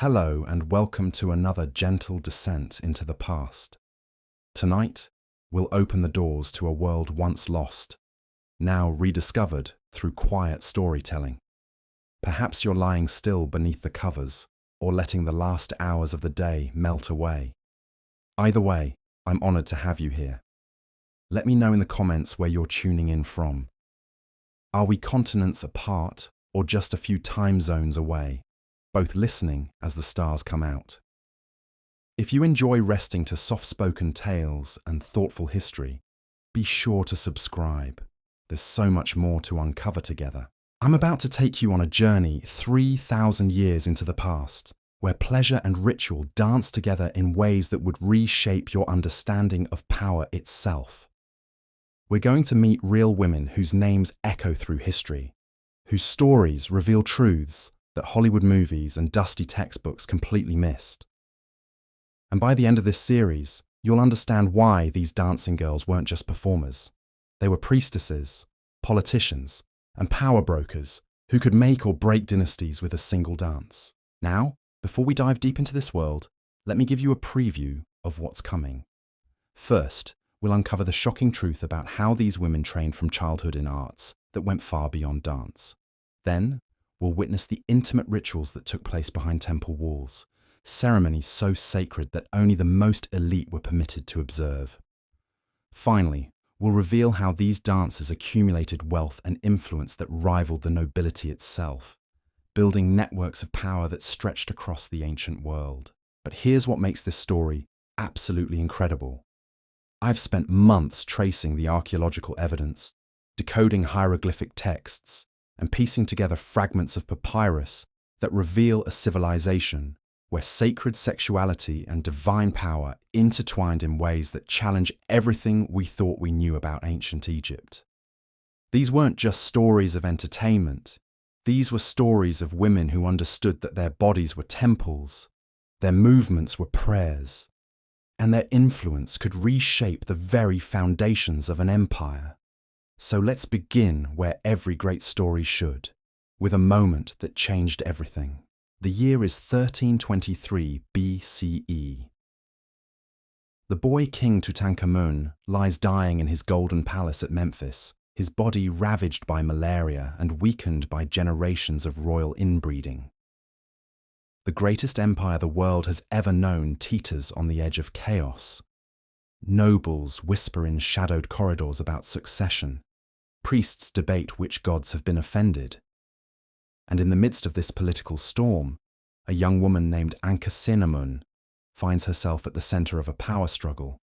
Hello and welcome to another gentle descent into the past. Tonight, we'll open the doors to a world once lost, now rediscovered through quiet storytelling. Perhaps you're lying still beneath the covers or letting the last hours of the day melt away. Either way, I'm honored to have you here. Let me know in the comments where you're tuning in from. Are we continents apart or just a few time zones away, both listening as the stars come out? If you enjoy resting to soft-spoken tales and thoughtful history, be sure to subscribe. There's so much more to uncover together. I'm about to take you on a journey 3,000 years into the past, where pleasure and ritual dance together in ways that would reshape your understanding of power itself. We're going to meet real women whose names echo through history, whose stories reveal truths that Hollywood movies and dusty textbooks completely missed. And by the end of this series, you'll understand why these dancing girls weren't just performers. They were priestesses, politicians, and power brokers who could make or break dynasties with a single dance. Now, before we dive deep into this world, let me give you a preview of what's coming. First, we'll uncover the shocking truth about how these women trained from childhood in arts that went far beyond dance. Then, we'll witness the intimate rituals that took place behind temple walls, ceremonies so sacred that only the most elite were permitted to observe. Finally, we'll reveal how these dancers accumulated wealth and influence that rivaled the nobility itself, building networks of power that stretched across the ancient world. But here's what makes this story absolutely incredible. I've spent months tracing the archaeological evidence, decoding hieroglyphic texts, and piecing together fragments of papyrus that reveal a civilization where sacred sexuality and divine power intertwined in ways that challenge everything we thought we knew about ancient Egypt. These weren't just stories of entertainment. These were stories of women who understood that their bodies were temples, their movements were prayers, and their influence could reshape the very foundations of an empire. So let's begin where every great story should, with a moment that changed everything. The year is 1323 BCE. The boy king Tutankhamun lies dying in his golden palace at Memphis, his body ravaged by malaria and weakened by generations of royal inbreeding. The greatest empire the world has ever known teeters on the edge of chaos. Nobles whisper in shadowed corridors about succession. Priests debate which gods have been offended. And in the midst of this political storm, a young woman named Ankhesenamun finds herself at the center of a power struggle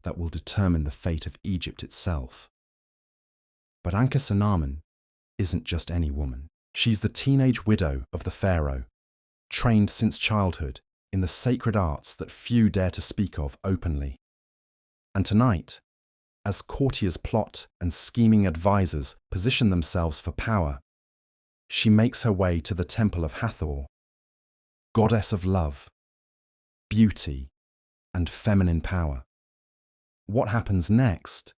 that will determine the fate of Egypt itself. But Ankhesenamun isn't just any woman. She's the teenage widow of the pharaoh, trained since childhood in the sacred arts that few dare to speak of openly. And tonight, as courtiers plot and scheming advisors position themselves for power, she makes her way to the temple of Hathor, goddess of love, beauty, and feminine power. What happens next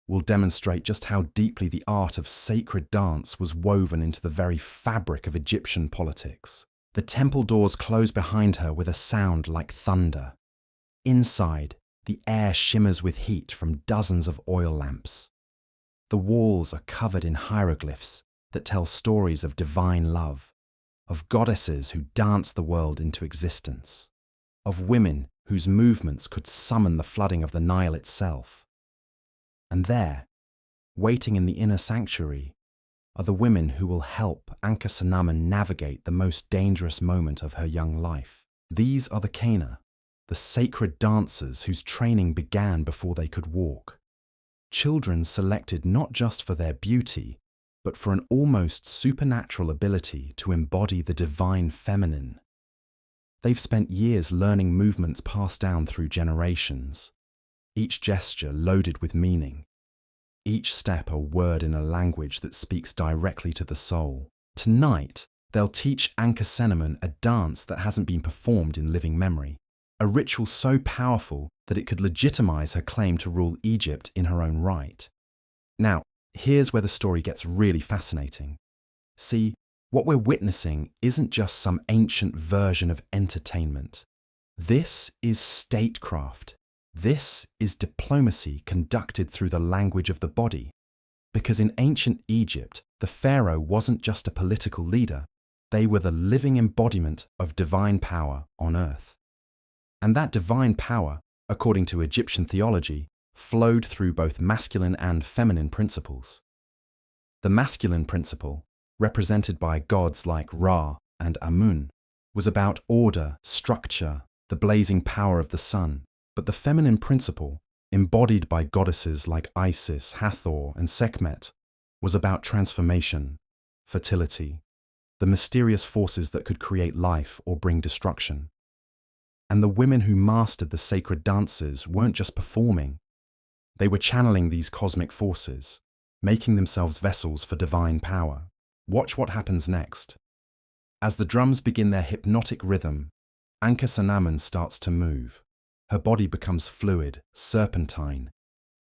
will demonstrate just how deeply the art of sacred dance was woven into the very fabric of Egyptian politics. The temple doors close behind her with a sound like thunder. Inside, the air shimmers with heat from dozens of oil lamps. The walls are covered in hieroglyphs that tell stories of divine love, of goddesses who dance the world into existence, of women whose movements could summon the flooding of the Nile itself. And there, waiting in the inner sanctuary, are the women who will help Ankhesenamun navigate the most dangerous moment of her young life. These are the Kana, the sacred dancers whose training began before they could walk. Children selected not just for their beauty, but for an almost supernatural ability to embody the divine feminine. They've spent years learning movements passed down through generations, each gesture loaded with meaning, each step a word in a language that speaks directly to the soul. Tonight, they'll teach Ankhesenamun a dance that hasn't been performed in living memory, a ritual so powerful that it could legitimize her claim to rule Egypt in her own right. Now, here's where the story gets really fascinating. See, What we're witnessing isn't just some ancient version of entertainment. This is statecraft. This is diplomacy conducted through the language of the body. Because in ancient Egypt, the pharaoh wasn't just a political leader. They were the living embodiment of divine power on earth. And that divine power, according to Egyptian theology, flowed through both masculine and feminine principles. The masculine principle, represented by gods like Ra and Amun, was about order, structure, the blazing power of the sun. But the feminine principle, embodied by goddesses like Isis, Hathor, and Sekhmet, was about transformation, fertility, the mysterious forces that could create life or bring destruction. And the women who mastered the sacred dances weren't just performing. They were channeling these cosmic forces, making themselves vessels for divine power. Watch what happens next. As the drums begin their hypnotic rhythm, Ankhesenamun starts to move. Her body becomes fluid, serpentine,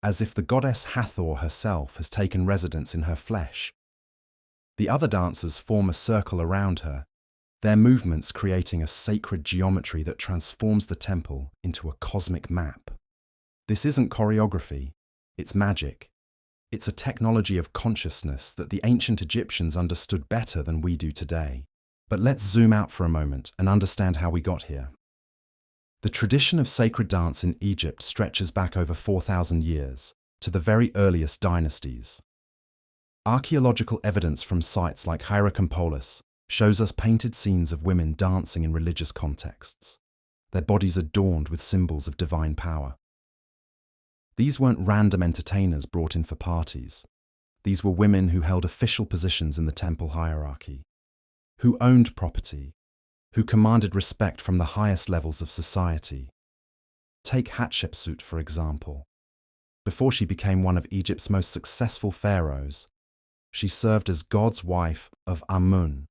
as if the goddess Hathor herself has taken residence in her flesh. The other dancers form a circle around her, their movements creating a sacred geometry that transforms the temple into a cosmic map. This isn't choreography, it's magic. It's a technology of consciousness that the ancient Egyptians understood better than we do today. But let's zoom out for a moment and understand how we got here. The tradition of sacred dance in Egypt stretches back over 4,000 years, to the very earliest dynasties. Archaeological evidence from sites like Hierakonpolis shows us painted scenes of women dancing in religious contexts, their bodies adorned with symbols of divine power. These weren't random entertainers brought in for parties. These were women who held official positions in the temple hierarchy, who owned property, who commanded respect from the highest levels of society. Take Hatshepsut, for example. Before she became one of Egypt's most successful pharaohs, she served as God's wife of Amun,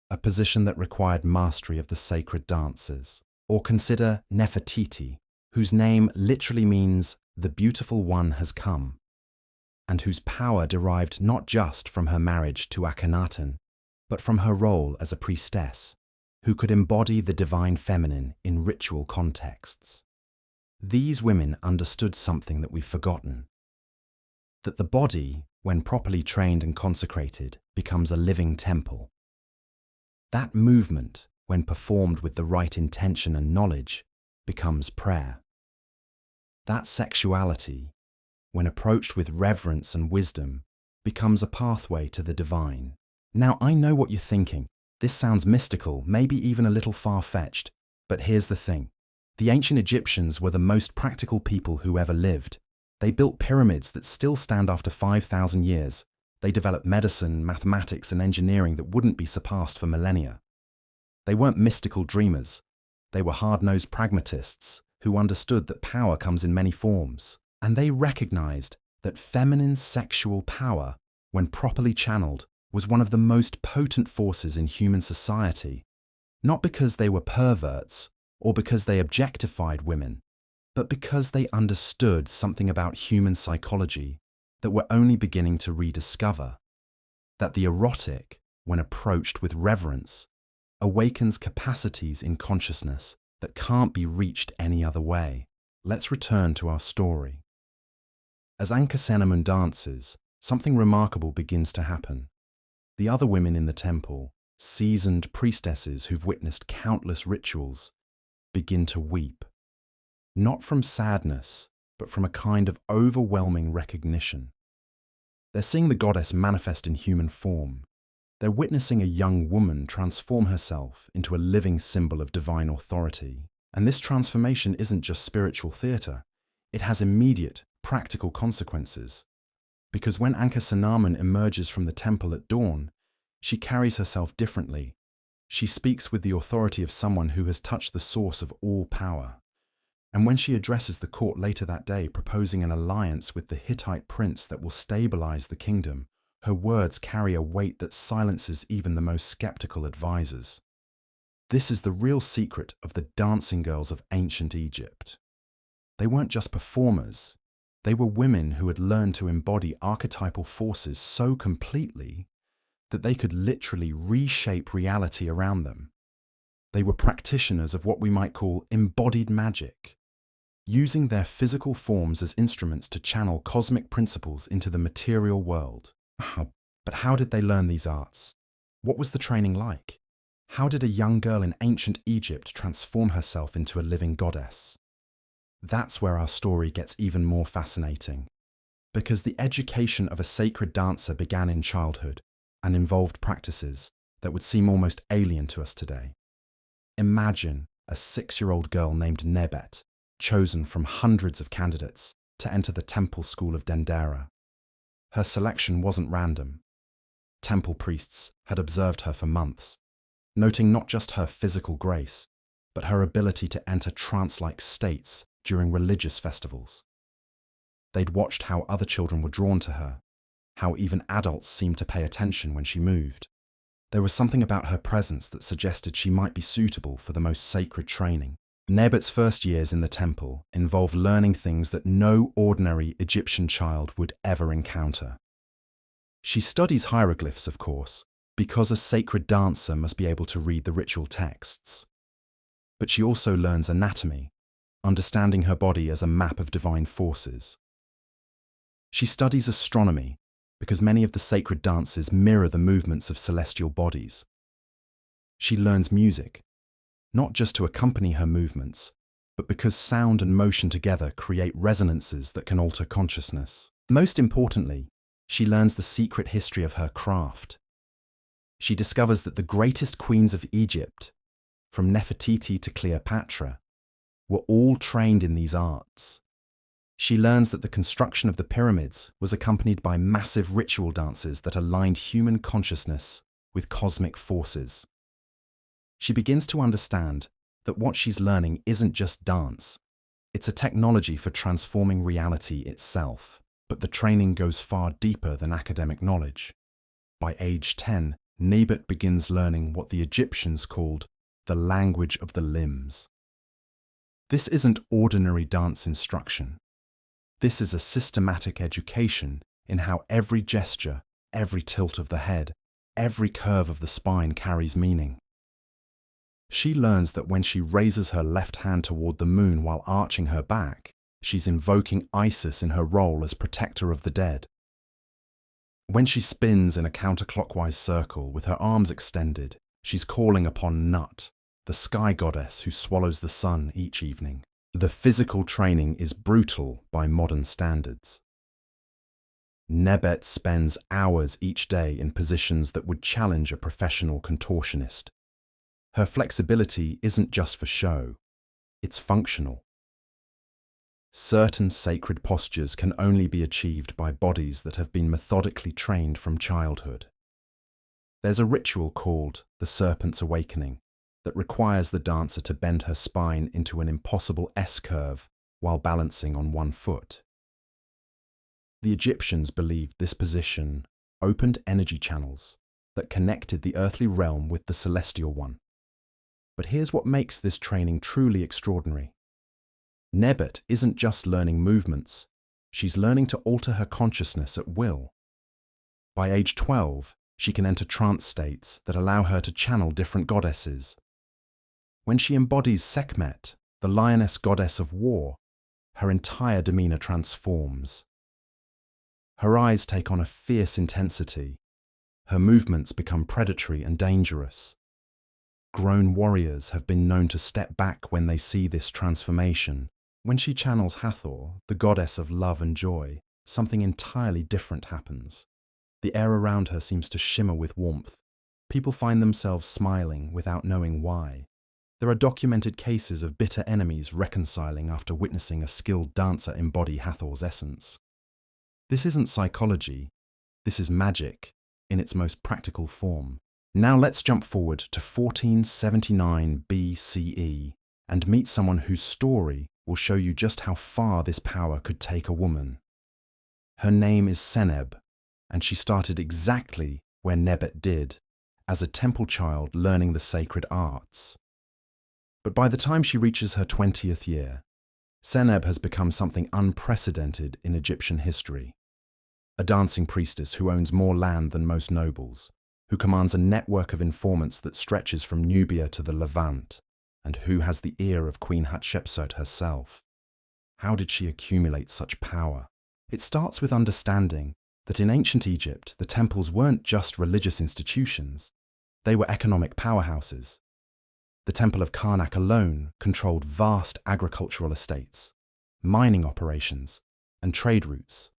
a position that required mastery of the sacred dances. Or consider Nefertiti, whose name literally means the beautiful one has come, and whose power derived not just from her marriage to Akhenaten, but from her role as a priestess, who could embody the divine feminine in ritual contexts. These women understood something that we've forgotten: that the body, when properly trained and consecrated, becomes a living temple. That movement, when performed with the right intention and knowledge, becomes prayer. That sexuality, when approached with reverence and wisdom, becomes a pathway to the divine. Now, I know what you're thinking. This sounds mystical, maybe even a little far-fetched, but here's the thing. The ancient Egyptians were the most practical people who ever lived. They built pyramids that still stand after 5,000 years. They developed medicine, mathematics, and engineering that wouldn't be surpassed for millennia. They weren't mystical dreamers. They were hard-nosed pragmatists who understood that power comes in many forms. And they recognized that feminine sexual power, when properly channeled, was one of the most potent forces in human society, not because they were perverts or because they objectified women, but because they understood something about human psychology that we're only beginning to rediscover, that the erotic, when approached with reverence, awakens capacities in consciousness that can't be reached any other way. Let's return to our story. As Ankhesenamun dances, something remarkable begins to happen. The other women in the temple, seasoned priestesses who've witnessed countless rituals, begin to weep. Not from sadness, but from a kind of overwhelming recognition. They're seeing the goddess manifest in human form. They're witnessing a young woman transform herself into a living symbol of divine authority. And this transformation isn't just spiritual theatre. It has immediate, practical consequences. Because when Ankhesenamun emerges from the temple at dawn, she carries herself differently. She speaks with the authority of someone who has touched the source of all power. And when she addresses the court later that day, proposing an alliance with the Hittite prince that will stabilize the kingdom, her words carry a weight that silences even the most skeptical advisors. This is the real secret of the dancing girls of ancient Egypt. They weren't just performers. They were women who had learned to embody archetypal forces so completely that they could literally reshape reality around them. They were practitioners of what we might call embodied magic, using their physical forms as instruments to channel cosmic principles into the material world. But how did they learn these arts? What was the training like? How did a young girl in ancient Egypt transform herself into a living goddess? That's where our story gets even more fascinating, because the education of a sacred dancer began in childhood and involved practices that would seem almost alien to us today. Imagine a 6-year-old girl named Nebet, chosen from hundreds of candidates to enter the temple school of Dendera. Her selection wasn't random. Temple priests had observed her for months, noting not just her physical grace, but her ability to enter trance-like states during religious festivals. They'd watched how other children were drawn to her, how even adults seemed to pay attention when she moved. There was something about her presence that suggested she might be suitable for the most sacred training. Nebet's first years in the temple involved learning things that no ordinary Egyptian child would ever encounter. She studies hieroglyphs, of course, because a sacred dancer must be able to read the ritual texts. But she also learns anatomy, understanding her body as a map of divine forces. She studies astronomy, because many of the sacred dances mirror the movements of celestial bodies. She learns music, not just to accompany her movements, but because sound and motion together create resonances that can alter consciousness. Most importantly, she learns the secret history of her craft. She discovers that the greatest queens of Egypt, from Nefertiti to Cleopatra, were all trained in these arts. She learns that the construction of the pyramids was accompanied by massive ritual dances that aligned human consciousness with cosmic forces. She begins to understand that what she's learning isn't just dance, it's a technology for transforming reality itself. But the training goes far deeper than academic knowledge. By age 10, Nebet begins learning what the Egyptians called the language of the limbs. This isn't ordinary dance instruction. This is a systematic education in how every gesture, every tilt of the head, every curve of the spine carries meaning. She learns that when she raises her left hand toward the moon while arching her back, she's invoking Isis in her role as protector of the dead. When she spins in a counterclockwise circle with her arms extended, she's calling upon Nut, the sky goddess who swallows the sun each evening. The physical training is brutal by modern standards. Nebet spends hours each day in positions that would challenge a professional contortionist. Her flexibility isn't just for show, it's functional. Certain sacred postures can only be achieved by bodies that have been methodically trained from childhood. There's a ritual called the Serpent's Awakening that requires the dancer to bend her spine into an impossible S-curve while balancing on one foot. The Egyptians believed this position opened energy channels that connected the earthly realm with the celestial one. But here's what makes this training truly extraordinary. Nebet isn't just learning movements, she's learning to alter her consciousness at will. By age 12, she can enter trance states that allow her to channel different goddesses. When she embodies Sekhmet, the lioness goddess of war, her entire demeanor transforms. Her eyes take on a fierce intensity. Her movements become predatory and dangerous. Grown warriors have been known to step back when they see this transformation. When she channels Hathor, the goddess of love and joy, something entirely different happens. The air around her seems to shimmer with warmth. People find themselves smiling without knowing why. There are documented cases of bitter enemies reconciling after witnessing a skilled dancer embody Hathor's essence. This isn't psychology, this is magic in its most practical form. Now let's jump forward to 1479 BCE and meet someone whose story will show you just how far this power could take a woman. Her name is Seneb, and she started exactly where Nebet did, as a temple child learning the sacred arts. But by the time she reaches her 20th year, Seneb has become something unprecedented in Egyptian history. A dancing priestess who owns more land than most nobles, who commands a network of informants that stretches from Nubia to the Levant, and who has the ear of Queen Hatshepsut herself. How did she accumulate such power? It starts with understanding that in ancient Egypt, the temples weren't just religious institutions, they were economic powerhouses. The Temple of Karnak alone controlled vast agricultural estates, mining operations, and trade routes.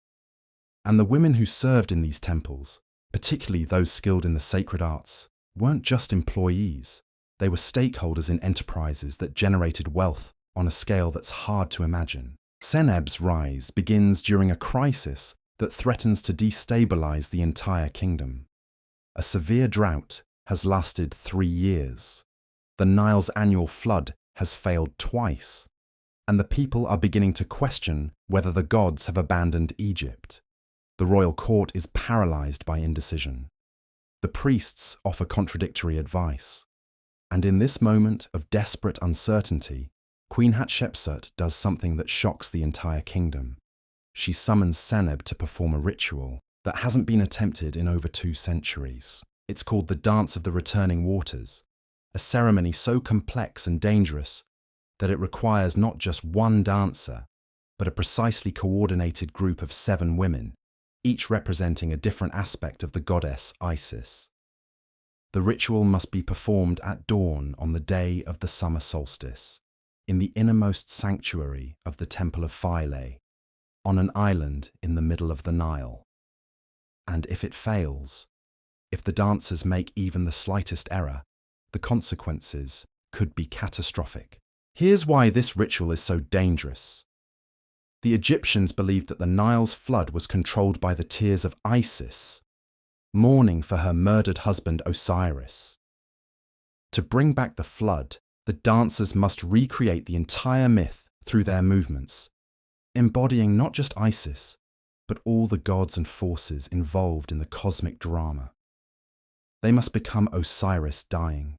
And the women who served in these temples, particularly those skilled in the sacred arts, weren't just employees. They were stakeholders in enterprises that generated wealth on a scale that's hard to imagine. Seneb's rise begins during a crisis that threatens to destabilize the entire kingdom. A severe drought has lasted 3 years. The Nile's annual flood has failed twice, and the people are beginning to question whether the gods have abandoned Egypt. The royal court is paralyzed by indecision. The priests offer contradictory advice. And in this moment of desperate uncertainty, Queen Hatshepsut does something that shocks the entire kingdom. She summons Seneb to perform a ritual that hasn't been attempted in over 2 centuries. It's called the Dance of the Returning Waters, a ceremony so complex and dangerous that it requires not just one dancer, but a precisely coordinated group of 7 women, each representing a different aspect of the goddess Isis. The ritual must be performed at dawn on the day of the summer solstice, in the innermost sanctuary of the Temple of Philae, on an island in the middle of the Nile. And if it fails, if the dancers make even the slightest error, the consequences could be catastrophic. Here's why this ritual is so dangerous. The Egyptians believed that the Nile's flood was controlled by the tears of Isis, mourning for her murdered husband Osiris. To bring back the flood, the dancers must recreate the entire myth through their movements, embodying not just Isis, but all the gods and forces involved in the cosmic drama. They must become Osiris dying,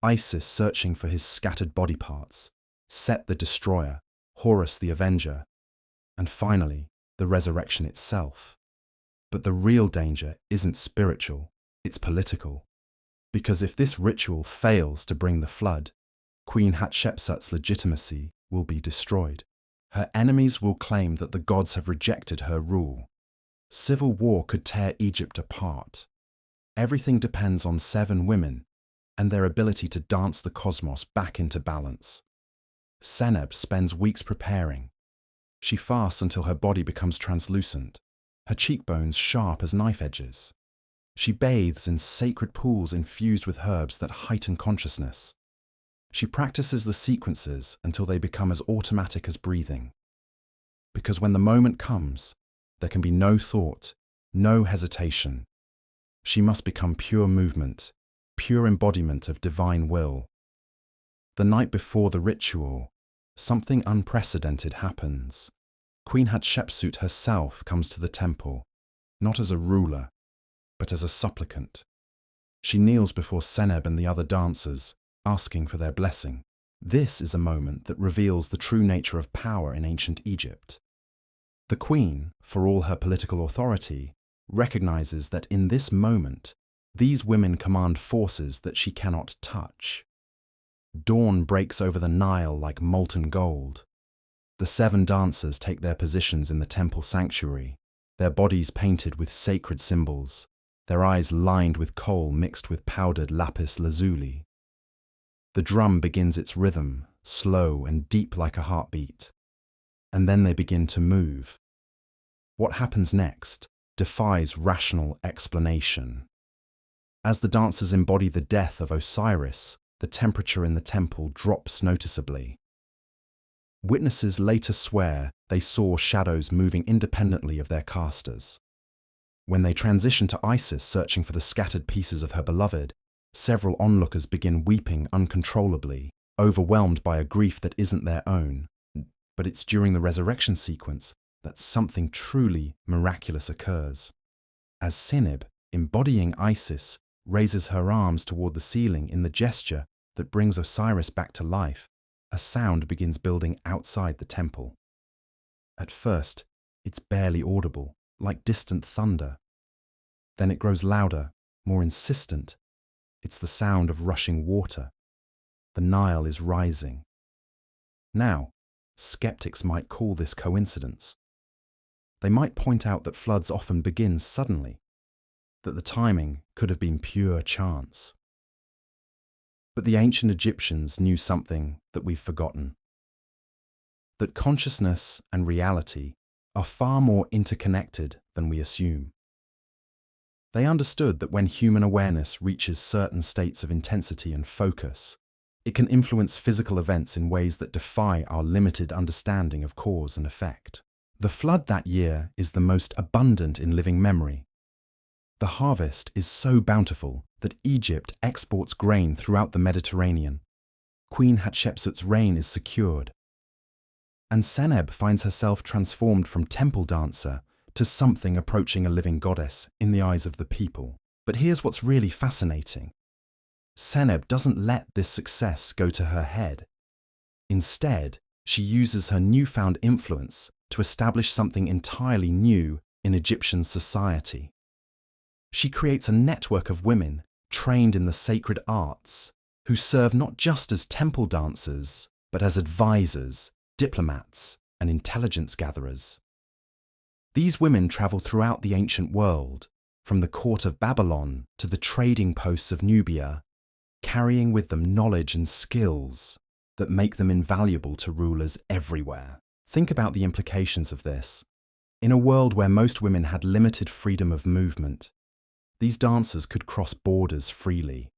Isis searching for his scattered body parts, Set the destroyer, Horus the avenger, and finally, the resurrection itself. But the real danger isn't spiritual, it's political. Because if this ritual fails to bring the flood, Queen Hatshepsut's legitimacy will be destroyed. Her enemies will claim that the gods have rejected her rule. Civil war could tear Egypt apart. Everything depends on 7 women and their ability to dance the cosmos back into balance. Seneb spends weeks preparing. She fasts until her body becomes translucent, her cheekbones sharp as knife edges. She bathes in sacred pools infused with herbs that heighten consciousness. She practices the sequences until they become as automatic as breathing. Because when the moment comes, there can be no thought, no hesitation. She must become pure movement, pure embodiment of divine will. The night before the ritual, something unprecedented happens. Queen Hatshepsut herself comes to the temple, not as a ruler, but as a supplicant. She kneels before Seneb and the other dancers, asking for their blessing. This is a moment that reveals the true nature of power in ancient Egypt. The queen, for all her political authority, recognizes that in this moment, these women command forces that she cannot touch. Dawn breaks over the Nile like molten gold. The 7 dancers take their positions in the temple sanctuary, their bodies painted with sacred symbols, their eyes lined with kohl mixed with powdered lapis lazuli. The drum begins its rhythm, slow and deep like a heartbeat. And then they begin to move. What happens next defies rational explanation. As the dancers embody the death of Osiris, the temperature in the temple drops noticeably. Witnesses later swear they saw shadows moving independently of their casters. When they transition to Isis searching for the scattered pieces of her beloved, several onlookers begin weeping uncontrollably, overwhelmed by a grief that isn't their own. But it's during the resurrection sequence that something truly miraculous occurs. As Seneb, embodying Isis, raises her arms toward the ceiling in the gesture that brings Osiris back to life, a sound begins building outside the temple. At first, it's barely audible, like distant thunder. Then it grows louder, more insistent. It's the sound of rushing water. The Nile is rising. Now, skeptics might call this coincidence. They might point out that floods often begin suddenly, that the timing could have been pure chance. But the ancient Egyptians knew something that we've forgotten. That consciousness and reality are far more interconnected than we assume. They understood that when human awareness reaches certain states of intensity and focus, it can influence physical events in ways that defy our limited understanding of cause and effect. The flood that year is the most abundant in living memory. The harvest is so bountiful that Egypt exports grain throughout the Mediterranean. Queen Hatshepsut's reign is secured. And Seneb finds herself transformed from temple dancer to something approaching a living goddess in the eyes of the people. But here's what's really fascinating. Seneb doesn't let this success go to her head. Instead, she uses her newfound influence to establish something entirely new in Egyptian society. She creates a network of women trained in the sacred arts who serve not just as temple dancers, but as advisors, diplomats, and intelligence gatherers. These women travel throughout the ancient world, from the court of Babylon to the trading posts of Nubia, carrying with them knowledge and skills that make them invaluable to rulers everywhere. Think about the implications of this. In a world where most women had limited freedom of movement, these dancers could cross borders freely.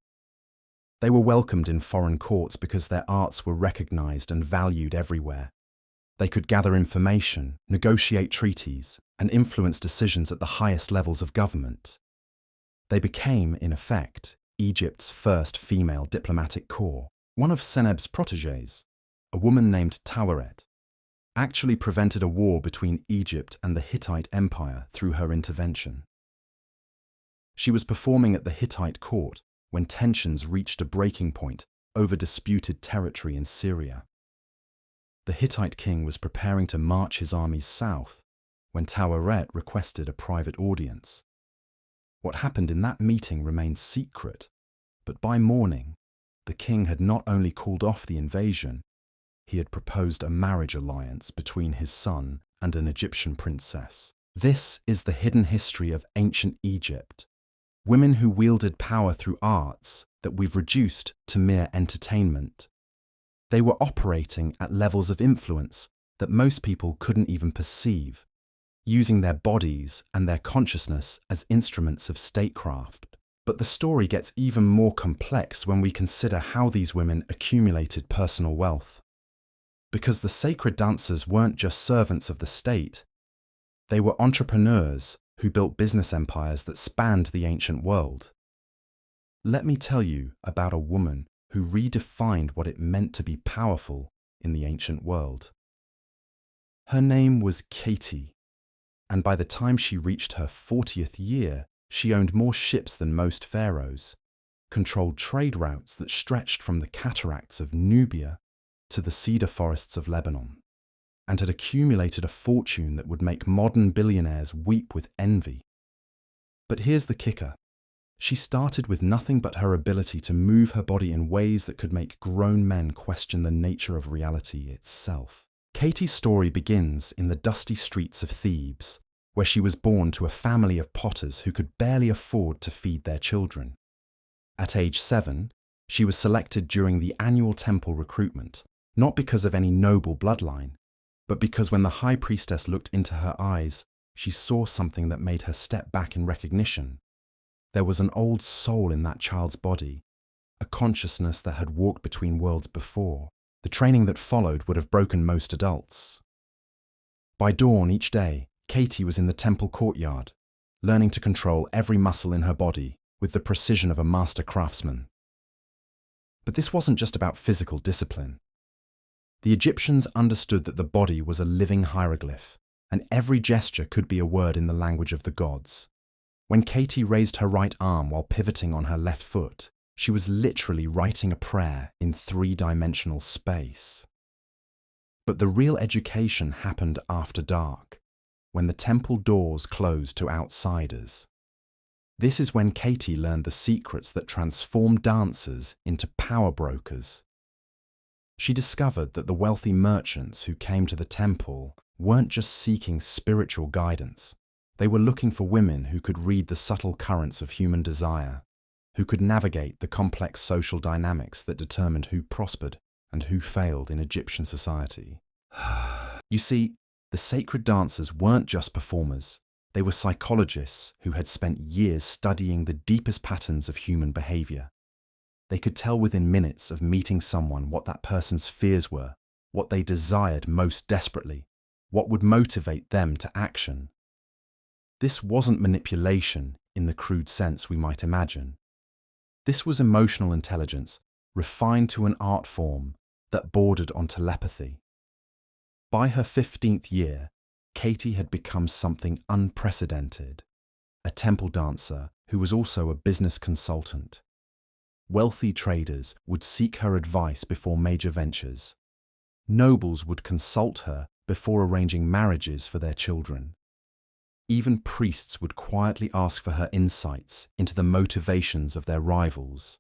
They were welcomed in foreign courts because their arts were recognized and valued everywhere. They could gather information, negotiate treaties, and influence decisions at the highest levels of government. They became, in effect, Egypt's first female diplomatic corps. One of Seneb's protégés, a woman named Taweret, actually prevented a war between Egypt and the Hittite Empire through her intervention. She was performing at the Hittite court when tensions reached a breaking point over disputed territory in Syria. The Hittite king was preparing to march his armies south when Taweret requested a private audience. What happened in that meeting remained secret, but by morning, the king had not only called off the invasion, he had proposed a marriage alliance between his son and an Egyptian princess. This is the hidden history of ancient Egypt. Women who wielded power through arts that we've reduced to mere entertainment. They were operating at levels of influence that most people couldn't even perceive, using their bodies and their consciousness as instruments of statecraft. But the story gets even more complex when we consider how these women accumulated personal wealth. Because the sacred dancers weren't just servants of the state, they were entrepreneurs who built business empires that spanned the ancient world. Let me tell you about a woman who redefined what it meant to be powerful in the ancient world. Her name was Katie, and by the time she reached her 40th year, she owned more ships than most pharaohs, controlled trade routes that stretched from the cataracts of Nubia to the cedar forests of Lebanon, and had accumulated a fortune that would make modern billionaires weep with envy. But here's the kicker. She started with nothing but her ability to move her body in ways that could make grown men question the nature of reality itself. Katie's story begins in the dusty streets of Thebes, where she was born to a family of potters who could barely afford to feed their children. At age 7, she was selected during the annual temple recruitment, not because of any noble bloodline, but because when the high priestess looked into her eyes, she saw something that made her step back in recognition. There was an old soul in that child's body, a consciousness that had walked between worlds before. The training that followed would have broken most adults. By dawn each day, Katie was in the temple courtyard, learning to control every muscle in her body with the precision of a master craftsman. But this wasn't just about physical discipline. The Egyptians understood that the body was a living hieroglyph, and every gesture could be a word in the language of the gods. When Katie raised her right arm while pivoting on her left foot, she was literally writing a prayer in 3-dimensional space. But the real education happened after dark, when the temple doors closed to outsiders. This is when Katie learned the secrets that transformed dancers into power brokers. She discovered that the wealthy merchants who came to the temple weren't just seeking spiritual guidance. They were looking for women who could read the subtle currents of human desire, who could navigate the complex social dynamics that determined who prospered and who failed in Egyptian society. You see, the sacred dancers weren't just performers. They were psychologists who had spent years studying the deepest patterns of human behavior. They could tell within minutes of meeting someone what that person's fears were, what they desired most desperately, what would motivate them to action. This wasn't manipulation in the crude sense we might imagine. This was emotional intelligence, refined to an art form that bordered on telepathy. By her 15th year, Katie had become something unprecedented, a temple dancer who was also a business consultant. Wealthy traders would seek her advice before major ventures. Nobles would consult her before arranging marriages for their children. Even priests would quietly ask for her insights into the motivations of their rivals.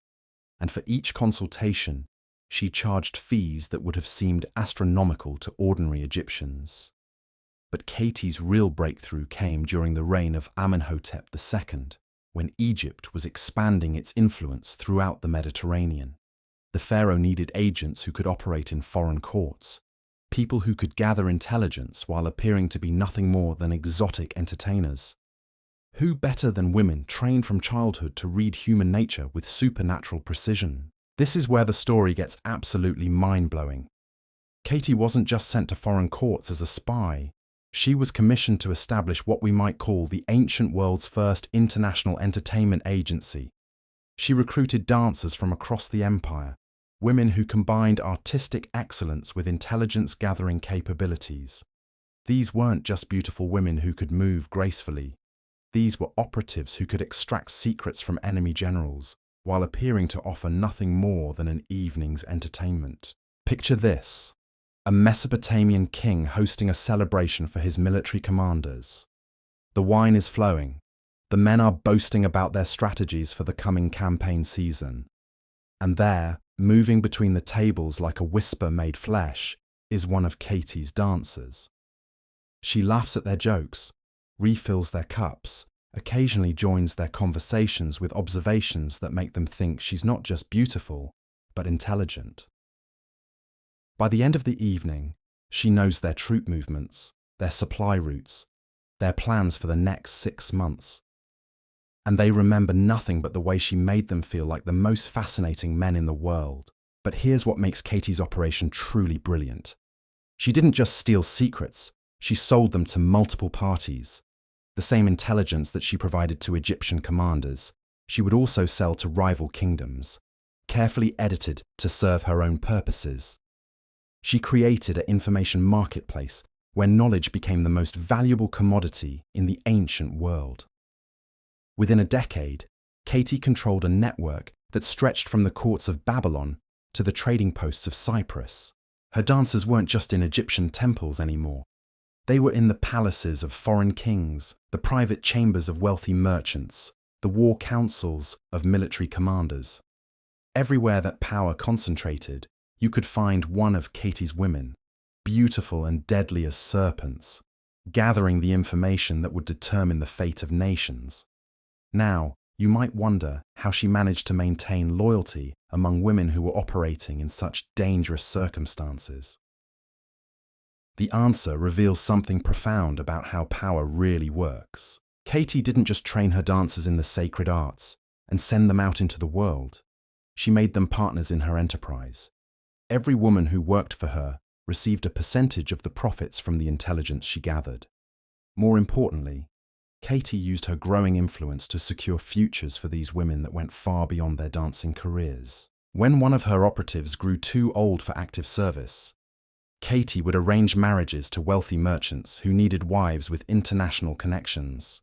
And for each consultation, she charged fees that would have seemed astronomical to ordinary Egyptians. But Katie's real breakthrough came during the reign of Amenhotep II, when Egypt was expanding its influence throughout the Mediterranean. The pharaoh needed agents who could operate in foreign courts, people who could gather intelligence while appearing to be nothing more than exotic entertainers. Who better than women trained from childhood to read human nature with supernatural precision? This is where the story gets absolutely mind-blowing. Katie wasn't just sent to foreign courts as a spy. She was commissioned to establish what we might call the ancient world's first international entertainment agency. She recruited dancers from across the empire, women who combined artistic excellence with intelligence-gathering capabilities. These weren't just beautiful women who could move gracefully. These were operatives who could extract secrets from enemy generals, while appearing to offer nothing more than an evening's entertainment. Picture this: a Mesopotamian king hosting a celebration for his military commanders. The wine is flowing. The men are boasting about their strategies for the coming campaign season. And there, moving between the tables like a whisper made flesh, is one of Katie's dancers. She laughs at their jokes, refills their cups, occasionally joins their conversations with observations that make them think she's not just beautiful, but intelligent. By the end of the evening, she knows their troop movements, their supply routes, their plans for the next 6 months. And they remember nothing but the way she made them feel like the most fascinating men in the world. But here's what makes Katie's operation truly brilliant. She didn't just steal secrets, she sold them to multiple parties. The same intelligence that she provided to Egyptian commanders, she would also sell to rival kingdoms, carefully edited to serve her own purposes. She created an information marketplace where knowledge became the most valuable commodity in the ancient world. Within a decade, Katie controlled a network that stretched from the courts of Babylon to the trading posts of Cyprus. Her dancers weren't just in Egyptian temples anymore. They were in the palaces of foreign kings, the private chambers of wealthy merchants, the war councils of military commanders. Everywhere that power concentrated, you could find one of Katie's women, beautiful and deadly as serpents, gathering the information that would determine the fate of nations. Now, you might wonder how she managed to maintain loyalty among women who were operating in such dangerous circumstances. The answer reveals something profound about how power really works. Katie didn't just train her dancers in the sacred arts and send them out into the world. She made them partners in her enterprise. Every woman who worked for her received a percentage of the profits from the intelligence she gathered. More importantly, Katie used her growing influence to secure futures for these women that went far beyond their dancing careers. When one of her operatives grew too old for active service, Katie would arrange marriages to wealthy merchants who needed wives with international connections.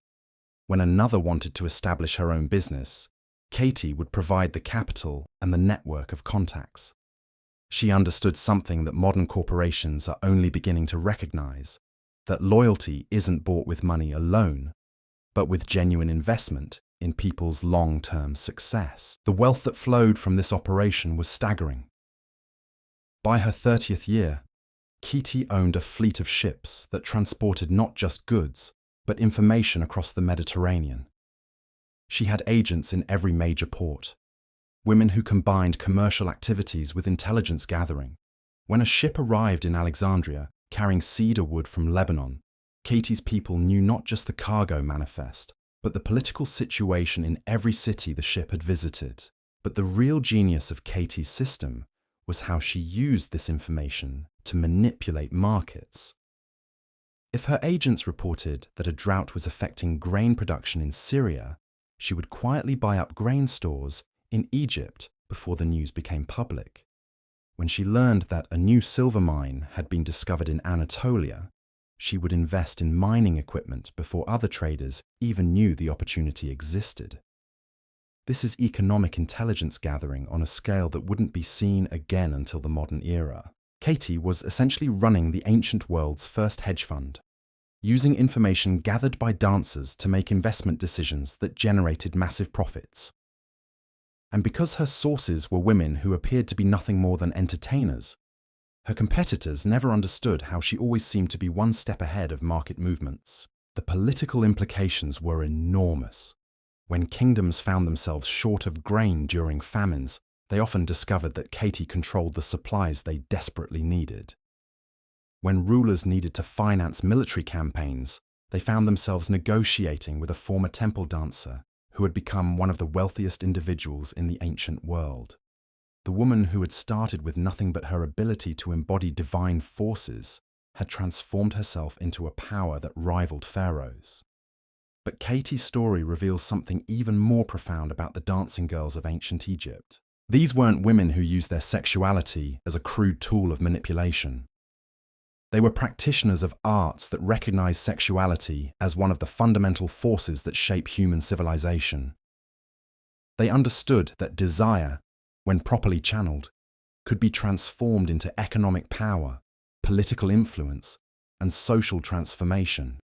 When another wanted to establish her own business, Katie would provide the capital and the network of contacts. She understood something that modern corporations are only beginning to recognize, that loyalty isn't bought with money alone, but with genuine investment in people's long-term success. The wealth that flowed from this operation was staggering. By her 30th year, Katie owned a fleet of ships that transported not just goods, but information across the Mediterranean. She had agents in every major port, women who combined commercial activities with intelligence gathering. When a ship arrived in Alexandria carrying cedar wood from Lebanon, Katie's people knew not just the cargo manifest, but the political situation in every city the ship had visited. But the real genius of Katie's system was how she used this information to manipulate markets. If her agents reported that a drought was affecting grain production in Syria, she would quietly buy up grain stores in Egypt before the news became public. When she learned that a new silver mine had been discovered in Anatolia, she would invest in mining equipment before other traders even knew the opportunity existed. This is economic intelligence gathering on a scale that wouldn't be seen again until the modern era. Katie was essentially running the ancient world's first hedge fund, using information gathered by dancers to make investment decisions that generated massive profits. And because her sources were women who appeared to be nothing more than entertainers, her competitors never understood how she always seemed to be one step ahead of market movements. The political implications were enormous. When kingdoms found themselves short of grain during famines, they often discovered that Katie controlled the supplies they desperately needed. When rulers needed to finance military campaigns, they found themselves negotiating with a former temple dancer who had become one of the wealthiest individuals in the ancient world. The woman who had started with nothing but her ability to embody divine forces had transformed herself into a power that rivaled pharaohs. But Katie's story reveals something even more profound about the dancing girls of ancient Egypt. These weren't women who used their sexuality as a crude tool of manipulation. They were practitioners of arts that recognized sexuality as one of the fundamental forces that shape human civilization. They understood that desire, when properly channeled, could be transformed into economic power, political influence, and social transformation.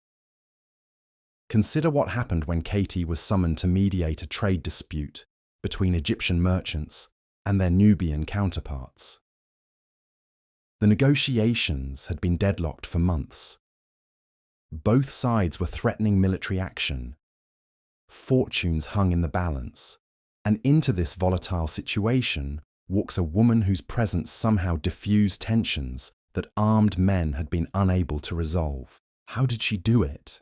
Consider what happened when Katie was summoned to mediate a trade dispute between Egyptian merchants and their Nubian counterparts. The negotiations had been deadlocked for months. Both sides were threatening military action. Fortunes hung in the balance, and into this volatile situation walks a woman whose presence somehow diffused tensions that armed men had been unable to resolve. How did she do it?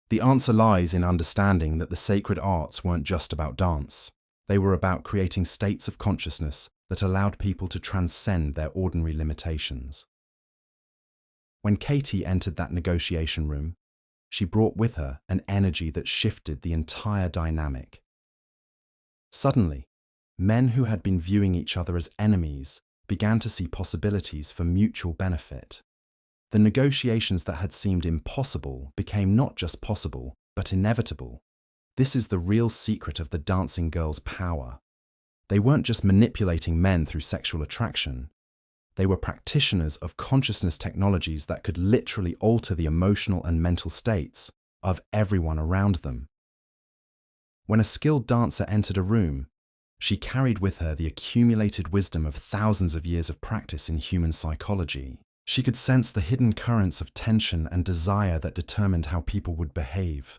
The answer lies in understanding that the sacred arts weren't just about dance. They were about creating states of consciousness that allowed people to transcend their ordinary limitations. When Katie entered that negotiation room, she brought with her an energy that shifted the entire dynamic. Suddenly, men who had been viewing each other as enemies began to see possibilities for mutual benefit. The negotiations that had seemed impossible became not just possible, but inevitable. This is the real secret of the dancing girls' power. They weren't just manipulating men through sexual attraction. They were practitioners of consciousness technologies that could literally alter the emotional and mental states of everyone around them. When a skilled dancer entered a room, she carried with her the accumulated wisdom of thousands of years of practice in human psychology. She could sense the hidden currents of tension and desire that determined how people would behave.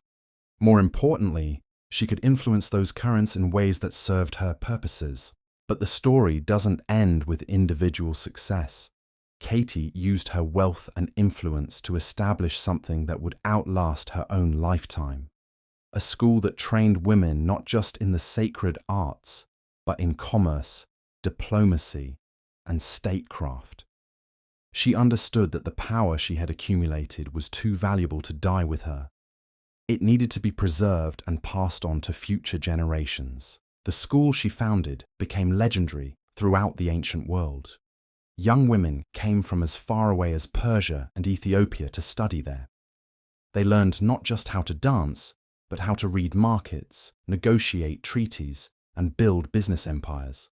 More importantly, she could influence those currents in ways that served her purposes. But the story doesn't end with individual success. Katie used her wealth and influence to establish something that would outlast her own lifetime. A school that trained women not just in the sacred arts, but in commerce, diplomacy, and statecraft. She understood that the power she had accumulated was too valuable to die with her. It needed to be preserved and passed on to future generations. The school she founded became legendary throughout the ancient world. Young women came from as far away as Persia and Ethiopia to study there. They learned not just how to dance, but how to read markets, negotiate treaties, and build business empires.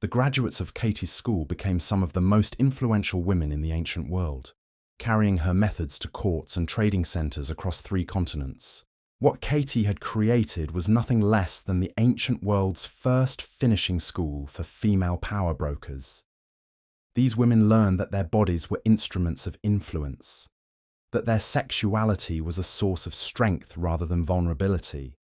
The graduates of Katie's school became some of the most influential women in the ancient world, carrying her methods to courts and trading centers across 3 continents. What Katie had created was nothing less than the ancient world's first finishing school for female power brokers. These women learned that their bodies were instruments of influence, that their sexuality was a source of strength rather than vulnerability,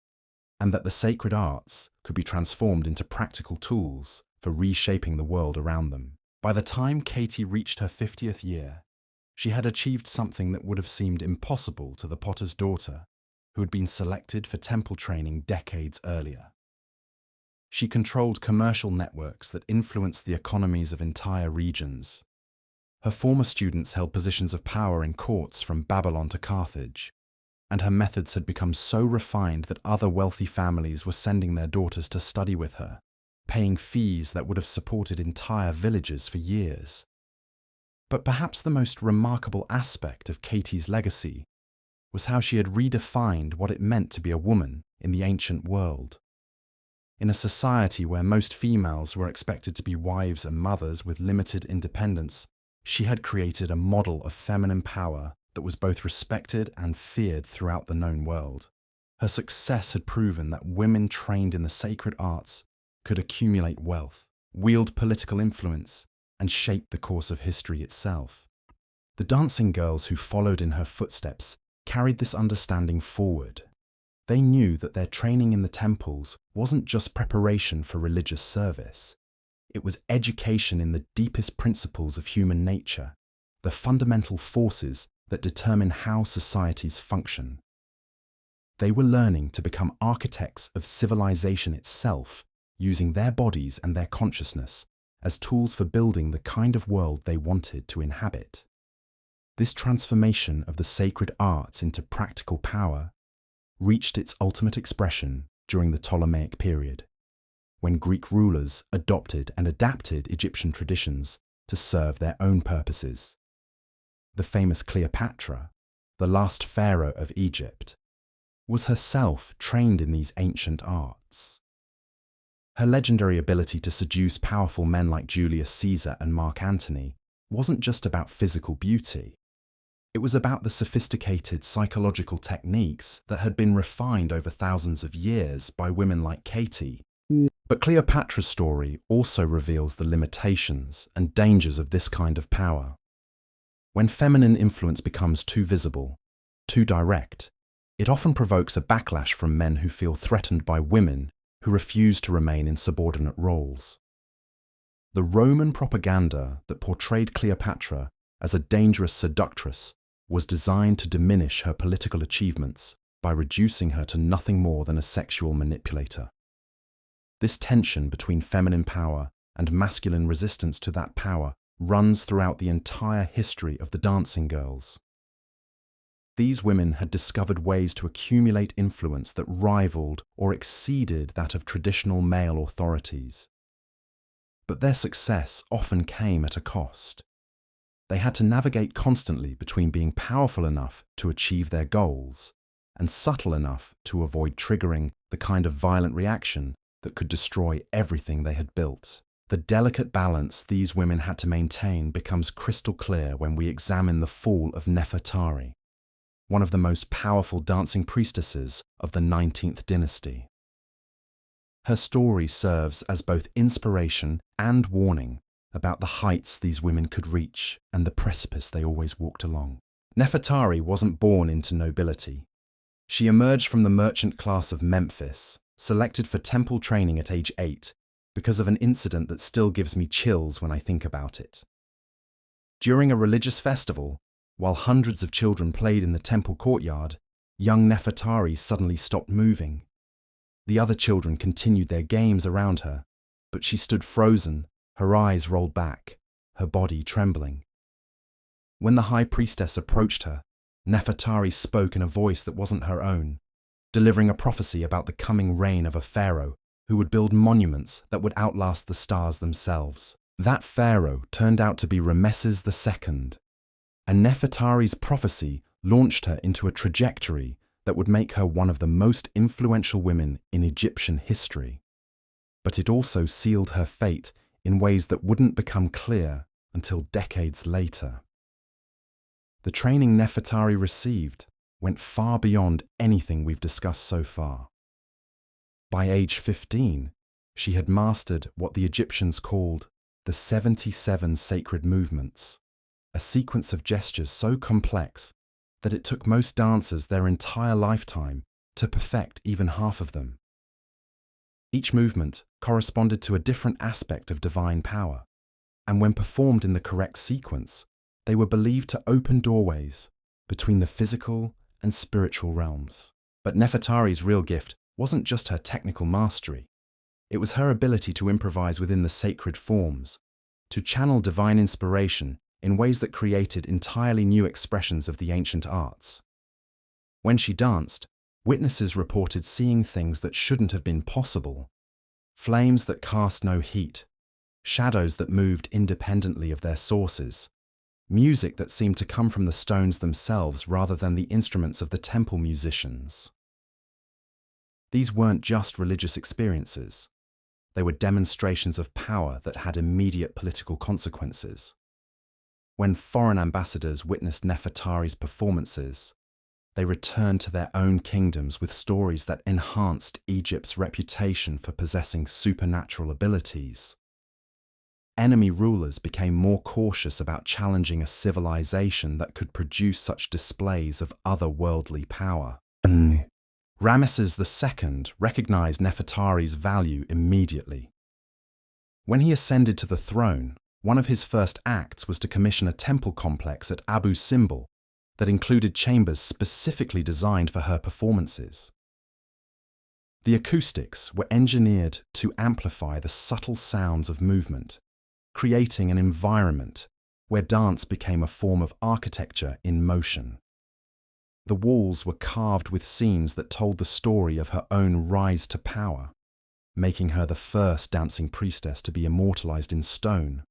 and that the sacred arts could be transformed into practical tools for reshaping the world around them. By the time Katie reached her 50th year, she had achieved something that would have seemed impossible to the potter's daughter, who had been selected for temple training decades earlier. She controlled commercial networks that influenced the economies of entire regions. Her former students held positions of power in courts from Babylon to Carthage, and her methods had become so refined that other wealthy families were sending their daughters to study with her, paying fees that would have supported entire villages for years. But perhaps the most remarkable aspect of Katie's legacy was how she had redefined what it meant to be a woman in the ancient world. In a society where most females were expected to be wives and mothers with limited independence, she had created a model of feminine power that was both respected and feared throughout the known world. Her success had proven that women trained in the sacred arts could accumulate wealth, wield political influence, and shape the course of history itself. The dancing girls who followed in her footsteps carried this understanding forward. They knew that their training in the temples wasn't just preparation for religious service. It was education in the deepest principles of human nature, the fundamental forces that determine how societies function. They were learning to become architects of civilization itself, using their bodies and their consciousness as tools for building the kind of world they wanted to inhabit. This transformation of the sacred arts into practical power reached its ultimate expression during the Ptolemaic period, when Greek rulers adopted and adapted Egyptian traditions to serve their own purposes. The famous Cleopatra, the last pharaoh of Egypt, was herself trained in these ancient arts. Her legendary ability to seduce powerful men like Julius Caesar and Mark Antony wasn't just about physical beauty. It was about the sophisticated psychological techniques that had been refined over thousands of years by women like Katie. But Cleopatra's story also reveals the limitations and dangers of this kind of power. When feminine influence becomes too visible, too direct, it often provokes a backlash from men who feel threatened by women who refuse to remain in subordinate roles. The Roman propaganda that portrayed Cleopatra as a dangerous seductress was designed to diminish her political achievements by reducing her to nothing more than a sexual manipulator. This tension between feminine power and masculine resistance to that power runs throughout the entire history of the dancing girls. These women had discovered ways to accumulate influence that rivaled or exceeded that of traditional male authorities. But their success often came at a cost. They had to navigate constantly between being powerful enough to achieve their goals and subtle enough to avoid triggering the kind of violent reaction that could destroy everything they had built. The delicate balance these women had to maintain becomes crystal clear when we examine the fall of Nefertari, one of the most powerful dancing priestesses of the 19th dynasty. Her story serves as both inspiration and warning about the heights these women could reach and the precipice they always walked along. Nefertari wasn't born into nobility. She emerged from the merchant class of Memphis, selected for temple training at age 8 because of an incident that still gives me chills when I think about it. During a religious festival, while hundreds of children played in the temple courtyard, young Nefertari suddenly stopped moving. The other children continued their games around her, but she stood frozen, her eyes rolled back, her body trembling. When the high priestess approached her, Nefertari spoke in a voice that wasn't her own, delivering a prophecy about the coming reign of a pharaoh who would build monuments that would outlast the stars themselves. That pharaoh turned out to be Ramesses II, and Nefertari's prophecy launched her into a trajectory that would make her one of the most influential women in Egyptian history. But it also sealed her fate in ways that wouldn't become clear until decades later. The training Nefertari received went far beyond anything we've discussed so far. By age 15, she had mastered what the Egyptians called the 77 sacred movements, a sequence of gestures so complex that it took most dancers their entire lifetime to perfect even half of them. Each movement corresponded to a different aspect of divine power, and when performed in the correct sequence, they were believed to open doorways between the physical and spiritual realms. But Nefertari's real gift wasn't just her technical mastery. It was her ability to improvise within the sacred forms, to channel divine inspiration in ways that created entirely new expressions of the ancient arts. When she danced, witnesses reported seeing things that shouldn't have been possible: flames that cast no heat, shadows that moved independently of their sources, music that seemed to come from the stones themselves rather than the instruments of the temple musicians. These weren't just religious experiences. They were demonstrations of power that had immediate political consequences. When foreign ambassadors witnessed Nefertari's performances, they returned to their own kingdoms with stories that enhanced Egypt's reputation for possessing supernatural abilities. Enemy rulers became more cautious about challenging a civilization that could produce such displays of otherworldly power. Ramesses II recognized Nefertari's value immediately. When he ascended to the throne, one of his first acts was to commission a temple complex at Abu Simbel that included chambers specifically designed for her performances. The acoustics were engineered to amplify the subtle sounds of movement, creating an environment where dance became a form of architecture in motion. The walls were carved with scenes that told the story of her own rise to power, making her the first dancing priestess to be immortalized in stone,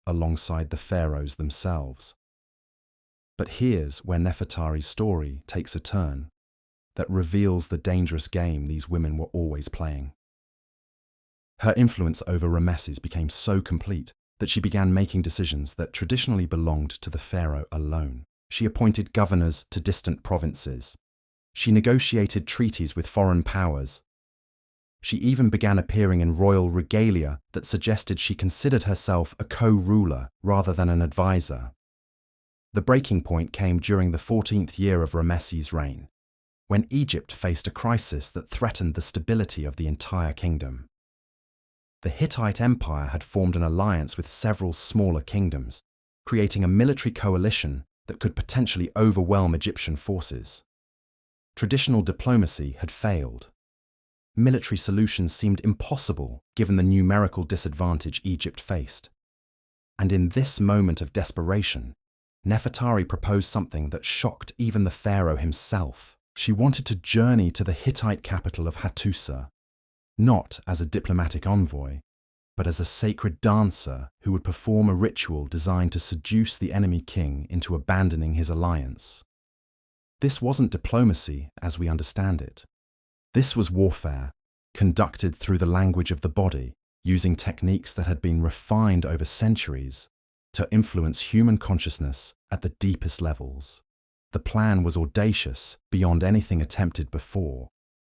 alongside the pharaohs themselves. But here's where Nefertari's story takes a turn that reveals the dangerous game these women were always playing. Her influence over Ramesses became so complete that she began making decisions that traditionally belonged to the pharaoh alone. She appointed governors to distant provinces. She negotiated treaties with foreign powers. She even began appearing in royal regalia that suggested she considered herself a co-ruler rather than an advisor. The breaking point came during the 14th year of Ramesses' reign, when Egypt faced a crisis that threatened the stability of the entire kingdom. The Hittite Empire had formed an alliance with several smaller kingdoms, creating a military coalition that could potentially overwhelm Egyptian forces. Traditional diplomacy had failed. Military solutions seemed impossible given the numerical disadvantage Egypt faced. And in this moment of desperation, Nefertari proposed something that shocked even the pharaoh himself. She wanted to journey to the Hittite capital of Hattusa, not as a diplomatic envoy, but as a sacred dancer who would perform a ritual designed to seduce the enemy king into abandoning his alliance. This wasn't diplomacy as we understand it. This was warfare, conducted through the language of the body, using techniques that had been refined over centuries to influence human consciousness at the deepest levels. The plan was audacious beyond anything attempted before.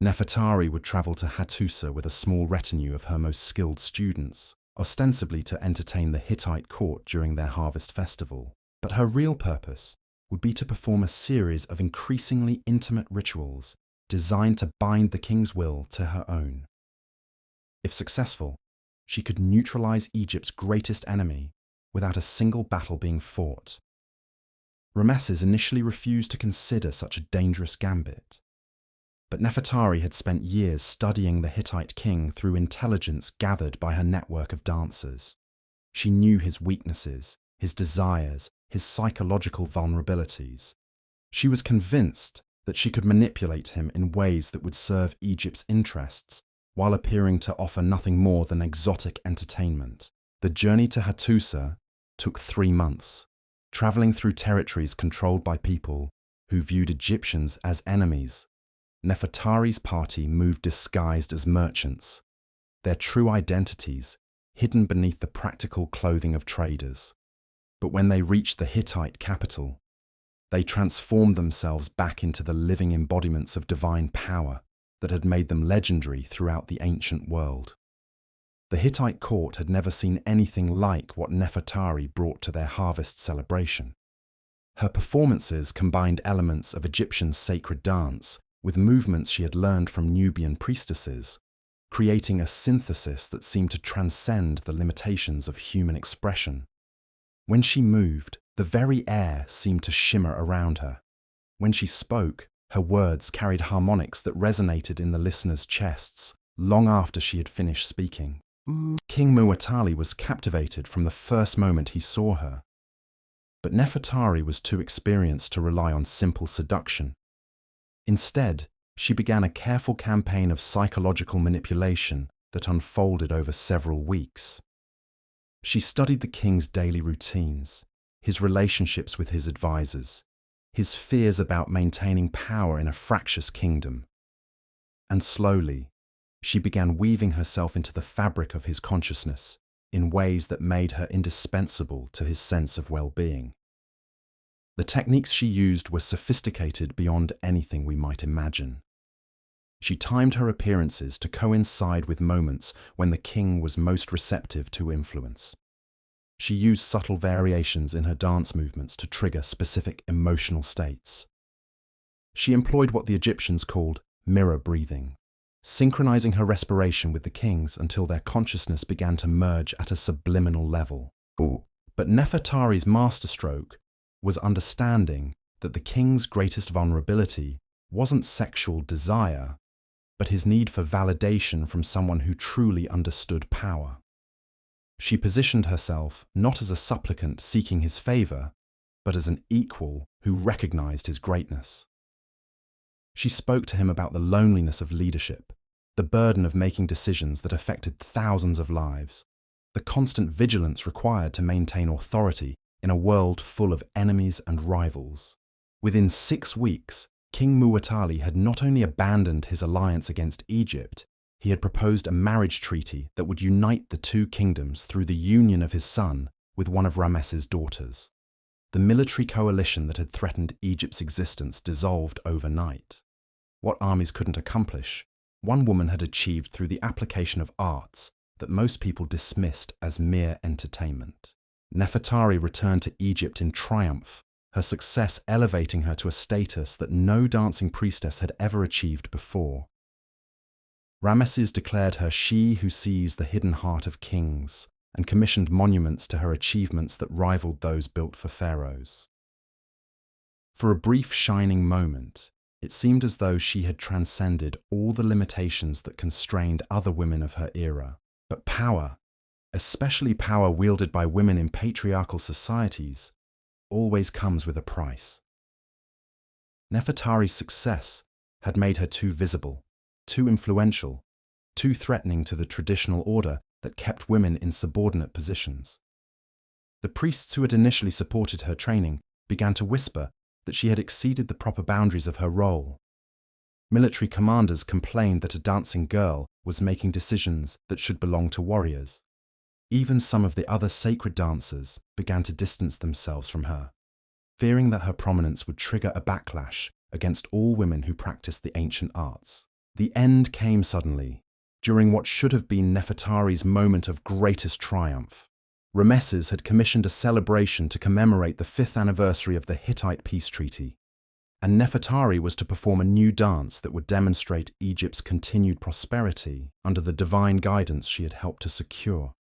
Nefertari would travel to Hattusa with a small retinue of her most skilled students, ostensibly to entertain the Hittite court during their harvest festival. But her real purpose would be to perform a series of increasingly intimate rituals designed to bind the king's will to her own. If successful, she could neutralize Egypt's greatest enemy without a single battle being fought. Ramesses initially refused to consider such a dangerous gambit. But Nefertari had spent years studying the Hittite king through intelligence gathered by her network of dancers. She knew his weaknesses, his desires, his psychological vulnerabilities. She was convinced that she could manipulate him in ways that would serve Egypt's interests while appearing to offer nothing more than exotic entertainment. The journey to Hattusa took 3 months, traveling through territories controlled by people who viewed Egyptians as enemies. Nefertari's party moved disguised as merchants, their true identities hidden beneath the practical clothing of traders. But when they reached the Hittite capital, They transformed themselves back into the living embodiments of divine power that had made them legendary throughout the ancient world. The Hittite court had never seen anything like what Nefertari brought to their harvest celebration. Her performances combined elements of Egyptian sacred dance with movements she had learned from Nubian priestesses, creating a synthesis that seemed to transcend the limitations of human expression. When she moved, the very air seemed to shimmer around her. When she spoke, her words carried harmonics that resonated in the listeners' chests long after she had finished speaking. King Muwatalli was captivated from the first moment he saw her. But Nefertari was too experienced to rely on simple seduction. Instead, she began a careful campaign of psychological manipulation that unfolded over several weeks. She studied the king's daily routines, his relationships with his advisors, his fears about maintaining power in a fractious kingdom. And slowly, she began weaving herself into the fabric of his consciousness in ways that made her indispensable to his sense of well-being. The techniques she used were sophisticated beyond anything we might imagine. She timed her appearances to coincide with moments when the king was most receptive to influence. She used subtle variations in her dance movements to trigger specific emotional states. She employed what the Egyptians called mirror breathing, synchronizing her respiration with the king's until their consciousness began to merge at a subliminal level. But Nefertari's masterstroke was understanding that the king's greatest vulnerability wasn't sexual desire, but his need for validation from someone who truly understood power. She positioned herself not as a supplicant seeking his favor, but as an equal who recognized his greatness. She spoke to him about the loneliness of leadership, the burden of making decisions that affected thousands of lives, the constant vigilance required to maintain authority in a world full of enemies and rivals. Within 6 weeks, King Muwatalli had not only abandoned his alliance against Egypt, he had proposed a marriage treaty that would unite the two kingdoms through the union of his son with one of Ramesses' daughters. The military coalition that had threatened Egypt's existence dissolved overnight. What armies couldn't accomplish, one woman had achieved through the application of arts that most people dismissed as mere entertainment. Nefertari returned to Egypt in triumph, her success elevating her to a status that no dancing priestess had ever achieved before. Ramesses declared her she who sees the hidden heart of kings and commissioned monuments to her achievements that rivaled those built for pharaohs. For a brief shining moment, it seemed as though she had transcended all the limitations that constrained other women of her era. But power, especially power wielded by women in patriarchal societies, always comes with a price. Nefertari's success had made her too visible, too influential, too threatening to the traditional order that kept women in subordinate positions. The priests who had initially supported her training began to whisper that she had exceeded the proper boundaries of her role. Military commanders complained that a dancing girl was making decisions that should belong to warriors. Even some of the other sacred dancers began to distance themselves from her, fearing that her prominence would trigger a backlash against all women who practiced the ancient arts. The end came suddenly, during what should have been Nefertari's moment of greatest triumph. Ramesses had commissioned a celebration to commemorate the 5th anniversary of the Hittite peace treaty, and Nefertari was to perform a new dance that would demonstrate Egypt's continued prosperity under the divine guidance she had helped to secure.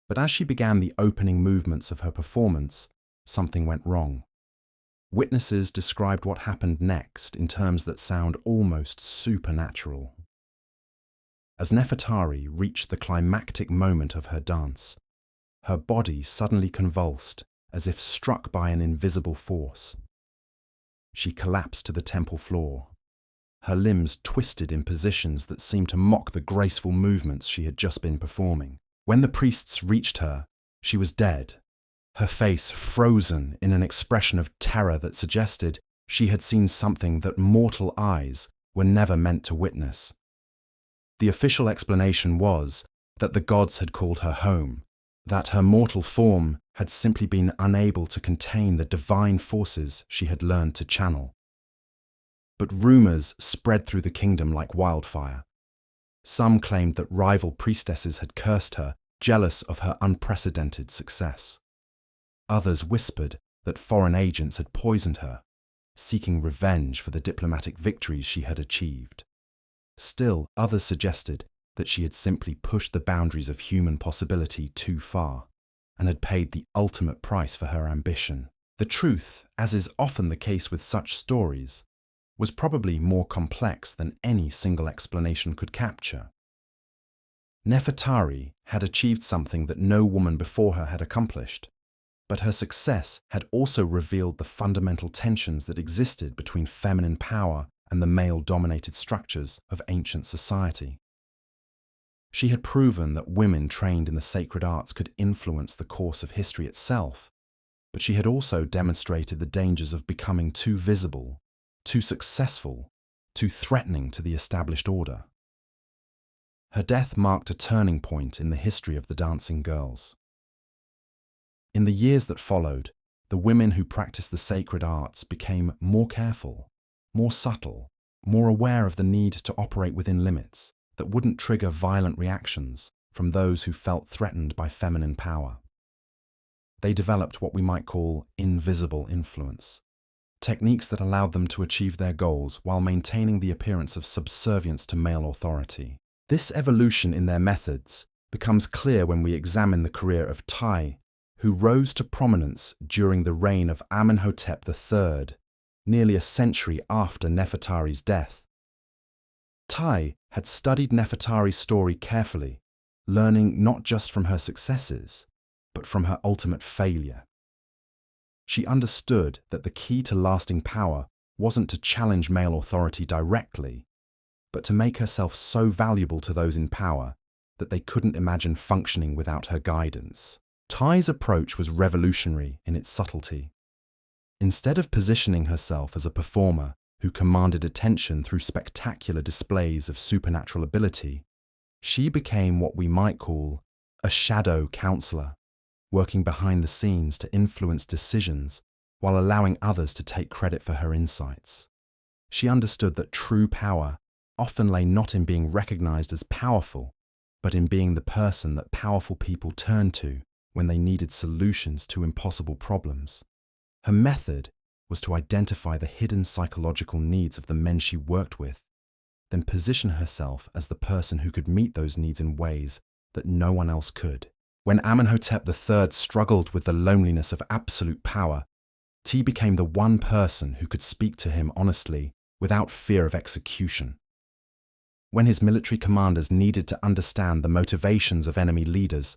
But as she began the opening movements of her performance, something went wrong. Witnesses described what happened next in terms that sound almost supernatural. As Nefertari reached the climactic moment of her dance, her body suddenly convulsed as if struck by an invisible force. She collapsed to the temple floor, her limbs twisted in positions that seemed to mock the graceful movements she had just been performing. When the priests reached her, she was dead, her face frozen in an expression of terror that suggested she had seen something that mortal eyes were never meant to witness. The official explanation was that the gods had called her home, that her mortal form had simply been unable to contain the divine forces she had learned to channel. But rumors spread through the kingdom like wildfire. Some claimed that rival priestesses had cursed her, jealous of her unprecedented success. Others whispered that foreign agents had poisoned her, seeking revenge for the diplomatic victories she had achieved. Still, others suggested that she had simply pushed the boundaries of human possibility too far and had paid the ultimate price for her ambition. The truth, as is often the case with such stories, was probably more complex than any single explanation could capture. Nefertari had achieved something that no woman before her had accomplished, but her success had also revealed the fundamental tensions that existed between feminine power and the male-dominated structures of ancient society. She had proven that women trained in the sacred arts could influence the course of history itself, but she had also demonstrated the dangers of becoming too visible, too successful, too threatening to the established order. Her death marked a turning point in the history of the dancing girls. In the years that followed, the women who practiced the sacred arts became more careful, more subtle, more aware of the need to operate within limits that wouldn't trigger violent reactions from those who felt threatened by feminine power. They developed what we might call invisible influence, techniques that allowed them to achieve their goals while maintaining the appearance of subservience to male authority. This evolution in their methods becomes clear when we examine the career of Tai, who rose to prominence during the reign of Amenhotep III, nearly a century after Nefertari's death. Tai had studied Nefertari's story carefully, learning not just from her successes, but from her ultimate failure. She understood that the key to lasting power wasn't to challenge male authority directly, but to make herself so valuable to those in power that they couldn't imagine functioning without her guidance. Tai's approach was revolutionary in its subtlety. Instead of positioning herself as a performer who commanded attention through spectacular displays of supernatural ability, she became what we might call a shadow counselor, working behind the scenes to influence decisions while allowing others to take credit for her insights. She understood that true power often lay not in being recognized as powerful, but in being the person that powerful people turned to when they needed solutions to impossible problems. Her method was to identify the hidden psychological needs of the men she worked with, then position herself as the person who could meet those needs in ways that no one else could. When Amenhotep III struggled with the loneliness of absolute power, T became the one person who could speak to him honestly without fear of execution. When his military commanders needed to understand the motivations of enemy leaders,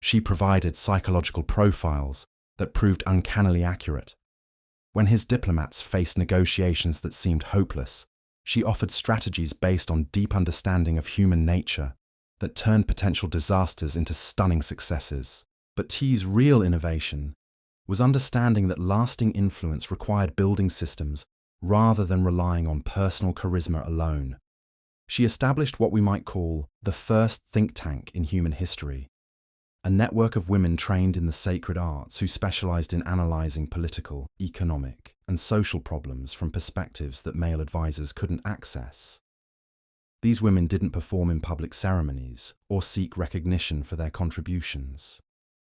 she provided psychological profiles that proved uncannily accurate. When his diplomats faced negotiations that seemed hopeless, she offered strategies based on deep understanding of human nature that turned potential disasters into stunning successes. But T's real innovation was understanding that lasting influence required building systems rather than relying on personal charisma alone. She established what we might call the first think tank in human history, a network of women trained in the sacred arts who specialized in analyzing political, economic, and social problems from perspectives that male advisors couldn't access. These women didn't perform in public ceremonies or seek recognition for their contributions.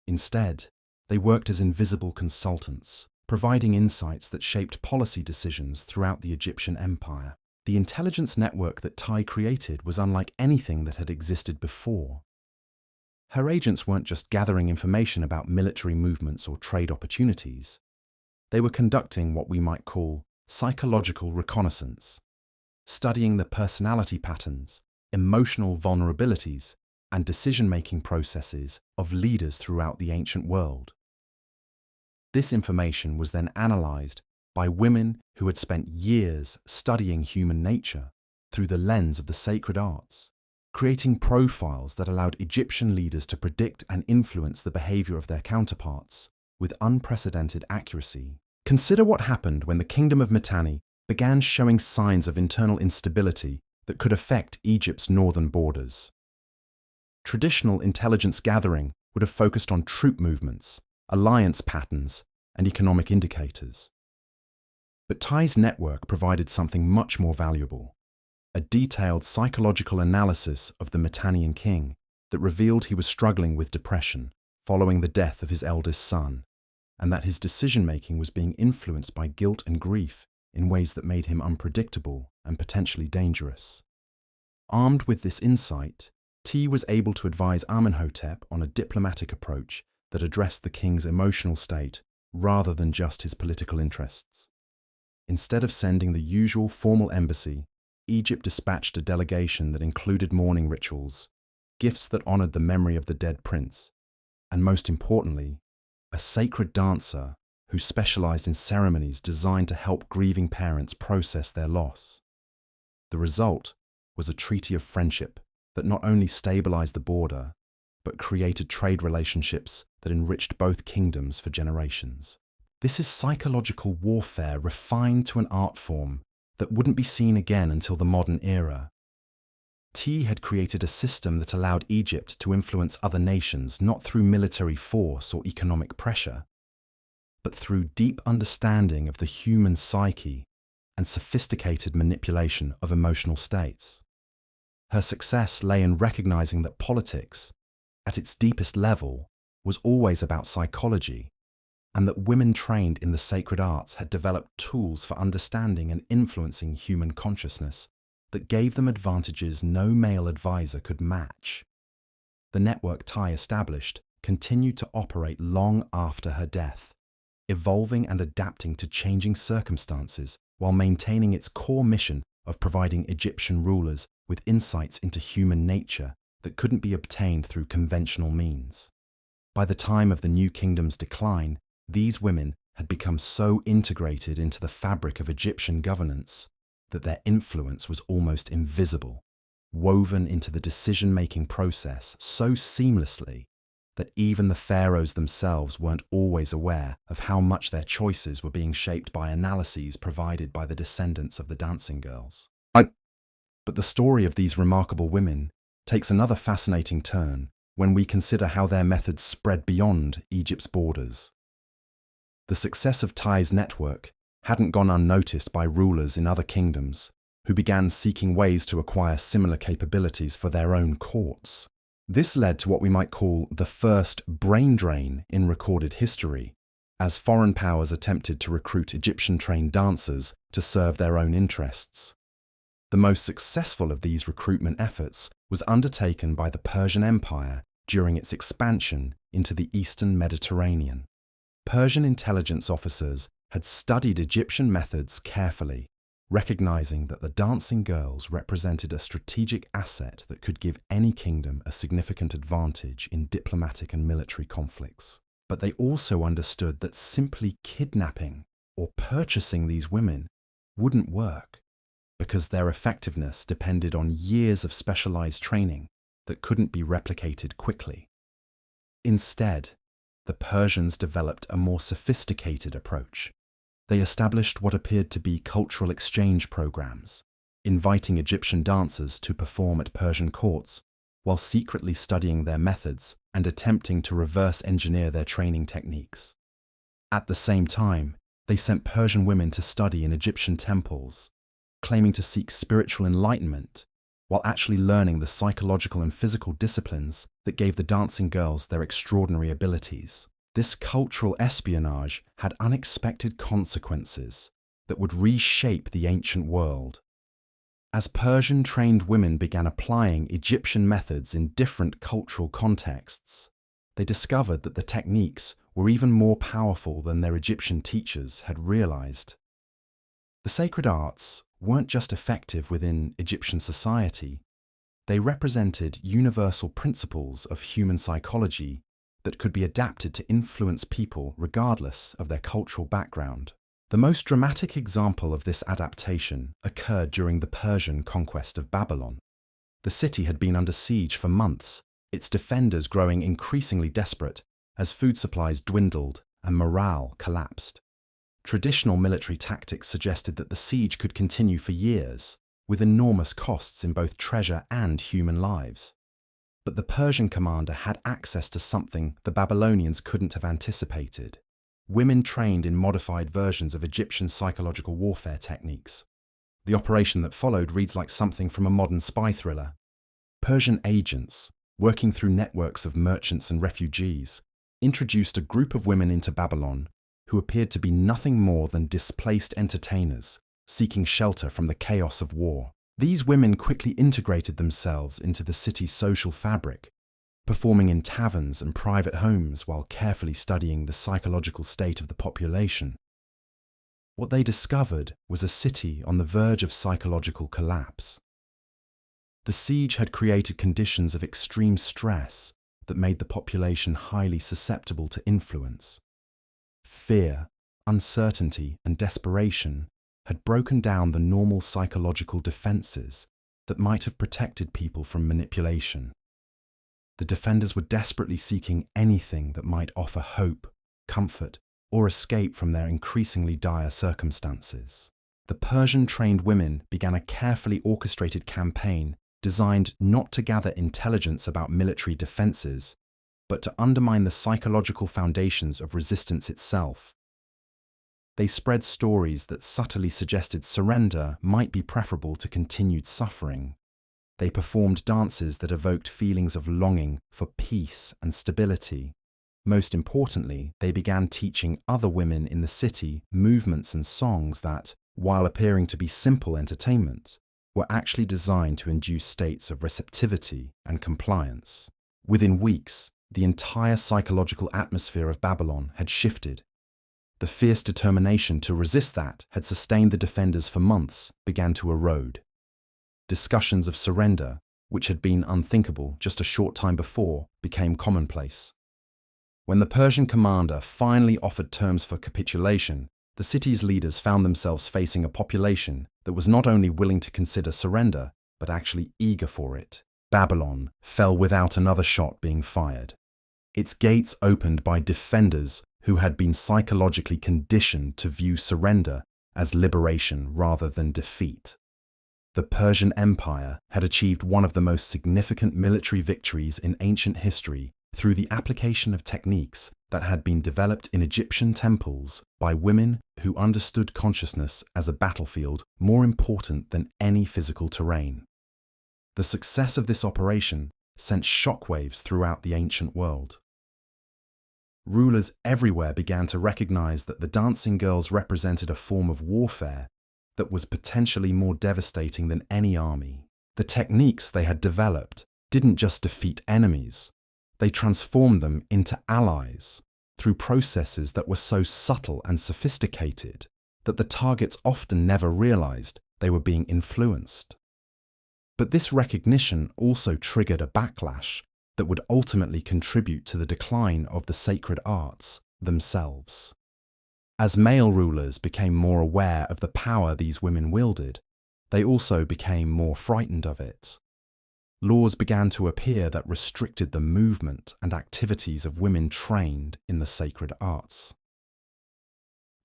Instead, they worked as invisible consultants, providing insights that shaped policy decisions throughout the Egyptian empire. The intelligence network that Tai created was unlike anything that had existed before. Her agents weren't just gathering information about military movements or trade opportunities. They were conducting what we might call psychological reconnaissance, studying the personality patterns, emotional vulnerabilities, and decision-making processes of leaders throughout the ancient world. This information was then analyzed by women who had spent years studying human nature through the lens of the sacred arts, creating profiles that allowed Egyptian leaders to predict and influence the behavior of their counterparts with unprecedented accuracy. Consider what happened when the kingdom of Mitanni began showing signs of internal instability that could affect Egypt's northern borders. Traditional intelligence gathering would have focused on troop movements, alliance patterns, and economic indicators. But Ty's network provided something much more valuable, a detailed psychological analysis of the Mitannian king that revealed he was struggling with depression following the death of his eldest son, and that his decision-making was being influenced by guilt and grief in ways that made him unpredictable and potentially dangerous. Armed with this insight, T was able to advise Amenhotep on a diplomatic approach that addressed the king's emotional state rather than just his political interests. Instead of sending the usual formal embassy, Egypt dispatched a delegation that included mourning rituals, gifts that honored the memory of the dead prince, and most importantly, a sacred dancer who specialized in ceremonies designed to help grieving parents process their loss. The result was a treaty of friendship that not only stabilized the border, but created trade relationships that enriched both kingdoms for generations. This is psychological warfare refined to an art form that wouldn't be seen again until the modern era. T had created a system that allowed Egypt to influence other nations not through military force or economic pressure, but through deep understanding of the human psyche and sophisticated manipulation of emotional states. Her success lay in recognizing that politics, at its deepest level, was always about psychology, and that women trained in the sacred arts had developed tools for understanding and influencing human consciousness that gave them advantages no male advisor could match. The network Ty established continued to operate long after her death, evolving and adapting to changing circumstances while maintaining its core mission of providing Egyptian rulers with insights into human nature that couldn't be obtained through conventional means. By the time of the New Kingdom's decline, these women had become so integrated into the fabric of Egyptian governance that their influence was almost invisible, woven into the decision-making process so seamlessly that even the pharaohs themselves weren't always aware of how much their choices were being shaped by analyses provided by the descendants of the dancing girls. But the story of these remarkable women takes another fascinating turn when we consider how their methods spread beyond Egypt's borders. The success of Ty's network hadn't gone unnoticed by rulers in other kingdoms who began seeking ways to acquire similar capabilities for their own courts. This led to what we might call the first brain drain in recorded history, as foreign powers attempted to recruit Egyptian-trained dancers to serve their own interests. The most successful of these recruitment efforts was undertaken by the Persian Empire during its expansion into the Eastern Mediterranean. Persian intelligence officers had studied Egyptian methods carefully, recognizing that the dancing girls represented a strategic asset that could give any kingdom a significant advantage in diplomatic and military conflicts. But they also understood that simply kidnapping or purchasing these women wouldn't work, because their effectiveness depended on years of specialized training that couldn't be replicated quickly. Instead, the Persians developed a more sophisticated approach. They established what appeared to be cultural exchange programs, inviting Egyptian dancers to perform at Persian courts while secretly studying their methods and attempting to reverse engineer their training techniques. At the same time, they sent Persian women to study in Egyptian temples, claiming to seek spiritual enlightenment while actually learning the psychological and physical disciplines that gave the dancing girls their extraordinary abilities. This cultural espionage had unexpected consequences that would reshape the ancient world. As Persian-trained women began applying Egyptian methods in different cultural contexts, they discovered that the techniques were even more powerful than their Egyptian teachers had realized. The sacred arts weren't just effective within Egyptian society, they represented universal principles of human psychology that could be adapted to influence people regardless of their cultural background. The most dramatic example of this adaptation occurred during the Persian conquest of Babylon. The city had been under siege for months, its defenders growing increasingly desperate as food supplies dwindled and morale collapsed. Traditional military tactics suggested that the siege could continue for years, with enormous costs in both treasure and human lives. But the Persian commander had access to something the Babylonians couldn't have anticipated: women trained in modified versions of Egyptian psychological warfare techniques. The operation that followed reads like something from a modern spy thriller. Persian agents, working through networks of merchants and refugees, introduced a group of women into Babylon who appeared to be nothing more than displaced entertainers seeking shelter from the chaos of war. These women quickly integrated themselves into the city's social fabric, performing in taverns and private homes while carefully studying the psychological state of the population. What they discovered was a city on the verge of psychological collapse. The siege had created conditions of extreme stress that made the population highly susceptible to influence. Fear, uncertainty, and desperation had broken down the normal psychological defenses that might have protected people from manipulation. The defenders were desperately seeking anything that might offer hope, comfort, or escape from their increasingly dire circumstances. The Persian-trained women began a carefully orchestrated campaign designed not to gather intelligence about military defenses, but to undermine the psychological foundations of resistance itself. They spread stories that subtly suggested surrender might be preferable to continued suffering. They performed dances that evoked feelings of longing for peace and stability. Most importantly, they began teaching other women in the city movements and songs that, while appearing to be simple entertainment, were actually designed to induce states of receptivity and compliance. Within weeks, the entire psychological atmosphere of Babylon had shifted. The fierce determination to resist that had sustained the defenders for months began to erode. Discussions of surrender, which had been unthinkable just a short time before, became commonplace. When the Persian commander finally offered terms for capitulation, the city's leaders found themselves facing a population that was not only willing to consider surrender, but actually eager for it. Babylon fell without another shot being fired. Its gates opened by defenders who had been psychologically conditioned to view surrender as liberation rather than defeat. The Persian Empire had achieved one of the most significant military victories in ancient history through the application of techniques that had been developed in Egyptian temples by women who understood consciousness as a battlefield more important than any physical terrain. The success of this operation sent shockwaves throughout the ancient world. Rulers everywhere began to recognize that the dancing girls represented a form of warfare that was potentially more devastating than any army. The techniques they had developed didn't just defeat enemies, they transformed them into allies through processes that were so subtle and sophisticated that the targets often never realized they were being influenced. But this recognition also triggered a backlash that would ultimately contribute to the decline of the sacred arts themselves. As male rulers became more aware of the power these women wielded, they also became more frightened of it. Laws began to appear that restricted the movement and activities of women trained in the sacred arts.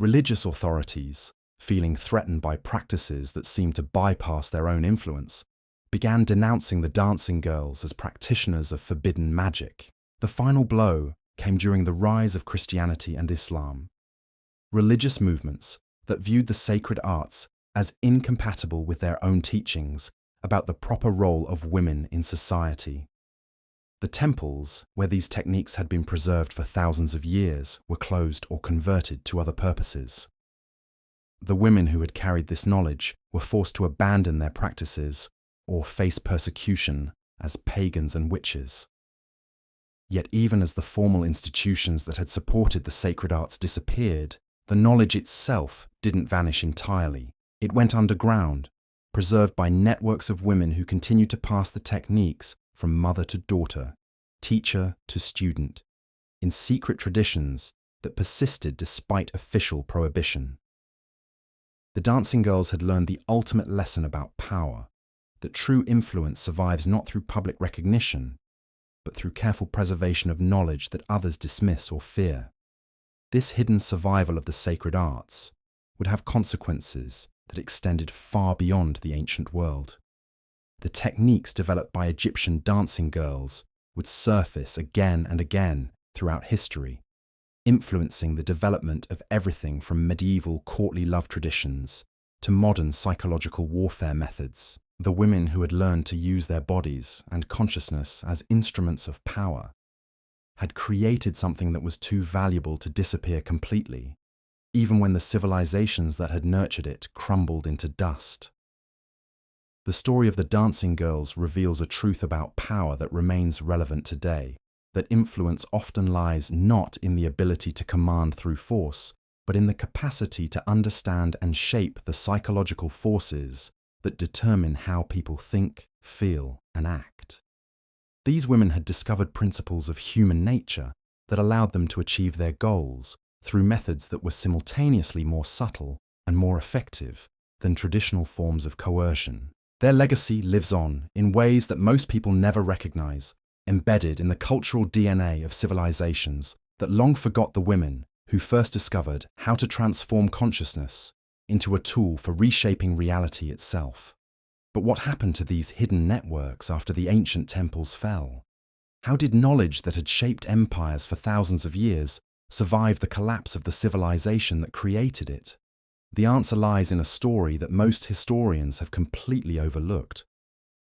Religious authorities, feeling threatened by practices that seemed to bypass their own influence, began denouncing the dancing girls as practitioners of forbidden magic. The final blow came during the rise of Christianity and Islam. Religious movements that viewed the sacred arts as incompatible with their own teachings about the proper role of women in society. The temples, where these techniques had been preserved for thousands of years, were closed or converted to other purposes. The women who had carried this knowledge were forced to abandon their practices or face persecution as pagans and witches. Yet even as the formal institutions that had supported the sacred arts disappeared, the knowledge itself didn't vanish entirely. It went underground, preserved by networks of women who continued to pass the techniques from mother to daughter, teacher to student, in secret traditions that persisted despite official prohibition. The dancing girls had learned the ultimate lesson about power, that true influence survives not through public recognition, but through careful preservation of knowledge that others dismiss or fear. This hidden survival of the sacred arts would have consequences that extended far beyond the ancient world. The techniques developed by Egyptian dancing girls would surface again and again throughout history, influencing the development of everything from medieval courtly love traditions to modern psychological warfare methods. The women who had learned to use their bodies and consciousness as instruments of power had created something that was too valuable to disappear completely, even when the civilizations that had nurtured it crumbled into dust. The story of the dancing girls reveals a truth about power that remains relevant today, that influence often lies not in the ability to command through force, but in the capacity to understand and shape the psychological forces that determine how people think, feel, and act. These women had discovered principles of human nature that allowed them to achieve their goals through methods that were simultaneously more subtle and more effective than traditional forms of coercion. Their legacy lives on in ways that most people never recognize, embedded in the cultural DNA of civilizations that long forgot the women who first discovered how to transform consciousness into a tool for reshaping reality itself. But what happened to these hidden networks after the ancient temples fell? How did knowledge that had shaped empires for thousands of years survive the collapse of the civilization that created it? The answer lies in a story that most historians have completely overlooked,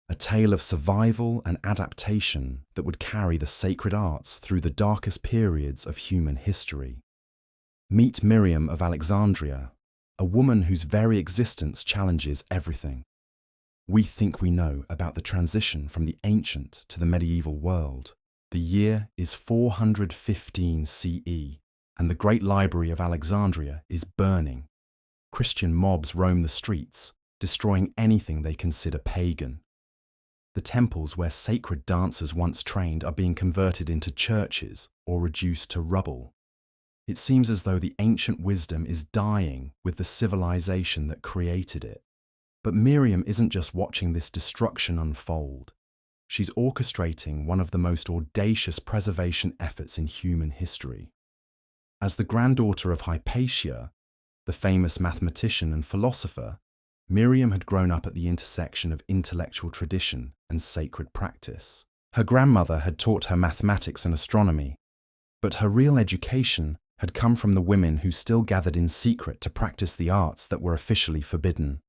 a tale of survival and adaptation that would carry the sacred arts through the darkest periods of human history. Meet Miriam of Alexandria, a woman whose very existence challenges everything we think we know about the transition from the ancient to the medieval world. The year is 415 CE, and the Great Library of Alexandria is burning. Christian mobs roam the streets, destroying anything they consider pagan. The temples where sacred dancers once trained are being converted into churches or reduced to rubble. It seems as though the ancient wisdom is dying with the civilization that created it. But Miriam isn't just watching this destruction unfold. She's orchestrating one of the most audacious preservation efforts in human history. As the granddaughter of Hypatia, the famous mathematician and philosopher, Miriam had grown up at the intersection of intellectual tradition and sacred practice. Her grandmother had taught her mathematics and astronomy, but her real education had come from the women who still gathered in secret to practice the arts that were officially forbidden.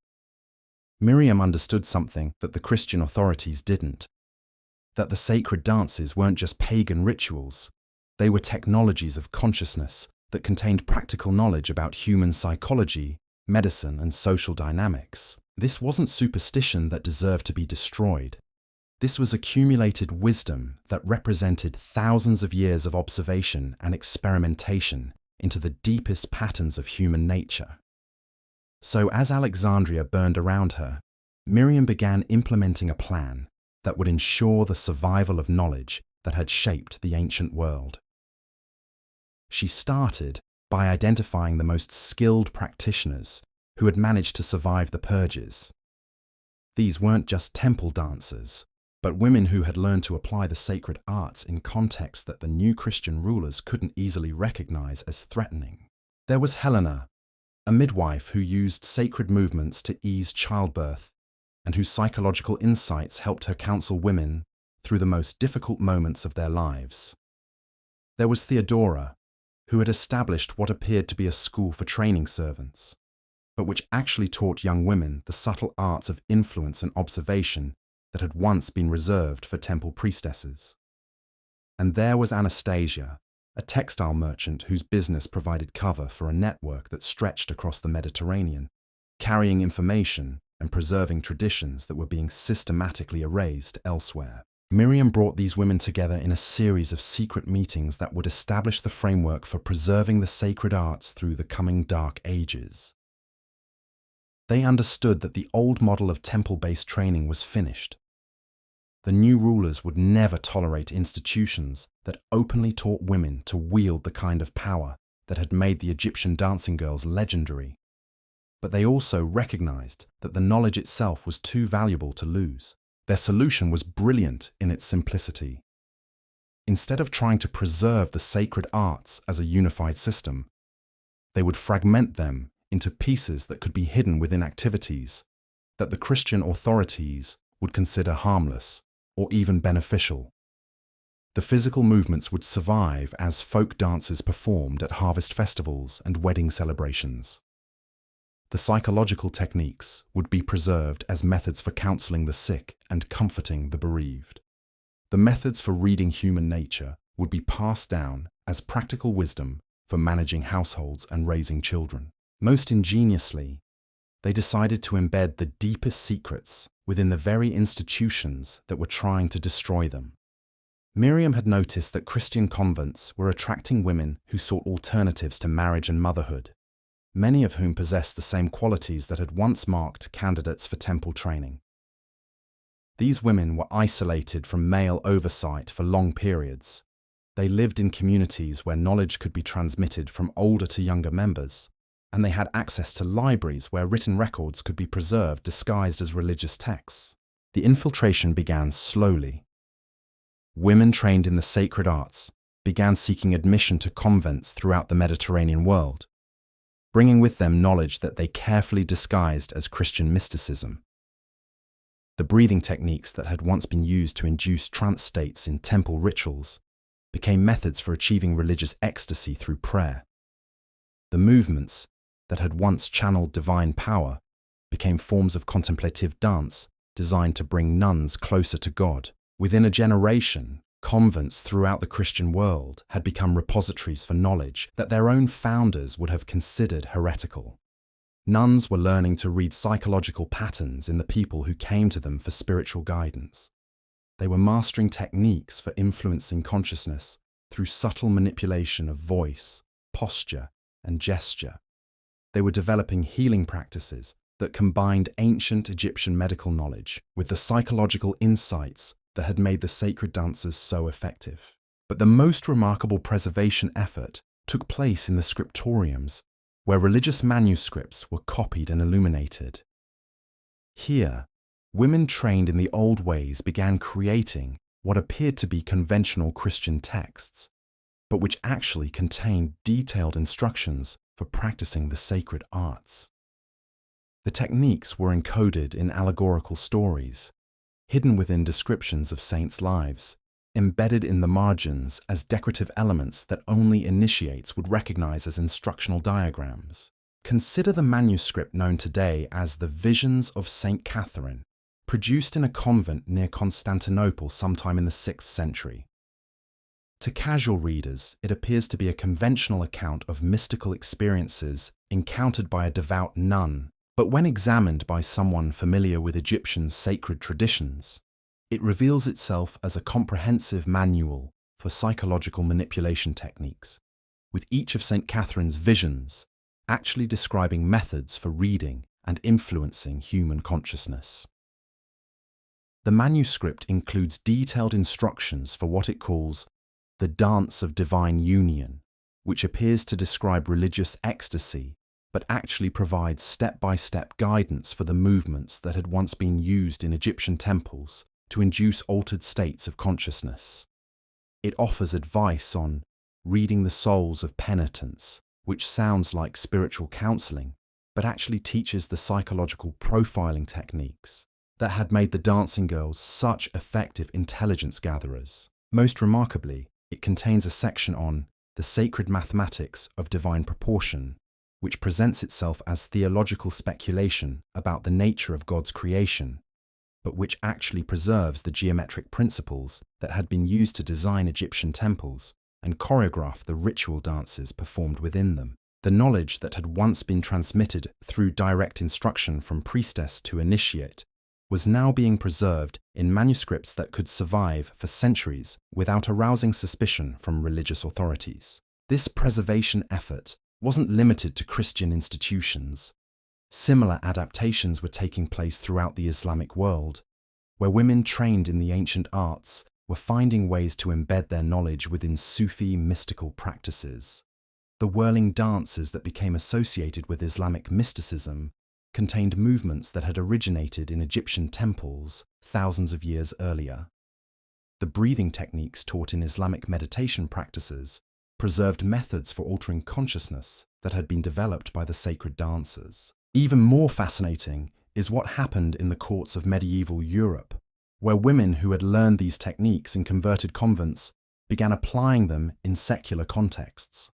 Miriam understood something that the Christian authorities didn't, that the sacred dances weren't just pagan rituals, they were technologies of consciousness that contained practical knowledge about human psychology, medicine, and social dynamics. This wasn't superstition that deserved to be destroyed. This was accumulated wisdom that represented thousands of years of observation and experimentation into the deepest patterns of human nature. So as Alexandria burned around her, Miriam began implementing a plan that would ensure the survival of knowledge that had shaped the ancient world. She started by identifying the most skilled practitioners who had managed to survive the purges. These weren't just temple dancers, but women who had learned to apply the sacred arts in contexts that the new Christian rulers couldn't easily recognize as threatening. There was Helena, a midwife who used sacred movements to ease childbirth and whose psychological insights helped her counsel women through the most difficult moments of their lives. There was Theodora, who had established what appeared to be a school for training servants, but which actually taught young women the subtle arts of influence and observation that had once been reserved for temple priestesses. And there was Anastasia, a textile merchant whose business provided cover for a network that stretched across the Mediterranean, carrying information and preserving traditions that were being systematically erased elsewhere. Miriam brought these women together in a series of secret meetings that would establish the framework for preserving the sacred arts through the coming dark ages. They understood that the old model of temple-based training was finished. The new rulers would never tolerate institutions that openly taught women to wield the kind of power that had made the Egyptian dancing girls legendary. But they also recognized that the knowledge itself was too valuable to lose. Their solution was brilliant in its simplicity. Instead of trying to preserve the sacred arts as a unified system, they would fragment them into pieces that could be hidden within activities that the Christian authorities would consider harmless or even beneficial. The physical movements would survive as folk dances performed at harvest festivals and wedding celebrations. The psychological techniques would be preserved as methods for counseling the sick and comforting the bereaved. The methods for reading human nature would be passed down as practical wisdom for managing households and raising children. Most ingeniously, they decided to embed the deepest secrets within the very institutions that were trying to destroy them. Miriam had noticed that Christian convents were attracting women who sought alternatives to marriage and motherhood, many of whom possessed the same qualities that had once marked candidates for temple training. These women were isolated from male oversight for long periods. They lived in communities where knowledge could be transmitted from older to younger members, and they had access to libraries where written records could be preserved disguised as religious texts. The infiltration began slowly. Women trained in the sacred arts began seeking admission to convents throughout the Mediterranean world, bringing with them knowledge that they carefully disguised as Christian mysticism. The breathing techniques that had once been used to induce trance states in temple rituals became methods for achieving religious ecstasy through prayer. The movements that had once channeled divine power became forms of contemplative dance designed to bring nuns closer to God. Within a generation, convents throughout the Christian world had become repositories for knowledge that their own founders would have considered heretical. Nuns were learning to read psychological patterns in the people who came to them for spiritual guidance. They were mastering techniques for influencing consciousness through subtle manipulation of voice, posture, and gesture. They were developing healing practices that combined ancient Egyptian medical knowledge with the psychological insights that had made the sacred dances so effective. But the most remarkable preservation effort took place in the scriptoriums, where religious manuscripts were copied and illuminated. Here, women trained in the old ways began creating what appeared to be conventional Christian texts, but which actually contained detailed instructions for practicing the sacred arts. The techniques were encoded in allegorical stories, hidden within descriptions of saints' lives, embedded in the margins as decorative elements that only initiates would recognize as instructional diagrams. Consider the manuscript known today as the Visions of St. Catherine, produced in a convent near Constantinople sometime in the 6th century. To casual readers, it appears to be a conventional account of mystical experiences encountered by a devout nun, but when examined by someone familiar with Egyptian sacred traditions, it reveals itself as a comprehensive manual for psychological manipulation techniques, with each of St. Catherine's visions actually describing methods for reading and influencing human consciousness. The manuscript includes detailed instructions for what it calls the dance of divine union, which appears to describe religious ecstasy, but actually provides step-by-step guidance for the movements that had once been used in Egyptian temples to induce altered states of consciousness. It offers advice on reading the souls of penitents, which sounds like spiritual counseling, but actually teaches the psychological profiling techniques that had made the dancing girls such effective intelligence gatherers. Most remarkably, it contains a section on the sacred mathematics of divine proportion, which presents itself as theological speculation about the nature of God's creation, but which actually preserves the geometric principles that had been used to design Egyptian temples and choreograph the ritual dances performed within them. The knowledge that had once been transmitted through direct instruction from priestess to initiate was now being preserved in manuscripts that could survive for centuries without arousing suspicion from religious authorities. This preservation effort wasn't limited to Christian institutions. Similar adaptations were taking place throughout the Islamic world, where women trained in the ancient arts were finding ways to embed their knowledge within Sufi mystical practices. The whirling dances that became associated with Islamic mysticism contained movements that had originated in Egyptian temples thousands of years earlier. The breathing techniques taught in Islamic meditation practices preserved methods for altering consciousness that had been developed by the sacred dancers. Even more fascinating is what happened in the courts of medieval Europe, where women who had learned these techniques in converted convents began applying them in secular contexts.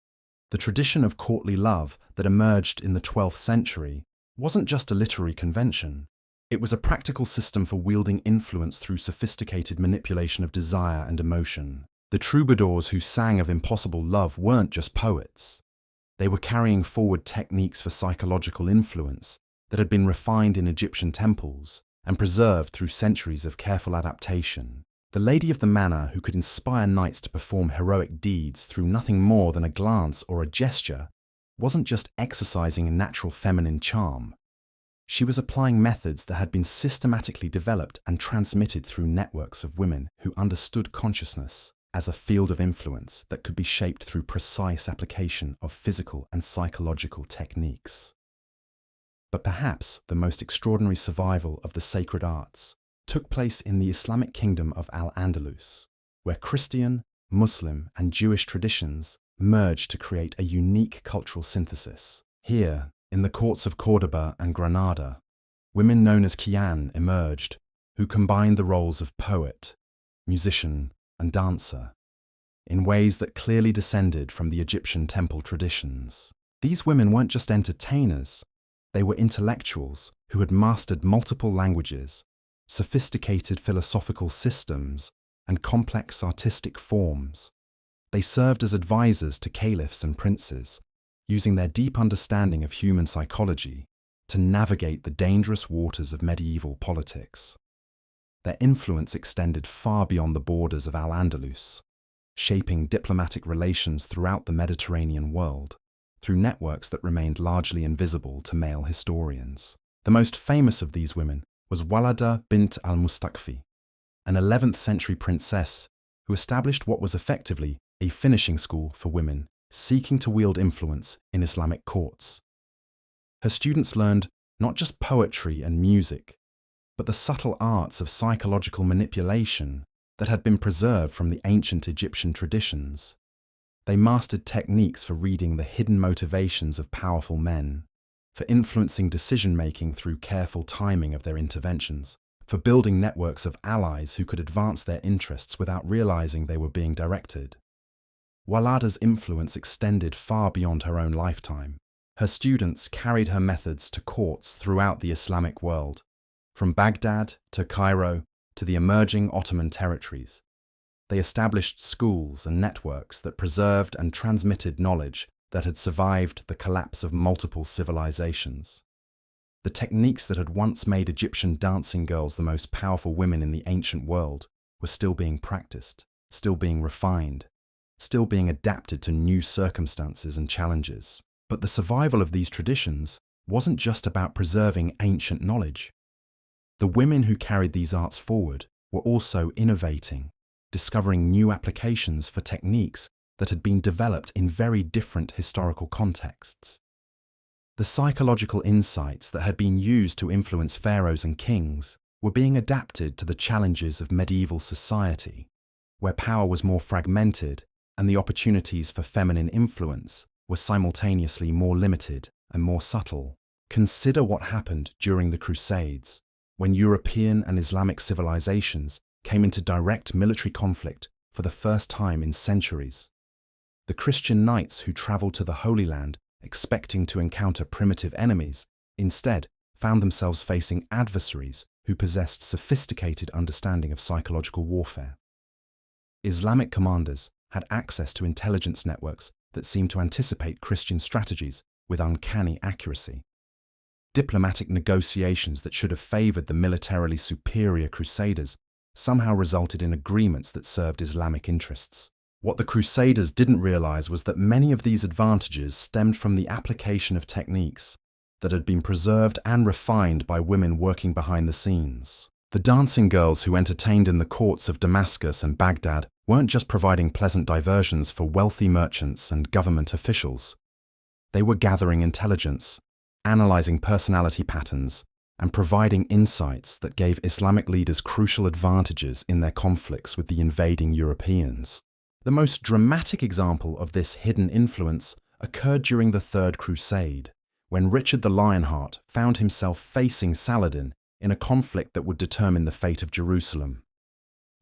The tradition of courtly love that emerged in the 12th century wasn't just a literary convention. It was a practical system for wielding influence through sophisticated manipulation of desire and emotion. The troubadours who sang of impossible love weren't just poets. They were carrying forward techniques for psychological influence that had been refined in Egyptian temples and preserved through centuries of careful adaptation. The lady of the manor who could inspire knights to perform heroic deeds through nothing more than a glance or a gesture wasn't just exercising a natural feminine charm. She was applying methods that had been systematically developed and transmitted through networks of women who understood consciousness as a field of influence that could be shaped through precise application of physical and psychological techniques. But perhaps the most extraordinary survival of the sacred arts took place in the Islamic kingdom of Al-Andalus, where Christian, Muslim, and Jewish traditions merged to create a unique cultural synthesis. Here, in the courts of Córdoba and Granada, women known as Qiyan emerged, who combined the roles of poet, musician, and dancer in ways that clearly descended from the Egyptian temple traditions. These women weren't just entertainers, they were intellectuals who had mastered multiple languages, sophisticated philosophical systems, and complex artistic forms. They served as advisors to caliphs and princes, using their deep understanding of human psychology to navigate the dangerous waters of medieval politics. Their influence extended far beyond the borders of Al-Andalus, shaping diplomatic relations throughout the Mediterranean world through networks that remained largely invisible to male historians. The most famous of these women was Walada bint al-Mustakfi, an 11th century princess who established what was effectively a finishing school for women seeking to wield influence in Islamic courts. Her students learned not just poetry and music, but the subtle arts of psychological manipulation that had been preserved from the ancient Egyptian traditions. They mastered techniques for reading the hidden motivations of powerful men, for influencing decision-making through careful timing of their interventions, for building networks of allies who could advance their interests without realizing they were being directed. Walada's influence extended far beyond her own lifetime. Her students carried her methods to courts throughout the Islamic world, from Baghdad to Cairo to the emerging Ottoman territories. They established schools and networks that preserved and transmitted knowledge that had survived the collapse of multiple civilizations. The techniques that had once made Egyptian dancing girls the most powerful women in the ancient world were still being practiced, still being refined, still being adapted to new circumstances and challenges. But the survival of these traditions wasn't just about preserving ancient knowledge. The women who carried these arts forward were also innovating, discovering new applications for techniques that had been developed in very different historical contexts. The psychological insights that had been used to influence pharaohs and kings were being adapted to the challenges of medieval society, where power was more fragmented and the opportunities for feminine influence were simultaneously more limited and more subtle. Consider what happened during the Crusades, when European and Islamic civilizations came into direct military conflict for the first time in centuries. The Christian knights who traveled to the Holy Land expecting to encounter primitive enemies instead found themselves facing adversaries who possessed sophisticated understanding of psychological warfare. Islamic commanders had access to intelligence networks that seemed to anticipate Christian strategies with uncanny accuracy. Diplomatic negotiations that should have favored the militarily superior Crusaders somehow resulted in agreements that served Islamic interests. What the Crusaders didn't realize was that many of these advantages stemmed from the application of techniques that had been preserved and refined by women working behind the scenes. The dancing girls who entertained in the courts of Damascus and Baghdad weren't just providing pleasant diversions for wealthy merchants and government officials. They were gathering intelligence, analyzing personality patterns, and providing insights that gave Islamic leaders crucial advantages in their conflicts with the invading Europeans. The most dramatic example of this hidden influence occurred during the Third Crusade, when Richard the Lionheart found himself facing Saladin in a conflict that would determine the fate of Jerusalem.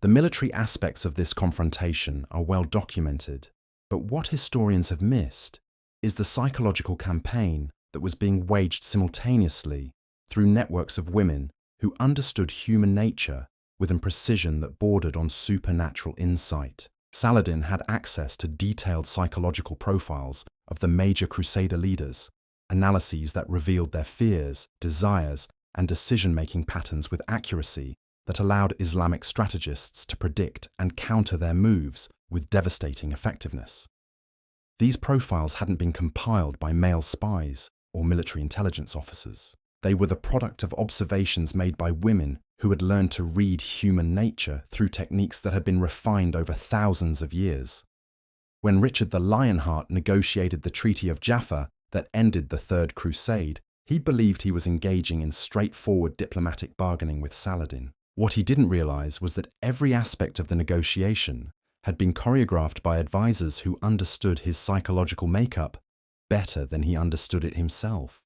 The military aspects of this confrontation are well documented, but what historians have missed is the psychological campaign that was being waged simultaneously through networks of women who understood human nature with a precision that bordered on supernatural insight. Saladin had access to detailed psychological profiles of the major Crusader leaders, analyses that revealed their fears, desires, and decision-making patterns with accuracy that allowed Islamic strategists to predict and counter their moves with devastating effectiveness. These profiles hadn't been compiled by male spies or military intelligence officers. They were the product of observations made by women who had learned to read human nature through techniques that had been refined over thousands of years. When Richard the Lionheart negotiated the Treaty of Jaffa that ended the Third Crusade, he believed he was engaging in straightforward diplomatic bargaining with Saladin. What he didn't realize was that every aspect of the negotiation had been choreographed by advisors who understood his psychological makeup better than he understood it himself.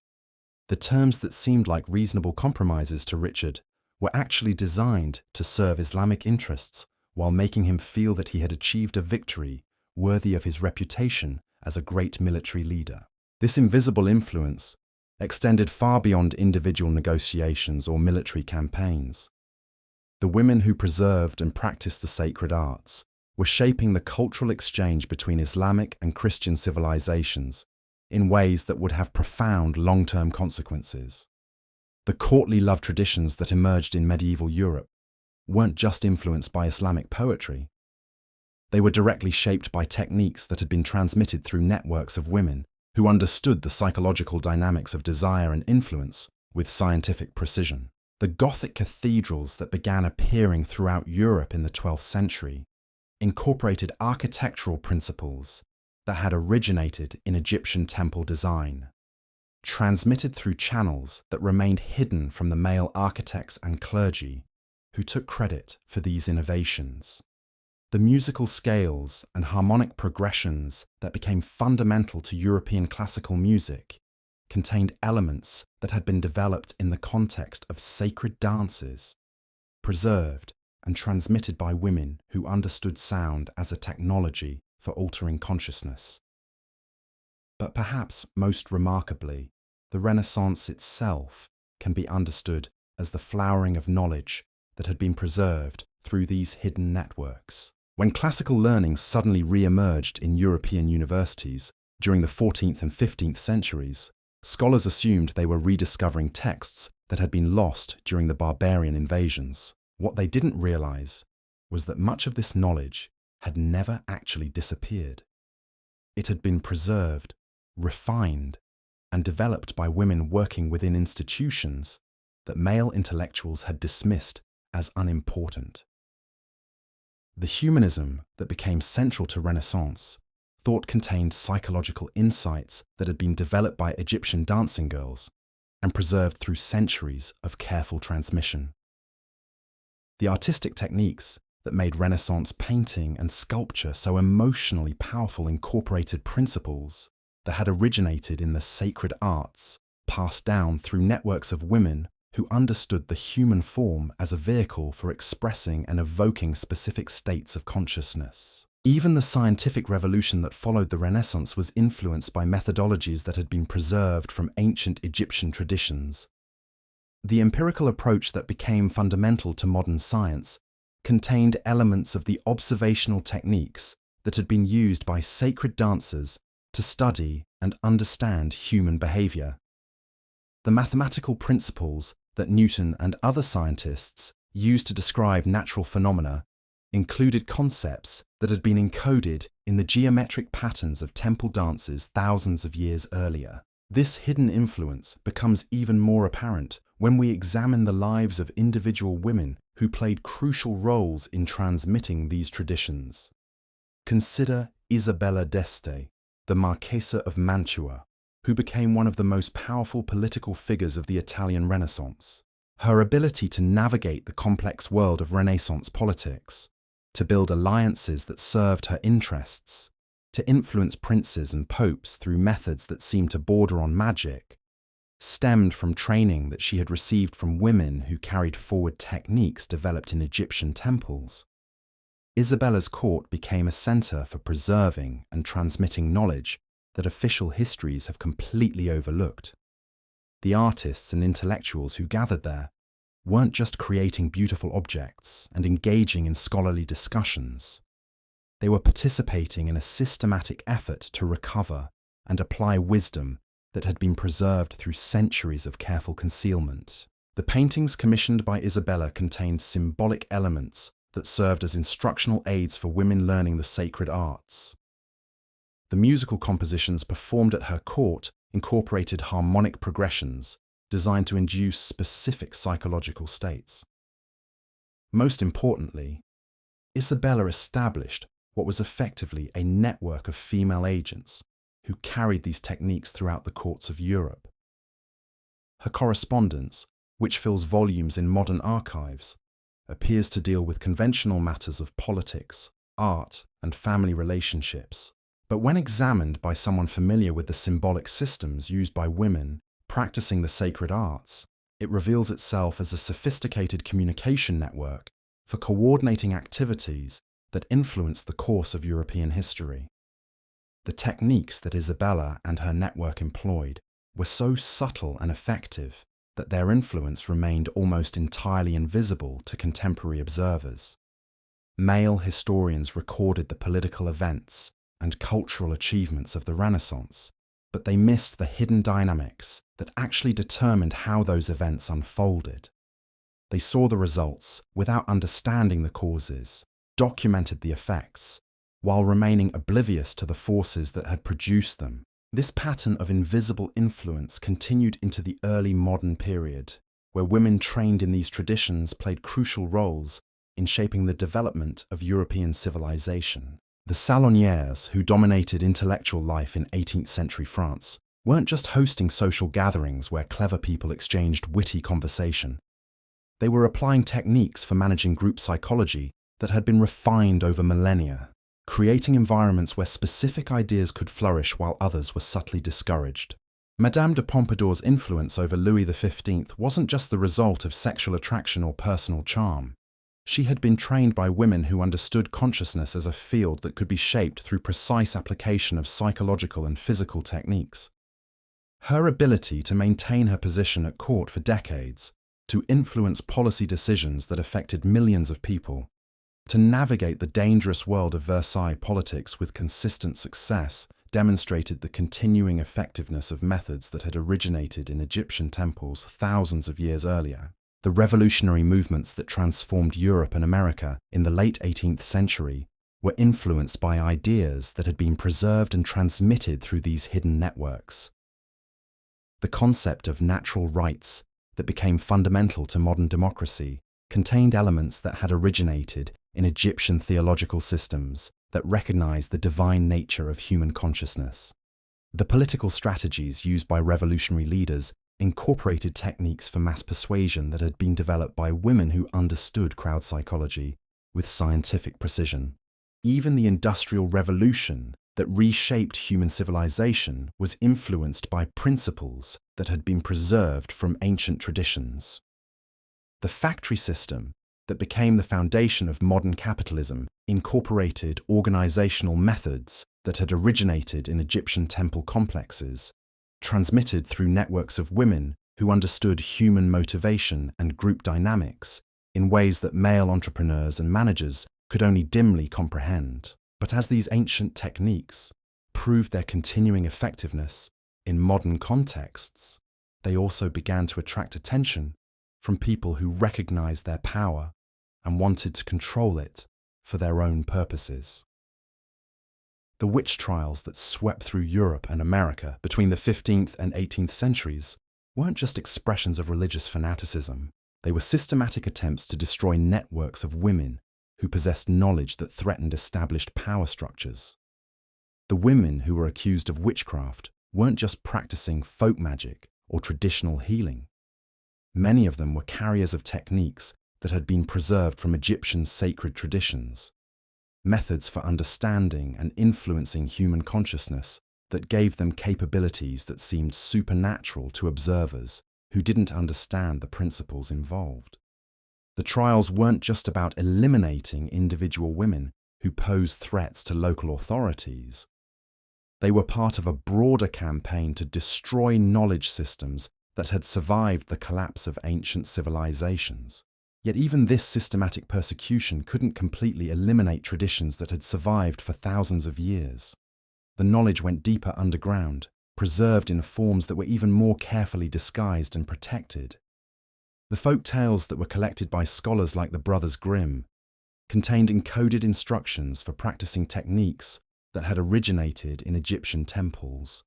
The terms that seemed like reasonable compromises to Richard were actually designed to serve Islamic interests while making him feel that he had achieved a victory worthy of his reputation as a great military leader. This invisible influence extended far beyond individual negotiations or military campaigns. The women who preserved and practiced the sacred arts were shaping the cultural exchange between Islamic and Christian civilizations in ways that would have profound long-term consequences. The courtly love traditions that emerged in medieval Europe weren't just influenced by Islamic poetry. They were directly shaped by techniques that had been transmitted through networks of women who understood the psychological dynamics of desire and influence with scientific precision. The Gothic cathedrals that began appearing throughout Europe in the 12th century incorporated architectural principles that had originated in Egyptian temple design, transmitted through channels that remained hidden from the male architects and clergy who took credit for these innovations. The musical scales and harmonic progressions that became fundamental to European classical music contained elements that had been developed in the context of sacred dances, preserved and transmitted by women who understood sound as a technology for altering consciousness. But perhaps most remarkably, the Renaissance itself can be understood as the flowering of knowledge that had been preserved through these hidden networks. When classical learning suddenly re-emerged in European universities during the 14th and 15th centuries, scholars assumed they were rediscovering texts that had been lost during the barbarian invasions. What they didn't realize was that much of this knowledge had never actually disappeared. It had been preserved, refined, and developed by women working within institutions that male intellectuals had dismissed as unimportant. The humanism that became central to Renaissance thought contained psychological insights that had been developed by Egyptian dancing girls and preserved through centuries of careful transmission. The artistic techniques that made Renaissance painting and sculpture so emotionally powerful incorporated principles that had originated in the sacred arts, passed down through networks of women who understood the human form as a vehicle for expressing and evoking specific states of consciousness. Even the scientific revolution that followed the Renaissance was influenced by methodologies that had been preserved from ancient Egyptian traditions. The empirical approach that became fundamental to modern science contained elements of the observational techniques that had been used by sacred dancers to study and understand human behavior. The mathematical principles that Newton and other scientists used to describe natural phenomena included concepts that had been encoded in the geometric patterns of temple dances thousands of years earlier. This hidden influence becomes even more apparent when we examine the lives of individual women who played crucial roles in transmitting these traditions. Consider Isabella d'Este, the Marchesa of Mantua, who became one of the most powerful political figures of the Italian Renaissance. Her ability to navigate the complex world of Renaissance politics, to build alliances that served her interests, to influence princes and popes through methods that seemed to border on magic, stemmed from training that she had received from women who carried forward techniques developed in Egyptian temples. Isabella's court became a center for preserving and transmitting knowledge that official histories have completely overlooked. The artists and intellectuals who gathered there weren't just creating beautiful objects and engaging in scholarly discussions. They were participating in a systematic effort to recover and apply wisdom that had been preserved through centuries of careful concealment. The paintings commissioned by Isabella contained symbolic elements that served as instructional aids for women learning the sacred arts. The musical compositions performed at her court incorporated harmonic progressions designed to induce specific psychological states. Most importantly, Isabella established what was effectively a network of female agents who carried these techniques throughout the courts of Europe. Her correspondence, which fills volumes in modern archives, appears to deal with conventional matters of politics, art, and family relationships. But when examined by someone familiar with the symbolic systems used by women practicing the sacred arts, it reveals itself as a sophisticated communication network for coordinating activities that influenced the course of European history. The techniques that Isabella and her network employed were so subtle and effective that their influence remained almost entirely invisible to contemporary observers. Male historians recorded the political events and cultural achievements of the Renaissance, but they missed the hidden dynamics that actually determined how those events unfolded. They saw the results without understanding the causes, documented the effects, while remaining oblivious to the forces that had produced them. This pattern of invisible influence continued into the early modern period, where women trained in these traditions played crucial roles in shaping the development of European civilization. The salonières, who dominated intellectual life in 18th century France, weren't just hosting social gatherings where clever people exchanged witty conversation. They were applying techniques for managing group psychology that had been refined over millennia, creating environments where specific ideas could flourish while others were subtly discouraged. Madame de Pompadour's influence over Louis XV wasn't just the result of sexual attraction or personal charm. She had been trained by women who understood consciousness as a field that could be shaped through precise application of psychological and physical techniques. Her ability to maintain her position at court for decades, to influence policy decisions that affected millions of people, to navigate the dangerous world of Versailles politics with consistent success, demonstrated the continuing effectiveness of methods that had originated in Egyptian temples thousands of years earlier. The revolutionary movements that transformed Europe and America in the late 18th century were influenced by ideas that had been preserved and transmitted through these hidden networks. The concept of natural rights that became fundamental to modern democracy contained elements that had originated in Egyptian theological systems that recognized the divine nature of human consciousness. The political strategies used by revolutionary leaders incorporated techniques for mass persuasion that had been developed by women who understood crowd psychology with scientific precision. Even the Industrial Revolution that reshaped human civilization was influenced by principles that had been preserved from ancient traditions. The factory system that became the foundation of modern capitalism incorporated organizational methods that had originated in Egyptian temple complexes, transmitted through networks of women who understood human motivation and group dynamics in ways that male entrepreneurs and managers could only dimly comprehend. But as these ancient techniques proved their continuing effectiveness in modern contexts, they also began to attract attention from people who recognized their power and wanted to control it for their own purposes. The witch trials that swept through Europe and America between the 15th and 18th centuries weren't just expressions of religious fanaticism. They were systematic attempts to destroy networks of women who possessed knowledge that threatened established power structures. The women who were accused of witchcraft weren't just practicing folk magic or traditional healing. Many of them were carriers of techniques that had been preserved from Egyptian sacred traditions, methods for understanding and influencing human consciousness that gave them capabilities that seemed supernatural to observers who didn't understand the principles involved. The trials weren't just about eliminating individual women who posed threats to local authorities. They were part of a broader campaign to destroy knowledge systems that had survived the collapse of ancient civilizations. Yet even this systematic persecution couldn't completely eliminate traditions that had survived for thousands of years. The knowledge went deeper underground, preserved in forms that were even more carefully disguised and protected. The folk tales that were collected by scholars like the Brothers Grimm contained encoded instructions for practicing techniques that had originated in Egyptian temples.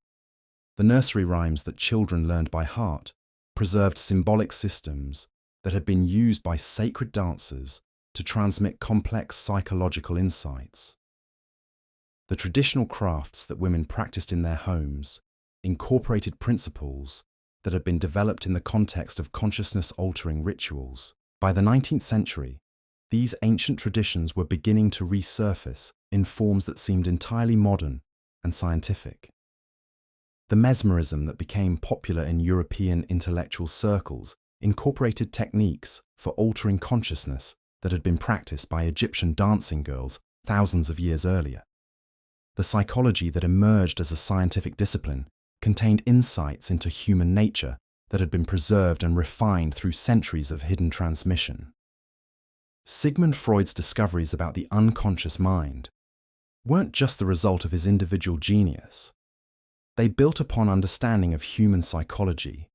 The nursery rhymes that children learned by heart preserved symbolic systems that had been used by sacred dancers to transmit complex psychological insights. The traditional crafts that women practiced in their homes incorporated principles that had been developed in the context of consciousness-altering rituals. By the 19th century, these ancient traditions were beginning to resurface in forms that seemed entirely modern and scientific. The mesmerism that became popular in European intellectual circles incorporated techniques for altering consciousness that had been practiced by Egyptian dancing girls thousands of years earlier. The psychology that emerged as a scientific discipline contained insights into human nature that had been preserved and refined through centuries of hidden transmission. Sigmund Freud's discoveries about the unconscious mind weren't just the result of his individual genius. They built upon understanding of human psychology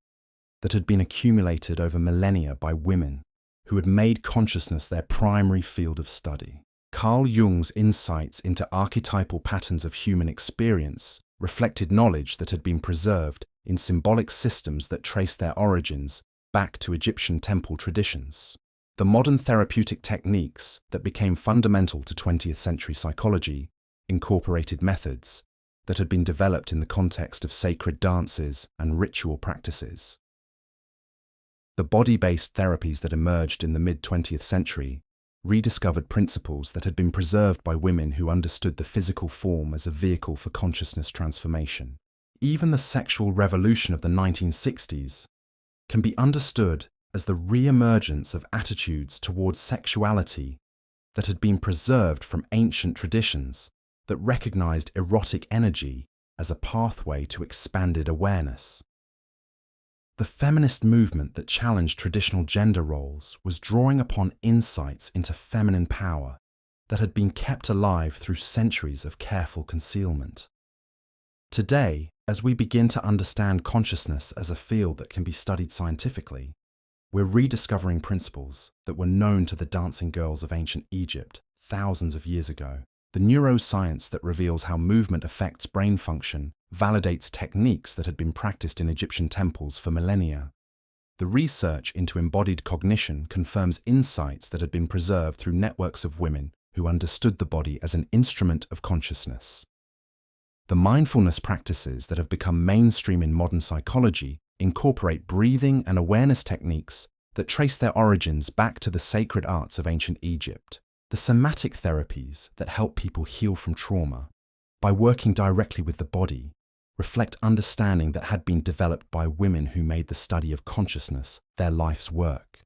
that had been accumulated over millennia by women who had made consciousness their primary field of study. Carl Jung's insights into archetypal patterns of human experience reflected knowledge that had been preserved in symbolic systems that traced their origins back to Egyptian temple traditions. The modern therapeutic techniques that became fundamental to 20th century psychology incorporated methods that had been developed in the context of sacred dances and ritual practices. The body-based therapies that emerged in the mid-20th century rediscovered principles that had been preserved by women who understood the physical form as a vehicle for consciousness transformation. Even the sexual revolution of the 1960s can be understood as the re-emergence of attitudes towards sexuality that had been preserved from ancient traditions that recognized erotic energy as a pathway to expanded awareness. The feminist movement that challenged traditional gender roles was drawing upon insights into feminine power that had been kept alive through centuries of careful concealment. Today, as we begin to understand consciousness as a field that can be studied scientifically, we're rediscovering principles that were known to the dancing girls of ancient Egypt thousands of years ago. The neuroscience that reveals how movement affects brain function validates techniques that had been practiced in Egyptian temples for millennia. The research into embodied cognition confirms insights that had been preserved through networks of women who understood the body as an instrument of consciousness. The mindfulness practices that have become mainstream in modern psychology incorporate breathing and awareness techniques that trace their origins back to the sacred arts of ancient Egypt. The somatic therapies that help people heal from trauma by working directly with the body reflect understanding that had been developed by women who made the study of consciousness their life's work.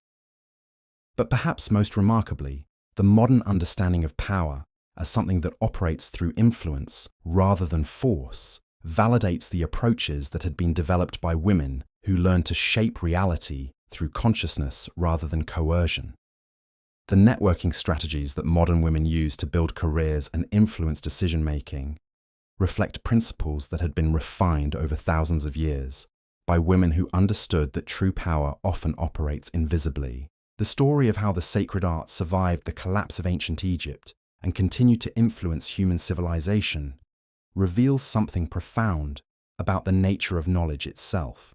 But perhaps most remarkably, the modern understanding of power as something that operates through influence rather than force validates the approaches that had been developed by women who learned to shape reality through consciousness rather than coercion. The networking strategies that modern women use to build careers and influence decision-making reflect principles that had been refined over thousands of years by women who understood that true power often operates invisibly. The story of how the sacred arts survived the collapse of ancient Egypt and continued to influence human civilization reveals something profound about the nature of knowledge itself.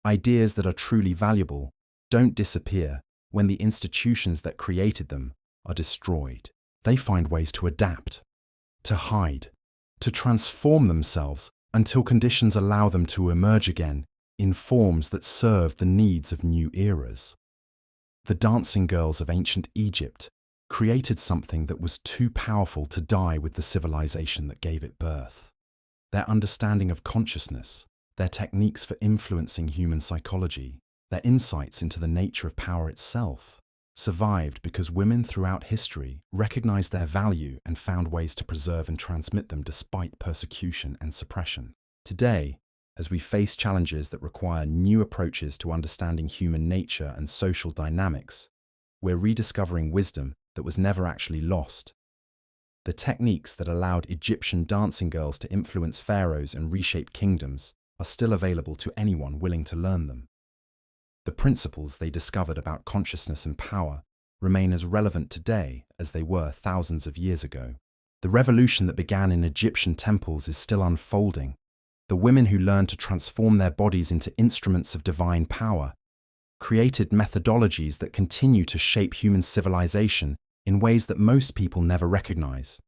Ideas that are truly valuable don't disappear when the institutions that created them are destroyed. They find ways to adapt, to hide, to transform themselves until conditions allow them to emerge again in forms that serve the needs of new eras. The dancing girls of ancient Egypt created something that was too powerful to die with the civilization that gave it birth. Their understanding of consciousness, their techniques for influencing human psychology, their insights into the nature of power itself, survived because women throughout history recognized their value and found ways to preserve and transmit them despite persecution and suppression. Today, as we face challenges that require new approaches to understanding human nature and social dynamics, we're rediscovering wisdom that was never actually lost. The techniques that allowed Egyptian dancing girls to influence pharaohs and reshape kingdoms are still available to anyone willing to learn them. The principles they discovered about consciousness and power remain as relevant today as they were thousands of years ago. The revolution that began in Egyptian temples is still unfolding. The women who learned to transform their bodies into instruments of divine power created methodologies that continue to shape human civilization in ways that most people never recognize.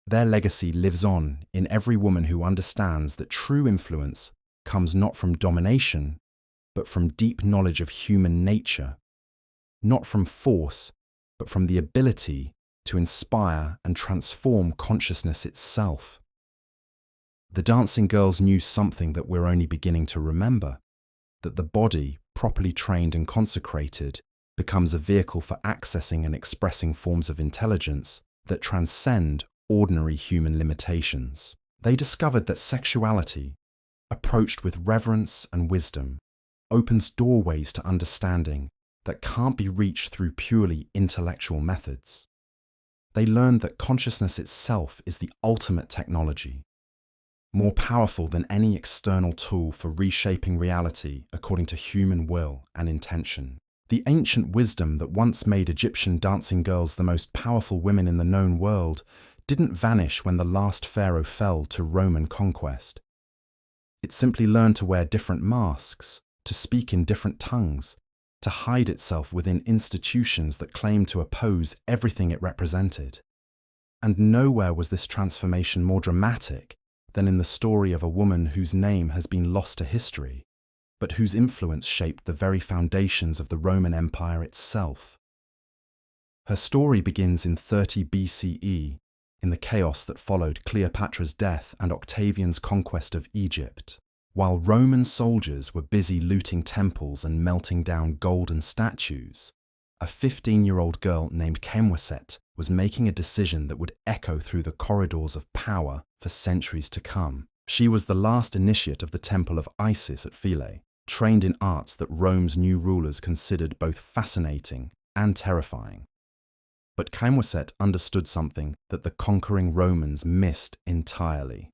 Their legacy lives on in every woman who understands that true influence comes not from domination, but from deep knowledge of human nature, not from force, but from the ability to inspire and transform consciousness itself. The dancing girls knew something that we're only beginning to remember, that the body, properly trained and consecrated, becomes a vehicle for accessing and expressing forms of intelligence that transcend ordinary human limitations. They discovered that sexuality, approached with reverence and wisdom, opens doorways to understanding that can't be reached through purely intellectual methods. They learned that consciousness itself is the ultimate technology, more powerful than any external tool for reshaping reality according to human will and intention. The ancient wisdom that once made Egyptian dancing girls the most powerful women in the known world didn't vanish when the last pharaoh fell to Roman conquest. It simply learned to wear different masks, to speak in different tongues, to hide itself within institutions that claimed to oppose everything it represented. And nowhere was this transformation more dramatic than in the story of a woman whose name has been lost to history, but whose influence shaped the very foundations of the Roman Empire itself. Her story begins in 30 BCE, in the chaos that followed Cleopatra's death and Octavian's conquest of Egypt. While Roman soldiers were busy looting temples and melting down golden statues, a 15-year-old girl named Khemweset was making a decision that would echo through the corridors of power for centuries to come. She was the last initiate of the temple of Isis at Philae, trained in arts that Rome's new rulers considered both fascinating and terrifying. But Khemweset understood something that the conquering Romans missed entirely.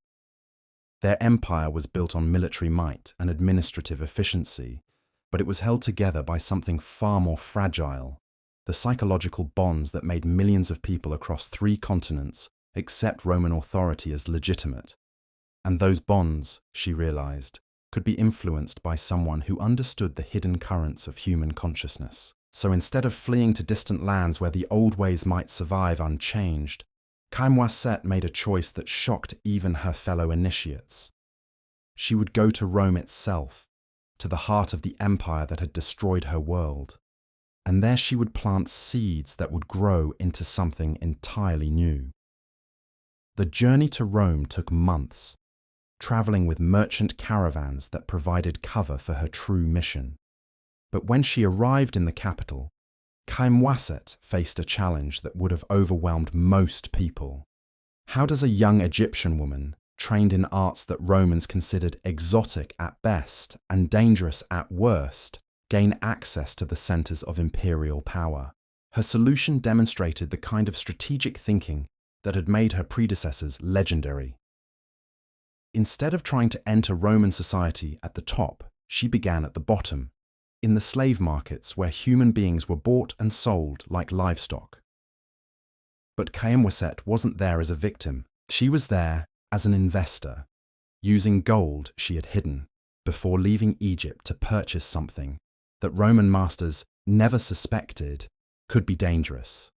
Their empire was built on military might and administrative efficiency, but it was held together by something far more fragile: the psychological bonds that made millions of people across 3 continents accept Roman authority as legitimate. And those bonds, she realized, could be influenced by someone who understood the hidden currents of human consciousness. So instead of fleeing to distant lands where the old ways might survive unchanged, Khemweset made a choice that shocked even her fellow initiates. She would go to Rome itself, to the heart of the empire that had destroyed her world, and there she would plant seeds that would grow into something entirely new. The journey to Rome took months, traveling with merchant caravans that provided cover for her true mission. But when she arrived in the capital, Khemweset faced a challenge that would have overwhelmed most people. How does a young Egyptian woman, trained in arts that Romans considered exotic at best and dangerous at worst, gain access to the centers of imperial power? Her solution demonstrated the kind of strategic thinking that had made her predecessors legendary. Instead of trying to enter Roman society at the top, she began at the bottom, in the slave markets where human beings were bought and sold like livestock. But Khemweset wasn't there as a victim. She was there as an investor, using gold she had hidden before leaving Egypt to purchase something that Roman masters never suspected could be dangerous: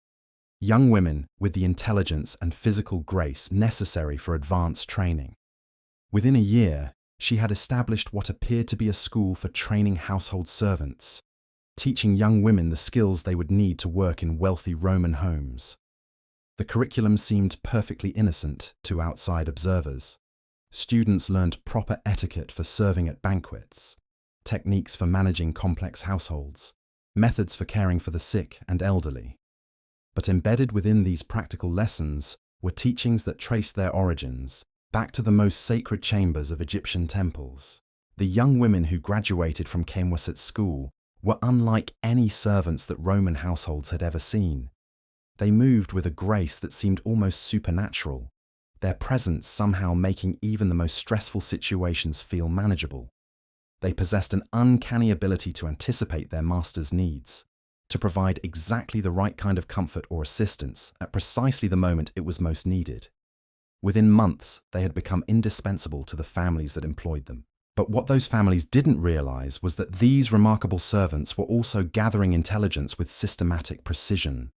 young women with the intelligence and physical grace necessary for advanced training. Within a year, she had established what appeared to be a school for training household servants, teaching young women the skills they would need to work in wealthy Roman homes. The curriculum seemed perfectly innocent to outside observers. Students learned proper etiquette for serving at banquets, techniques for managing complex households, methods for caring for the sick and elderly. But embedded within these practical lessons were teachings that traced their origins back to the most sacred chambers of Egyptian temples. The young women who graduated from Khemwaset school were unlike any servants that Roman households had ever seen. They moved with a grace that seemed almost supernatural, their presence somehow making even the most stressful situations feel manageable. They possessed an uncanny ability to anticipate their master's needs, to provide exactly the right kind of comfort or assistance at precisely the moment it was most needed. Within months, they had become indispensable to the families that employed them. But what those families didn't realize was that these remarkable servants were also gathering intelligence with systematic precision.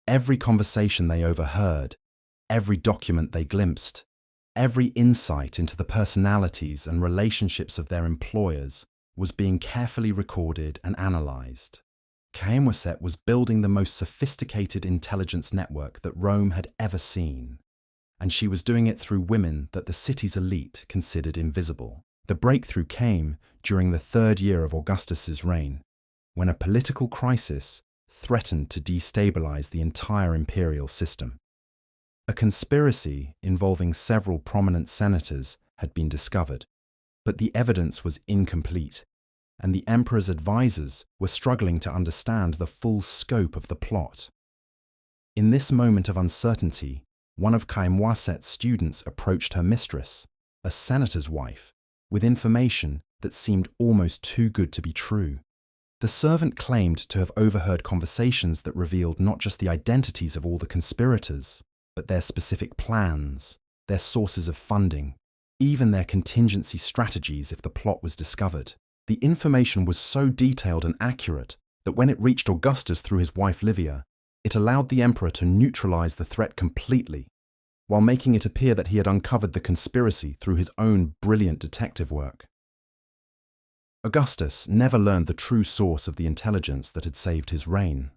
Every conversation they overheard, every document they glimpsed, every insight into the personalities and relationships of their employers was being carefully recorded and analyzed. Khemwaset was building the most sophisticated intelligence network that Rome had ever seen, and she was doing it through women that the city's elite considered invisible. The breakthrough came during the third year of Augustus's reign, when a political crisis threatened to destabilize the entire imperial system. A conspiracy involving several prominent senators had been discovered, but the evidence was incomplete, and the emperor's advisors were struggling to understand the full scope of the plot. In this moment of uncertainty, one of Khemwaset's students approached her mistress, a senator's wife, with information that seemed almost too good to be true. The servant claimed to have overheard conversations that revealed not just the identities of all the conspirators, but their specific plans, their sources of funding, even their contingency strategies if the plot was discovered. The information was so detailed and accurate that when it reached Augustus through his wife Livia, it allowed the emperor to neutralize the threat completely, while making it appear that he had uncovered the conspiracy through his own brilliant detective work. Augustus never learned the true source of the intelligence that had saved his reign.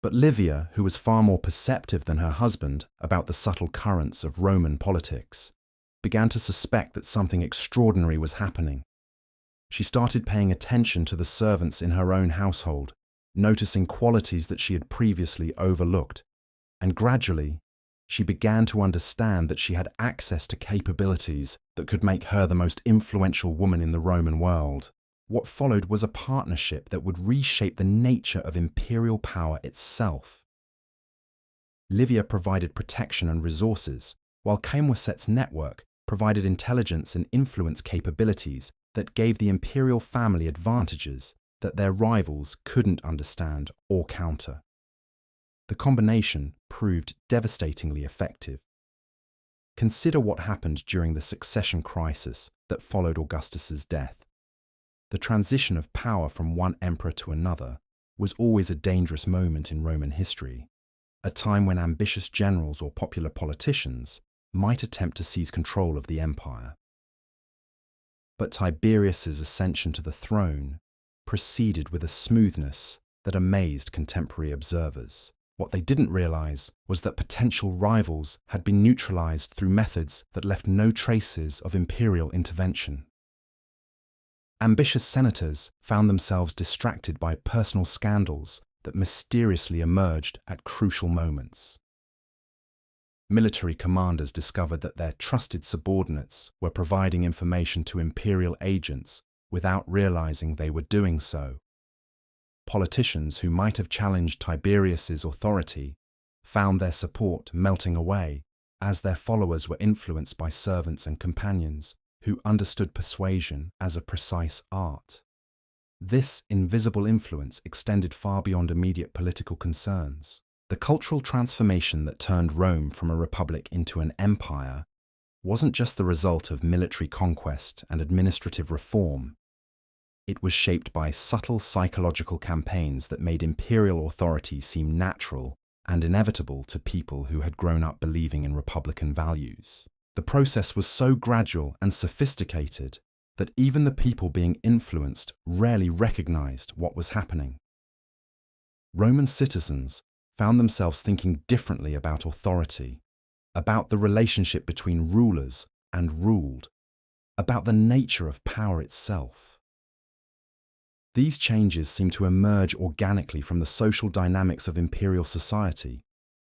But Livia, who was far more perceptive than her husband about the subtle currents of Roman politics, began to suspect that something extraordinary was happening. She started paying attention to the servants in her own household, noticing qualities that she had previously overlooked, and gradually, she began to understand that she had access to capabilities that could make her the most influential woman in the Roman world. What followed was a partnership that would reshape the nature of imperial power itself. Livia provided protection and resources, while Khemwaset's network provided intelligence and influence capabilities that gave the imperial family advantages that their rivals couldn't understand or counter. The combination proved devastatingly effective. Consider what happened during the succession crisis that followed Augustus's death. The transition of power from one emperor to another was always a dangerous moment in Roman history, a time when ambitious generals or popular politicians might attempt to seize control of the empire. But Tiberius's ascension to the throne proceeded with a smoothness that amazed contemporary observers. What they didn't realize was that potential rivals had been neutralized through methods that left no traces of imperial intervention. Ambitious senators found themselves distracted by personal scandals that mysteriously emerged at crucial moments. Military commanders discovered that their trusted subordinates were providing information to imperial agents without realizing they were doing so. Politicians who might have challenged Tiberius's authority found their support melting away as their followers were influenced by servants and companions who understood persuasion as a precise art. This invisible influence extended far beyond immediate political concerns. The cultural transformation that turned Rome from a republic into an empire wasn't just the result of military conquest and administrative reform. It was shaped by subtle psychological campaigns that made imperial authority seem natural and inevitable to people who had grown up believing in republican values. The process was so gradual and sophisticated that even the people being influenced rarely recognized what was happening. Roman citizens found themselves thinking differently about authority, about the relationship between rulers and ruled, about the nature of power itself. These changes seem to emerge organically from the social dynamics of imperial society,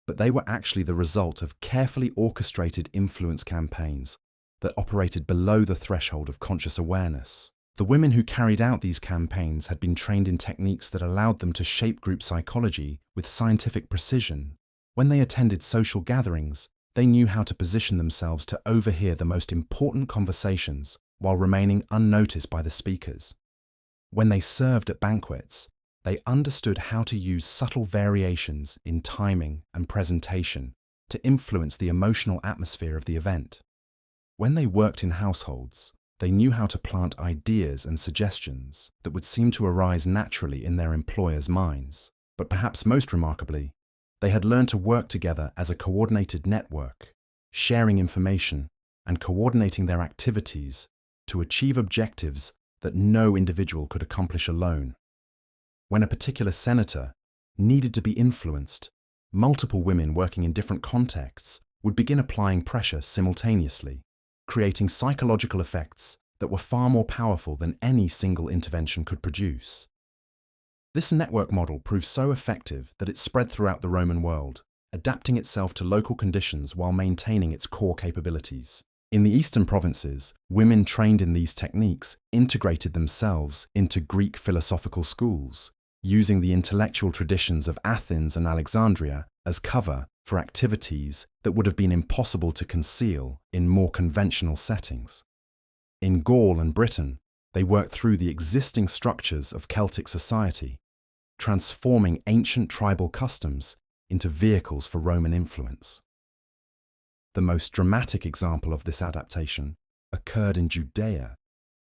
but they were actually the result of carefully orchestrated influence campaigns that operated below the threshold of conscious awareness. The women who carried out these campaigns had been trained in techniques that allowed them to shape group psychology with scientific precision. When they attended social gatherings, they knew how to position themselves to overhear the most important conversations while remaining unnoticed by the speakers. When they served at banquets, they understood how to use subtle variations in timing and presentation to influence the emotional atmosphere of the event. When they worked in households, they knew how to plant ideas and suggestions that would seem to arise naturally in their employers' minds. But perhaps most remarkably, they had learned to work together as a coordinated network, sharing information and coordinating their activities to achieve objectives that no individual could accomplish alone. When a particular senator needed to be influenced, multiple women working in different contexts would begin applying pressure simultaneously, creating psychological effects that were far more powerful than any single intervention could produce. This network model proved so effective that it spread throughout the Roman world, adapting itself to local conditions while maintaining its core capabilities. In the eastern provinces, women trained in these techniques integrated themselves into Greek philosophical schools, using the intellectual traditions of Athens and Alexandria as cover for activities that would have been impossible to conceal in more conventional settings. In Gaul and Britain, they worked through the existing structures of Celtic society, transforming ancient tribal customs into vehicles for Roman influence. The most dramatic example of this adaptation occurred in Judea,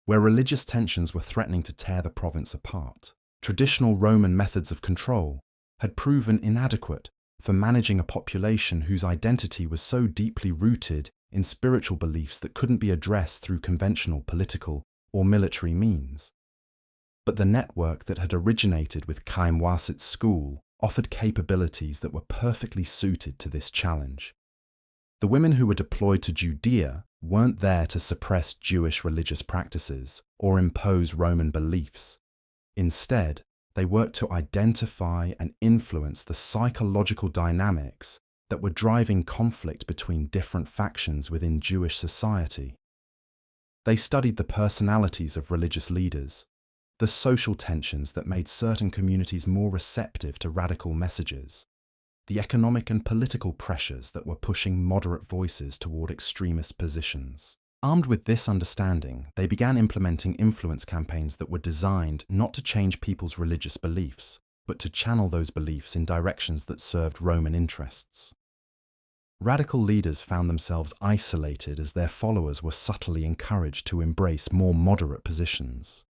where religious tensions were threatening to tear the province apart. Traditional Roman methods of control had proven inadequate for managing a population whose identity was so deeply rooted in spiritual beliefs that couldn't be addressed through conventional political or military means. But the network that had originated with Chaim Wasit's school offered capabilities that were perfectly suited to this challenge. The women who were deployed to Judea weren't there to suppress Jewish religious practices or impose Roman beliefs. Instead, they worked to identify and influence the psychological dynamics that were driving conflict between different factions within Jewish society. They studied the personalities of religious leaders, the social tensions that made certain communities more receptive to radical messages, the economic and political pressures that were pushing moderate voices toward extremist positions. Armed with this understanding, they began implementing influence campaigns that were designed not to change people's religious beliefs, but to channel those beliefs in directions that served Roman interests. Radical leaders found themselves isolated as their followers were subtly encouraged to embrace more moderate positions.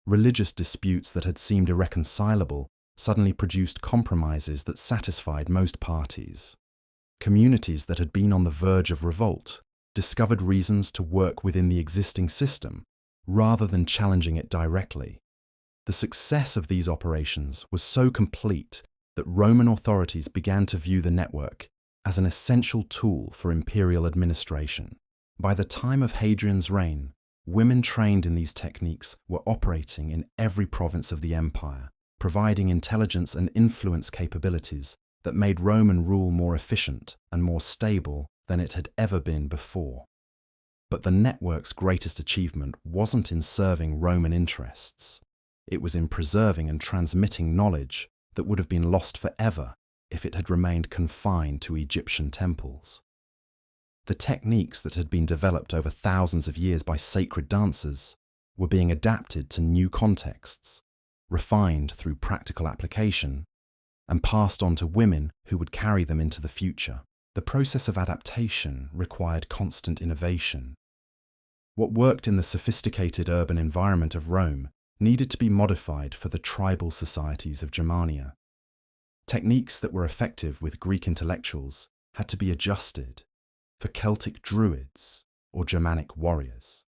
Religious disputes that had seemed irreconcilable suddenly produced compromises that satisfied most parties. Communities that had been on the verge of revolt discovered reasons to work within the existing system rather than challenging it directly. The success of these operations was so complete that Roman authorities began to view the network as an essential tool for imperial administration. By the time of Hadrian's reign, women trained in these techniques were operating in every province of the empire, providing intelligence and influence capabilities that made Roman rule more efficient and more stable than it had ever been before. But the network's greatest achievement wasn't in serving Roman interests. It was in preserving and transmitting knowledge that would have been lost forever if it had remained confined to Egyptian temples. The techniques that had been developed over thousands of years by sacred dancers were being adapted to new contexts, refined through practical application, and passed on to women who would carry them into the future. The process of adaptation required constant innovation. What worked in the sophisticated urban environment of Rome needed to be modified for the tribal societies of Germania. Techniques that were effective with Greek intellectuals had to be adjusted for Celtic druids or Germanic warriors.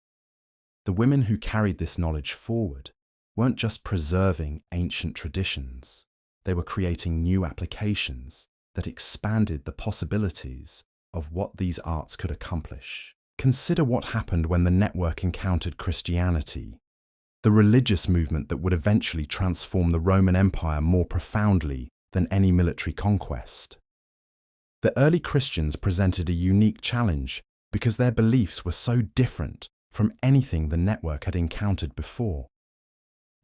The women who carried this knowledge forward weren't just preserving ancient traditions, they were creating new applications that expanded the possibilities of what these arts could accomplish. Consider what happened when the network encountered Christianity. the religious movement that would eventually transform the Roman Empire more profoundly than any military conquest. The early Christians presented a unique challenge because their beliefs were so different from anything the network had encountered before.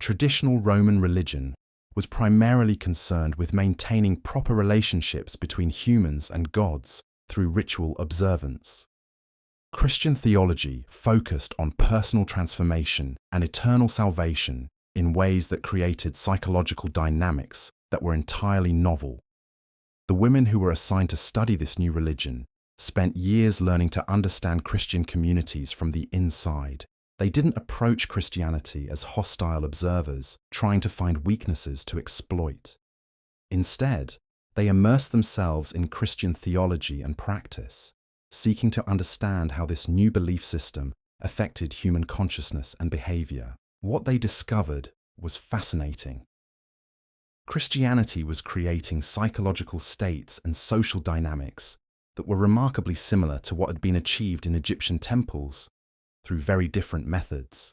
Traditional Roman religion was primarily concerned with maintaining proper relationships between humans and gods through ritual observance. Christian theology focused on personal transformation and eternal salvation in ways that created psychological dynamics that were entirely novel. The women who were assigned to study this new religion spent years learning to understand Christian communities from the inside. They didn't approach Christianity as hostile observers, trying to find weaknesses to exploit. Instead, they immersed themselves in Christian theology and practice, seeking to understand how this new belief system affected human consciousness and behavior. What they discovered was fascinating. Christianity was creating psychological states and social dynamics that were remarkably similar to what had been achieved in Egyptian temples through very different methods.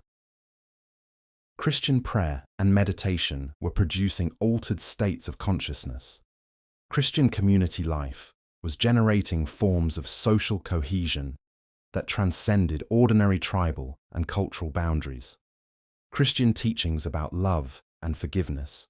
Christian prayer and meditation were producing altered states of consciousness. Christian community life was generating forms of social cohesion that transcended ordinary tribal and cultural boundaries. Christian teachings about love and forgiveness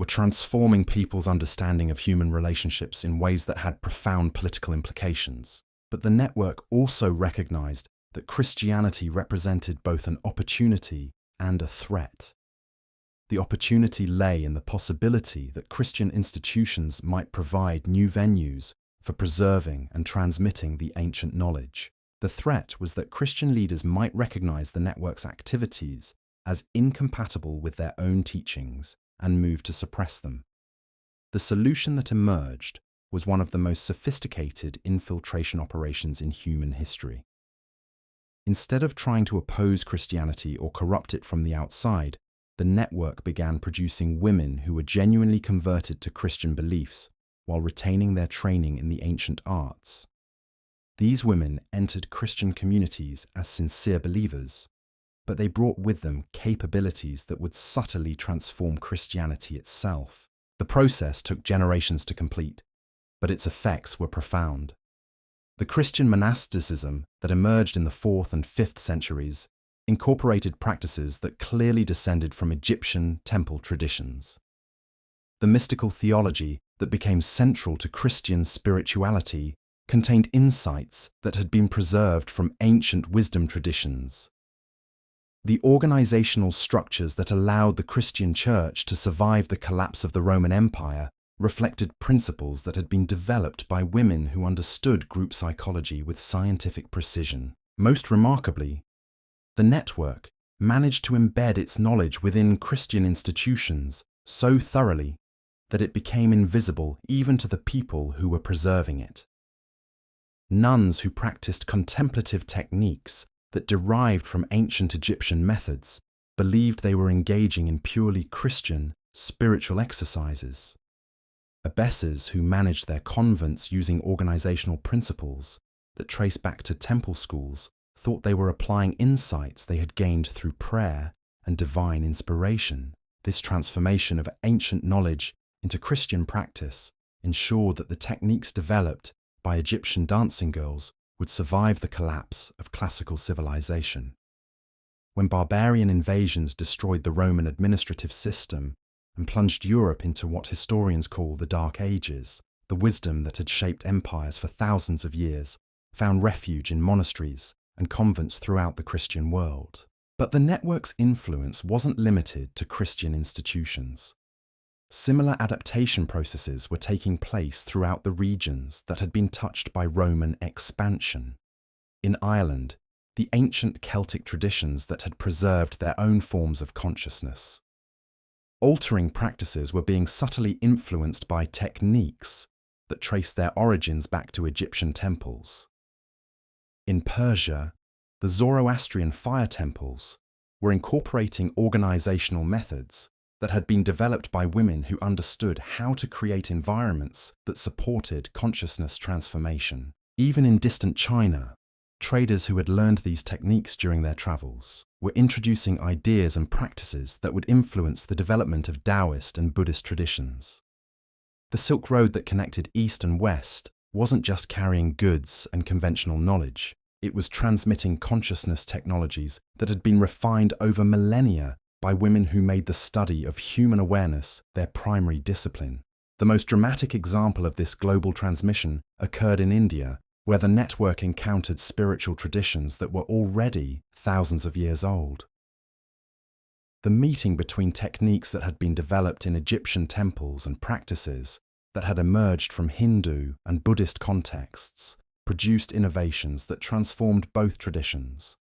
were transforming people's understanding of human relationships in ways that had profound political implications. But the network also recognized that Christianity represented both an opportunity and a threat. The opportunity lay in the possibility that Christian institutions might provide new venues for preserving and transmitting the ancient knowledge. The threat was that Christian leaders might recognize the network's activities as incompatible with their own teachings and move to suppress them. The solution that emerged was one of the most sophisticated infiltration operations in human history. Instead of trying to oppose Christianity or corrupt it from the outside, the network began producing women who were genuinely converted to Christian beliefs while retaining their training in the ancient arts. These women entered Christian communities as sincere believers, but they brought with them capabilities that would subtly transform Christianity itself. The process took generations to complete, but its effects were profound. The Christian monasticism that emerged in the 4th and 5th centuries incorporated practices that clearly descended from Egyptian temple traditions. The mystical theology that became central to Christian spirituality contained insights that had been preserved from ancient wisdom traditions. The organizational structures that allowed the Christian Church to survive the collapse of the Roman Empire reflected principles that had been developed by women who understood group psychology with scientific precision. Most remarkably, the network managed to embed its knowledge within Christian institutions so thoroughly that it became invisible even to the people who were preserving it. Nuns who practiced contemplative techniques that derived from ancient Egyptian methods believed they were engaging in purely Christian spiritual exercises. Abbesses who managed their convents using organizational principles that trace back to temple schools thought they were applying insights they had gained through prayer and divine inspiration. This transformation of ancient knowledge into Christian practice ensured that the techniques developed by Egyptian dancing girls would survive the collapse of classical civilization. When barbarian invasions destroyed the Roman administrative system and plunged Europe into what historians call the Dark Ages, the wisdom that had shaped empires for thousands of years found refuge in monasteries and convents throughout the Christian world. But the network's influence wasn't limited to Christian institutions. Similar adaptation processes were taking place throughout the regions that had been touched by Roman expansion. In Ireland, the ancient Celtic traditions that had preserved their own forms of consciousness. Altering practices were being subtly influenced by techniques that traced their origins back to Egyptian temples. In Persia, the Zoroastrian fire temples were incorporating organizational methods that had been developed by women who understood how to create environments that supported consciousness transformation. Even in distant China, Traders who had learned these techniques during their travels were introducing ideas and practices that would influence the development of Taoist and Buddhist traditions. The Silk Road that connected East and West wasn't just carrying goods and conventional knowledge, it was transmitting consciousness technologies that had been refined over millennia by women who made the study of human awareness their primary discipline. The most dramatic example of this global transmission occurred in India, where the network encountered spiritual traditions that were already thousands of years old. The meeting between techniques that had been developed in Egyptian temples and practices that had emerged from Hindu and Buddhist contexts produced innovations that transformed both traditions.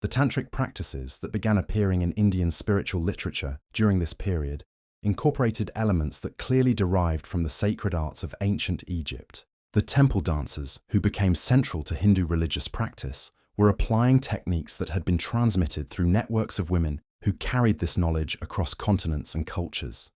The tantric practices that began appearing in Indian spiritual literature during this period incorporated elements that clearly derived from the sacred arts of ancient Egypt. The temple dancers, who became central to Hindu religious practice, were applying techniques that had been transmitted through networks of women who carried this knowledge across continents and cultures.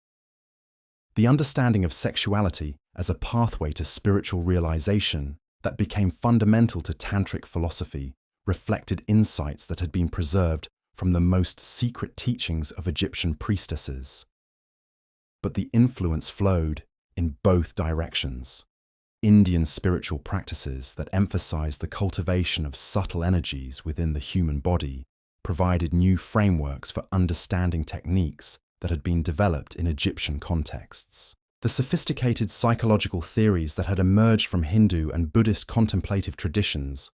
The understanding of sexuality as a pathway to spiritual realization that became fundamental to tantric philosophy reflected insights that had been preserved from the most secret teachings of Egyptian priestesses. But the influence flowed in both directions. Indian spiritual practices that emphasized the cultivation of subtle energies within the human body provided new frameworks for understanding techniques that had been developed in Egyptian contexts. The sophisticated psychological theories that had emerged from Hindu and Buddhist contemplative traditions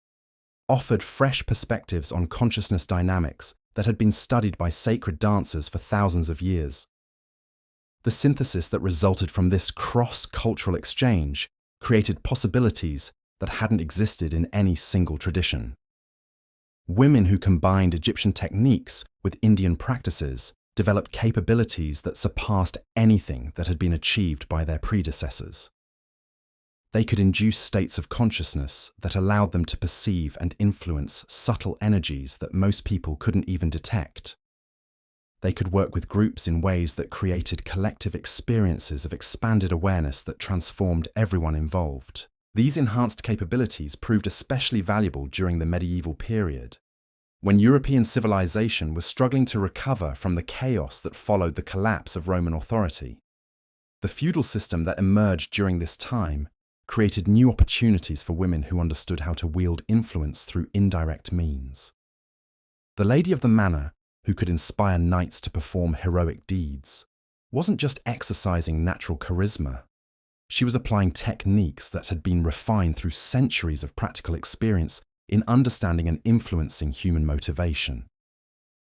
offered fresh perspectives on consciousness dynamics that had been studied by sacred dancers for thousands of years. The synthesis that resulted from this cross-cultural exchange created possibilities that hadn't existed in any single tradition. Women who combined Egyptian techniques with Indian practices developed capabilities that surpassed anything that had been achieved by their predecessors. They could induce states of consciousness that allowed them to perceive and influence subtle energies that most people couldn't even detect. They could work with groups in ways that created collective experiences of expanded awareness that transformed everyone involved. These enhanced capabilities proved especially valuable during the medieval period, when European civilization was struggling to recover from the chaos that followed the collapse of Roman authority. The feudal system that emerged during this time created new opportunities for women who understood how to wield influence through indirect means. The lady of the manor, who could inspire knights to perform heroic deeds, wasn't just exercising natural charisma. She was applying techniques that had been refined through centuries of practical experience in understanding and influencing human motivation.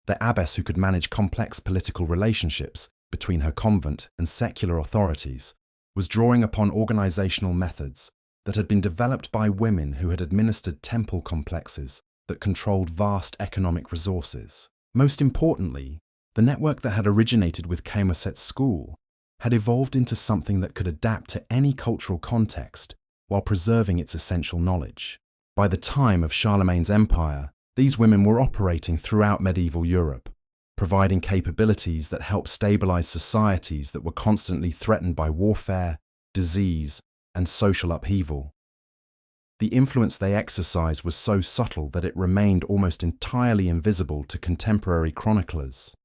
The abbess who could manage complex political relationships between her convent and secular authorities was drawing upon organizational methods that had been developed by women who had administered temple complexes that controlled vast economic resources. Most importantly, the network that had originated with Camoset's school had evolved into something that could adapt to any cultural context while preserving its essential knowledge. By the time of Charlemagne's empire, these women were operating throughout medieval Europe, providing capabilities that helped stabilize societies that were constantly threatened by warfare, disease, and social upheaval. The influence they exercised was so subtle that it remained almost entirely invisible to contemporary chroniclers.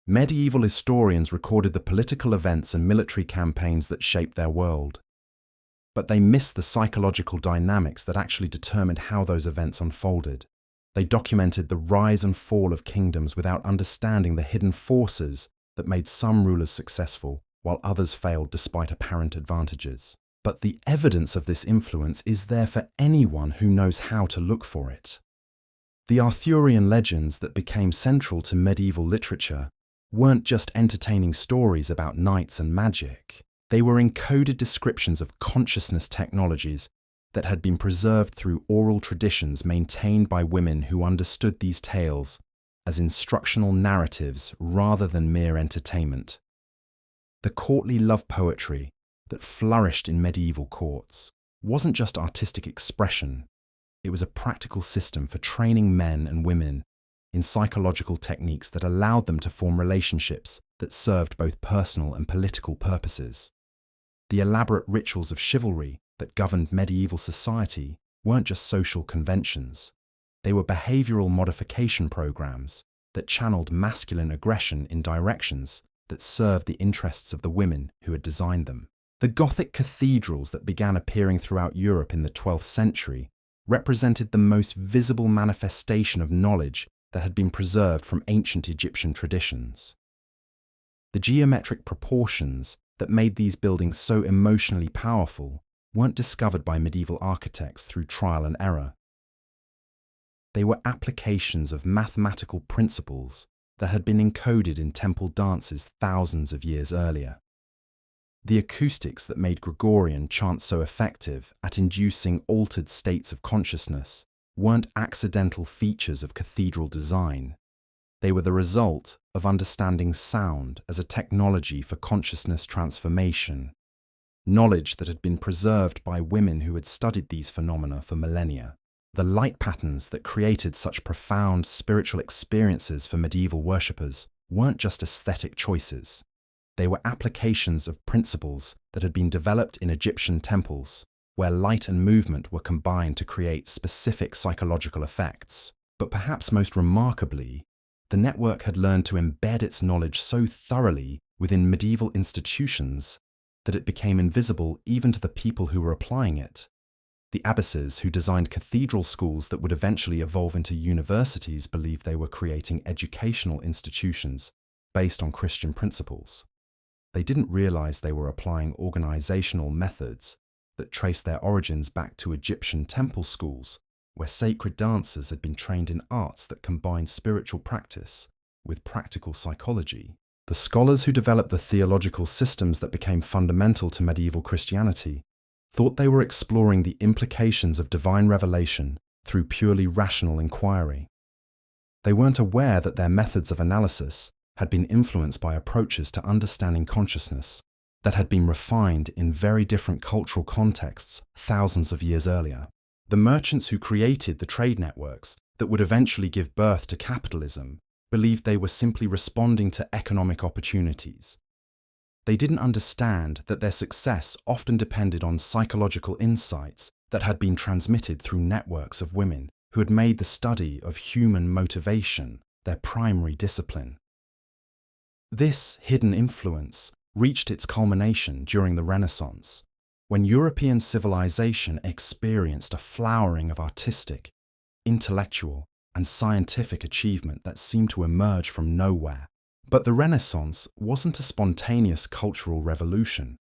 Medieval historians recorded the political events and military campaigns that shaped their world, but they missed the psychological dynamics that actually determined how those events unfolded. They documented the rise and fall of kingdoms without understanding the hidden forces that made some rulers successful while others failed despite apparent advantages. But the evidence of this influence is there for anyone who knows how to look for it. The Arthurian legends that became central to medieval literature weren't just entertaining stories about knights and magic. They were encoded descriptions of consciousness technologies that had been preserved through oral traditions maintained by women who understood these tales as instructional narratives rather than mere entertainment. The courtly love poetry that flourished in medieval courts wasn't just artistic expression, it was a practical system for training men and women in psychological techniques that allowed them to form relationships that served both personal and political purposes. The elaborate rituals of chivalry that governed medieval society weren't just social conventions. They were behavioral modification programs that channeled masculine aggression in directions that served the interests of the women who had designed them. The Gothic cathedrals that began appearing throughout Europe in the 12th century represented the most visible manifestation of knowledge that had been preserved from ancient Egyptian traditions. The geometric proportions that made these buildings so emotionally powerful weren't discovered by medieval architects through trial and error. They were applications of mathematical principles that had been encoded in temple dances thousands of years earlier. The acoustics that made Gregorian chants so effective at inducing altered states of consciousness weren't accidental features of cathedral design. They were the result of understanding sound as a technology for consciousness transformation, knowledge that had been preserved by women who had studied these phenomena for millennia. The light patterns that created such profound spiritual experiences for medieval worshippers weren't just aesthetic choices. They were applications of principles that had been developed in Egyptian temples, where light and movement were combined to create specific psychological effects. But perhaps most remarkably, the network had learned to embed its knowledge so thoroughly within medieval institutions that it became invisible even to the people who were applying it. The abbesses who designed cathedral schools that would eventually evolve into universities believed they were creating educational institutions based on Christian principles. They didn't realize they were applying organizational methods that traced their origins back to Egyptian temple schools, where sacred dancers had been trained in arts that combined spiritual practice with practical psychology. The scholars who developed the theological systems that became fundamental to medieval Christianity thought they were exploring the implications of divine revelation through purely rational inquiry. They weren't aware that their methods of analysis had been influenced by approaches to understanding consciousness that had been refined in very different cultural contexts thousands of years earlier. The merchants who created the trade networks that would eventually give birth to capitalism believed they were simply responding to economic opportunities. They didn't understand that their success often depended on psychological insights that had been transmitted through networks of women who had made the study of human motivation their primary discipline. This hidden influence reached its culmination during the Renaissance, when European civilization experienced a flowering of artistic, intellectual, and scientific achievement that seemed to emerge from nowhere. But the Renaissance wasn't a spontaneous cultural revolution.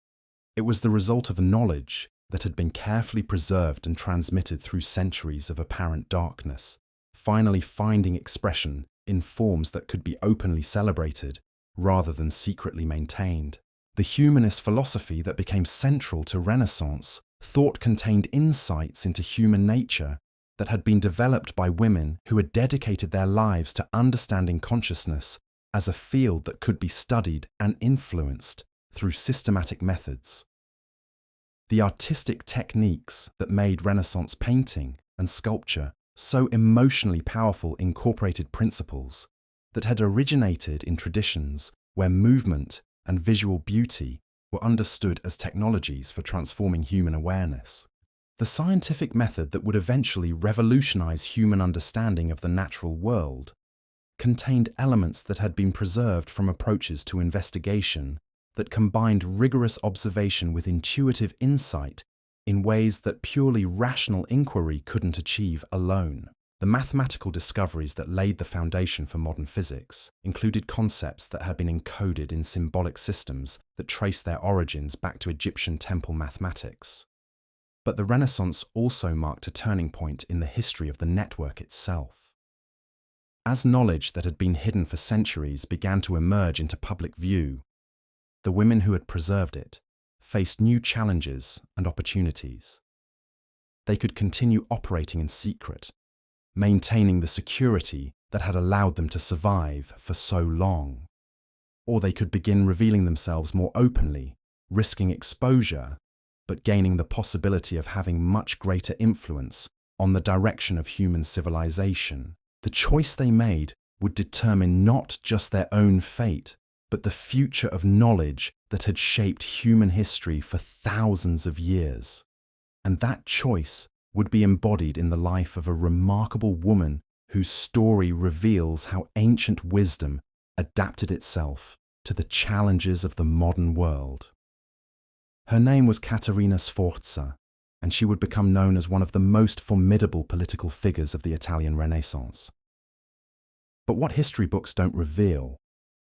It was the result of knowledge that had been carefully preserved and transmitted through centuries of apparent darkness, finally finding expression in forms that could be openly celebrated rather than secretly maintained. The humanist philosophy that became central to Renaissance thought contained insights into human nature that had been developed by women who had dedicated their lives to understanding consciousness as a field that could be studied and influenced through systematic methods. The artistic techniques that made Renaissance painting and sculpture so emotionally powerful incorporated principles that had originated in traditions where movement and visual beauty were understood as technologies for transforming human awareness. The scientific method that would eventually revolutionize human understanding of the natural world contained elements that had been preserved from approaches to investigation that combined rigorous observation with intuitive insight in ways that purely rational inquiry couldn't achieve alone. The mathematical discoveries that laid the foundation for modern physics included concepts that had been encoded in symbolic systems that traced their origins back to Egyptian temple mathematics. But the Renaissance also marked a turning point in the history of the network itself. As knowledge that had been hidden for centuries began to emerge into public view, the women who had preserved it faced new challenges and opportunities. They could continue operating in secret, maintaining the security that had allowed them to survive for so long. Or they could begin revealing themselves more openly, risking exposure, but gaining the possibility of having much greater influence on the direction of human civilization. The choice they made would determine not just their own fate, but the future of knowledge that had shaped human history for thousands of years. And that choice would be embodied in the life of a remarkable woman whose story reveals how ancient wisdom adapted itself to the challenges of the modern world. Her name was Caterina Sforza, and she would become known as one of the most formidable political figures of the Italian Renaissance. But what history books don't reveal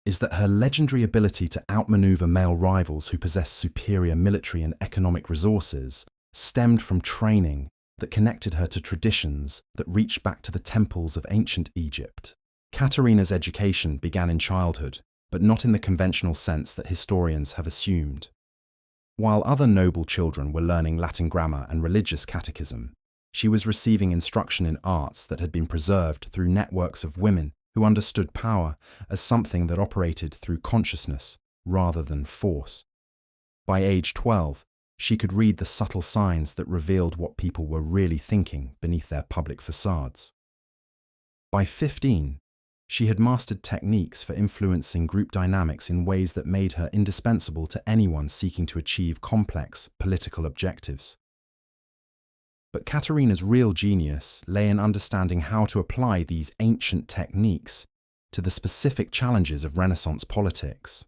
is that her legendary ability to outmaneuver male rivals who possessed superior military and economic resources stemmed from training that connected her to traditions that reached back to the temples of ancient Egypt. Caterina's education began in childhood, but not in the conventional sense that historians have assumed. While other noble children were learning Latin grammar and religious catechism, she was receiving instruction in arts that had been preserved through networks of women who understood power as something that operated through consciousness rather than force. By age 12, she could read the subtle signs that revealed what people were really thinking beneath their public facades. By 15, she had mastered techniques for influencing group dynamics in ways that made her indispensable to anyone seeking to achieve complex political objectives. But Caterina's real genius lay in understanding how to apply these ancient techniques to the specific challenges of Renaissance politics.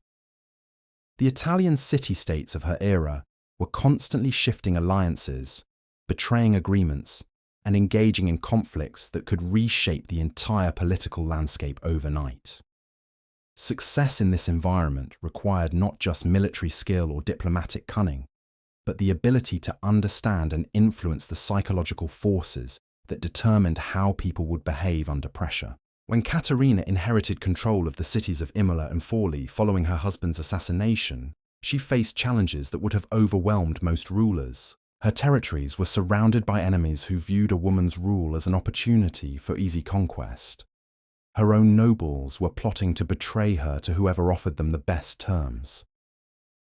The Italian city-states of her era were constantly shifting alliances, betraying agreements, and engaging in conflicts that could reshape the entire political landscape overnight. Success in this environment required not just military skill or diplomatic cunning, but the ability to understand and influence the psychological forces that determined how people would behave under pressure. When Caterina inherited control of the cities of Imola and Forli following her husband's assassination, she faced challenges that would have overwhelmed most rulers. Her territories were surrounded by enemies who viewed a woman's rule as an opportunity for easy conquest. Her own nobles were plotting to betray her to whoever offered them the best terms.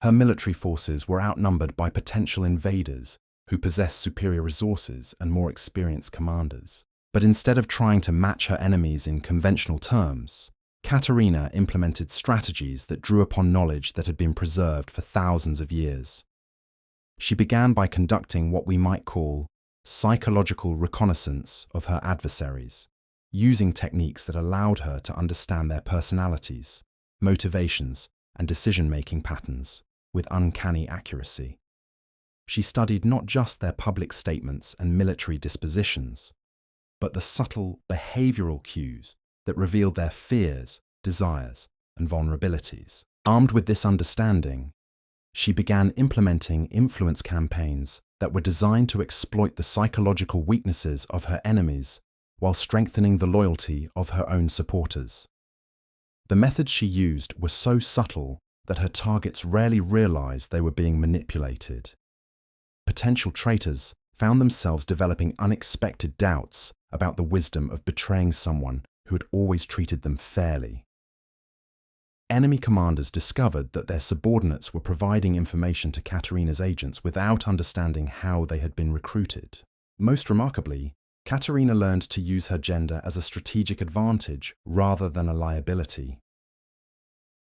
Her military forces were outnumbered by potential invaders who possessed superior resources and more experienced commanders. But instead of trying to match her enemies in conventional terms, Caterina implemented strategies that drew upon knowledge that had been preserved for thousands of years. She began by conducting what we might call psychological reconnaissance of her adversaries, using techniques that allowed her to understand their personalities, motivations, and decision-making patterns with uncanny accuracy. She studied not just their public statements and military dispositions, but the subtle behavioral cues that revealed their fears, desires, and vulnerabilities. Armed with this understanding, she began implementing influence campaigns that were designed to exploit the psychological weaknesses of her enemies while strengthening the loyalty of her own supporters. The methods she used were so subtle that her targets rarely realized they were being manipulated. Potential traitors found themselves developing unexpected doubts about the wisdom of betraying someone who had always treated them fairly. Enemy commanders discovered that their subordinates were providing information to Caterina's agents without understanding how they had been recruited. Most remarkably, Caterina learned to use her gender as a strategic advantage rather than a liability.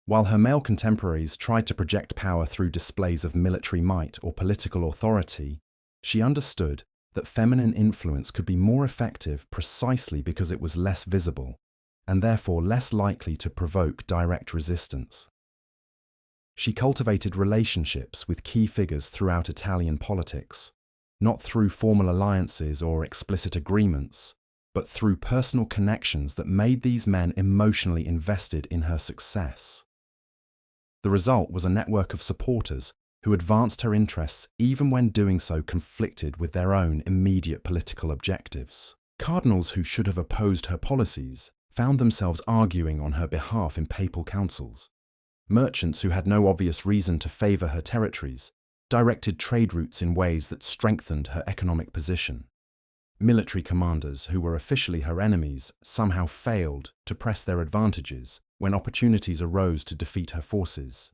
While her male contemporaries tried to project power through displays of military might or political authority, she understood that feminine influence could be more effective precisely because it was less visible, and therefore less likely to provoke direct resistance. She cultivated relationships with key figures throughout Italian politics, not through formal alliances or explicit agreements, but through personal connections that made these men emotionally invested in her success. The result was a network of supporters who advanced her interests even when doing so conflicted with their own immediate political objectives. Cardinals who should have opposed her policies found themselves arguing on her behalf in papal councils. Merchants who had no obvious reason to favour her territories directed trade routes in ways that strengthened her economic position. Military commanders who were officially her enemies somehow failed to press their advantages when opportunities arose to defeat her forces.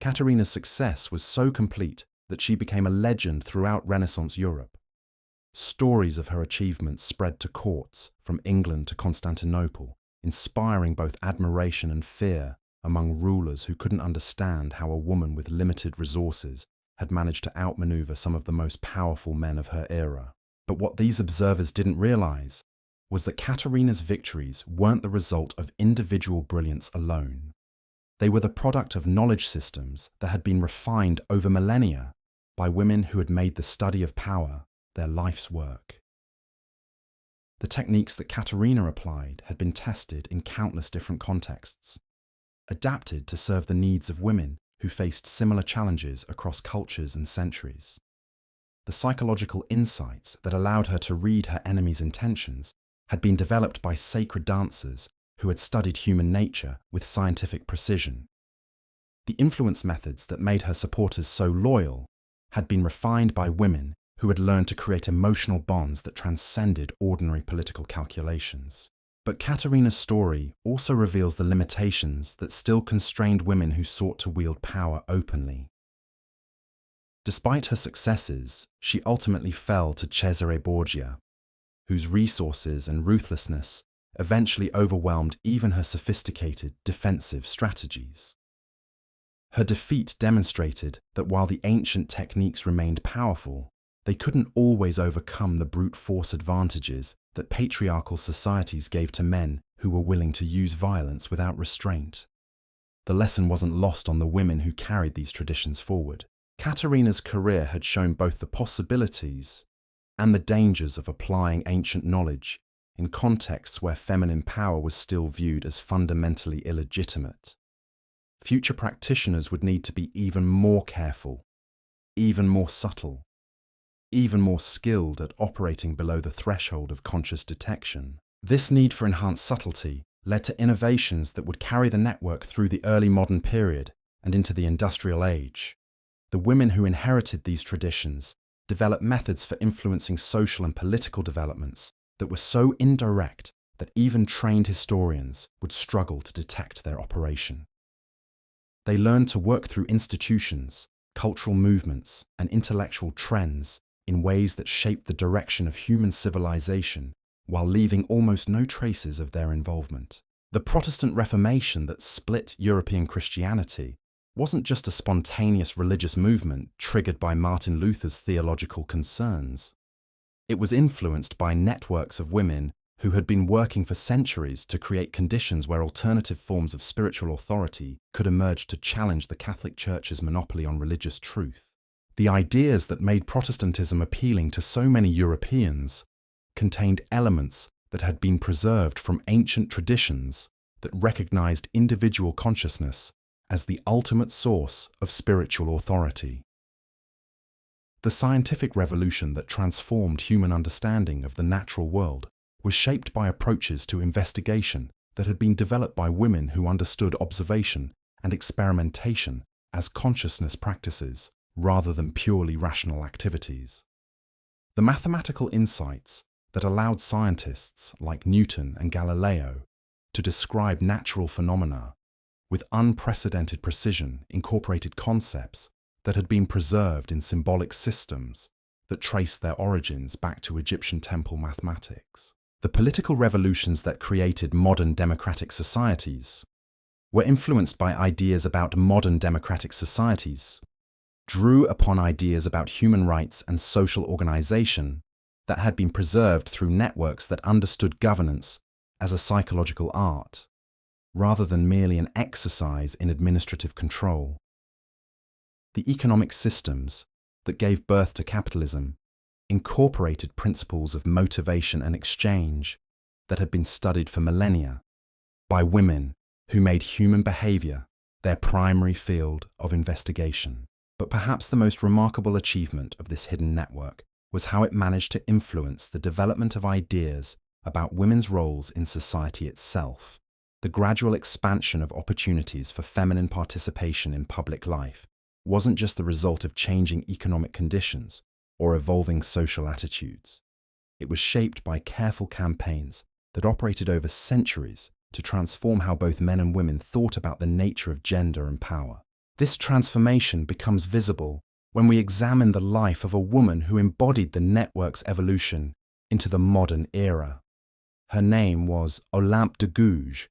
Caterina's success was so complete that she became a legend throughout Renaissance Europe. Stories of her achievements spread to courts from England to Constantinople, inspiring both admiration and fear among rulers who couldn't understand how a woman with limited resources had managed to outmaneuver some of the most powerful men of her era. But what these observers didn't realize was that Katerina's victories weren't the result of individual brilliance alone. They were the product of knowledge systems that had been refined over millennia by women who had made the study of power their life's work. The techniques that Katerina applied had been tested in countless different contexts, adapted to serve the needs of women who faced similar challenges across cultures and centuries. The psychological insights that allowed her to read her enemy's intentions had been developed by sacred dancers who had studied human nature with scientific precision. The influence methods that made her supporters so loyal had been refined by women who had learned to create emotional bonds that transcended ordinary political calculations. But Katerina's story also reveals the limitations that still constrained women who sought to wield power openly. Despite her successes, she ultimately fell to Cesare Borgia, whose resources and ruthlessness eventually overwhelmed even her sophisticated defensive strategies. Her defeat demonstrated that while the ancient techniques remained powerful, they couldn't always overcome the brute force advantages that patriarchal societies gave to men who were willing to use violence without restraint. The lesson wasn't lost on the women who carried these traditions forward. Katerina's career had shown both the possibilities and the dangers of applying ancient knowledge in contexts where feminine power was still viewed as fundamentally illegitimate. Future practitioners would need to be even more careful, even more subtle, even more skilled at operating below the threshold of conscious detection. This need for enhanced subtlety led to innovations that would carry the network through the early modern period and into the industrial age. The women who inherited these traditions developed methods for influencing social and political developments that were so indirect that even trained historians would struggle to detect their operation. They learned to work through institutions, cultural movements, and intellectual trends in ways that shaped the direction of human civilization while leaving almost no traces of their involvement. The Protestant Reformation that split European Christianity wasn't just a spontaneous religious movement triggered by Martin Luther's theological concerns. It was influenced by networks of women who had been working for centuries to create conditions where alternative forms of spiritual authority could emerge to challenge the Catholic Church's monopoly on religious truth. The ideas that made Protestantism appealing to so many Europeans contained elements that had been preserved from ancient traditions that recognized individual consciousness as the ultimate source of spiritual authority. The scientific revolution that transformed human understanding of the natural world was shaped by approaches to investigation that had been developed by women who understood observation and experimentation as consciousness practices rather than purely rational activities. The mathematical insights that allowed scientists like Newton and Galileo to describe natural phenomena with unprecedented precision incorporated concepts that had been preserved in symbolic systems that traced their origins back to Egyptian temple mathematics. The political revolutions that created modern democratic societies were influenced by ideas about modern democratic societies, drew upon ideas about human rights and social organization that had been preserved through networks that understood governance as a psychological art, rather than merely an exercise in administrative control. The economic systems that gave birth to capitalism incorporated principles of motivation and exchange that had been studied for millennia by women who made human behavior their primary field of investigation. But perhaps the most remarkable achievement of this hidden network was how it managed to influence the development of ideas about women's roles in society itself. The gradual expansion of opportunities for feminine participation in public life wasn't just the result of changing economic conditions or evolving social attitudes. It was shaped by careful campaigns that operated over centuries to transform how both men and women thought about the nature of gender and power. This transformation becomes visible when we examine the life of a woman who embodied the network's evolution into the modern era. Her name was Olympe de Gouges,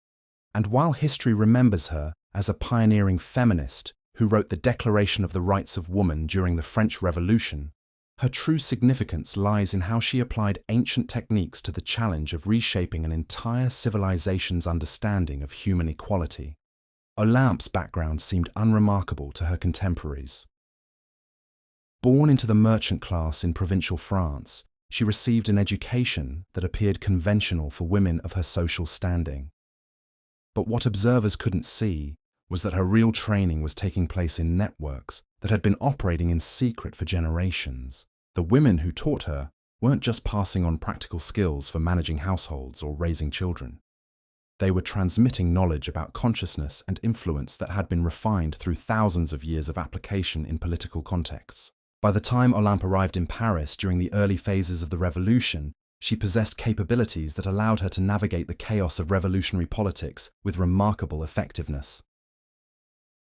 and while history remembers her as a pioneering feminist who wrote the Declaration of the Rights of Woman during the French Revolution, Her true significance lies in how she applied ancient techniques to the challenge of reshaping an entire civilization's understanding of human equality. Olympe's background seemed unremarkable to her contemporaries. Born into the merchant class in provincial France, she received an education that appeared conventional for women of her social standing. But what observers couldn't see was that her real training was taking place in networks that had been operating in secret for generations. The women who taught her weren't just passing on practical skills for managing households or raising children. They were transmitting knowledge about consciousness and influence that had been refined through thousands of years of application in political contexts. By the time Olympe arrived in Paris during the early phases of the revolution, she possessed capabilities that allowed her to navigate the chaos of revolutionary politics with remarkable effectiveness.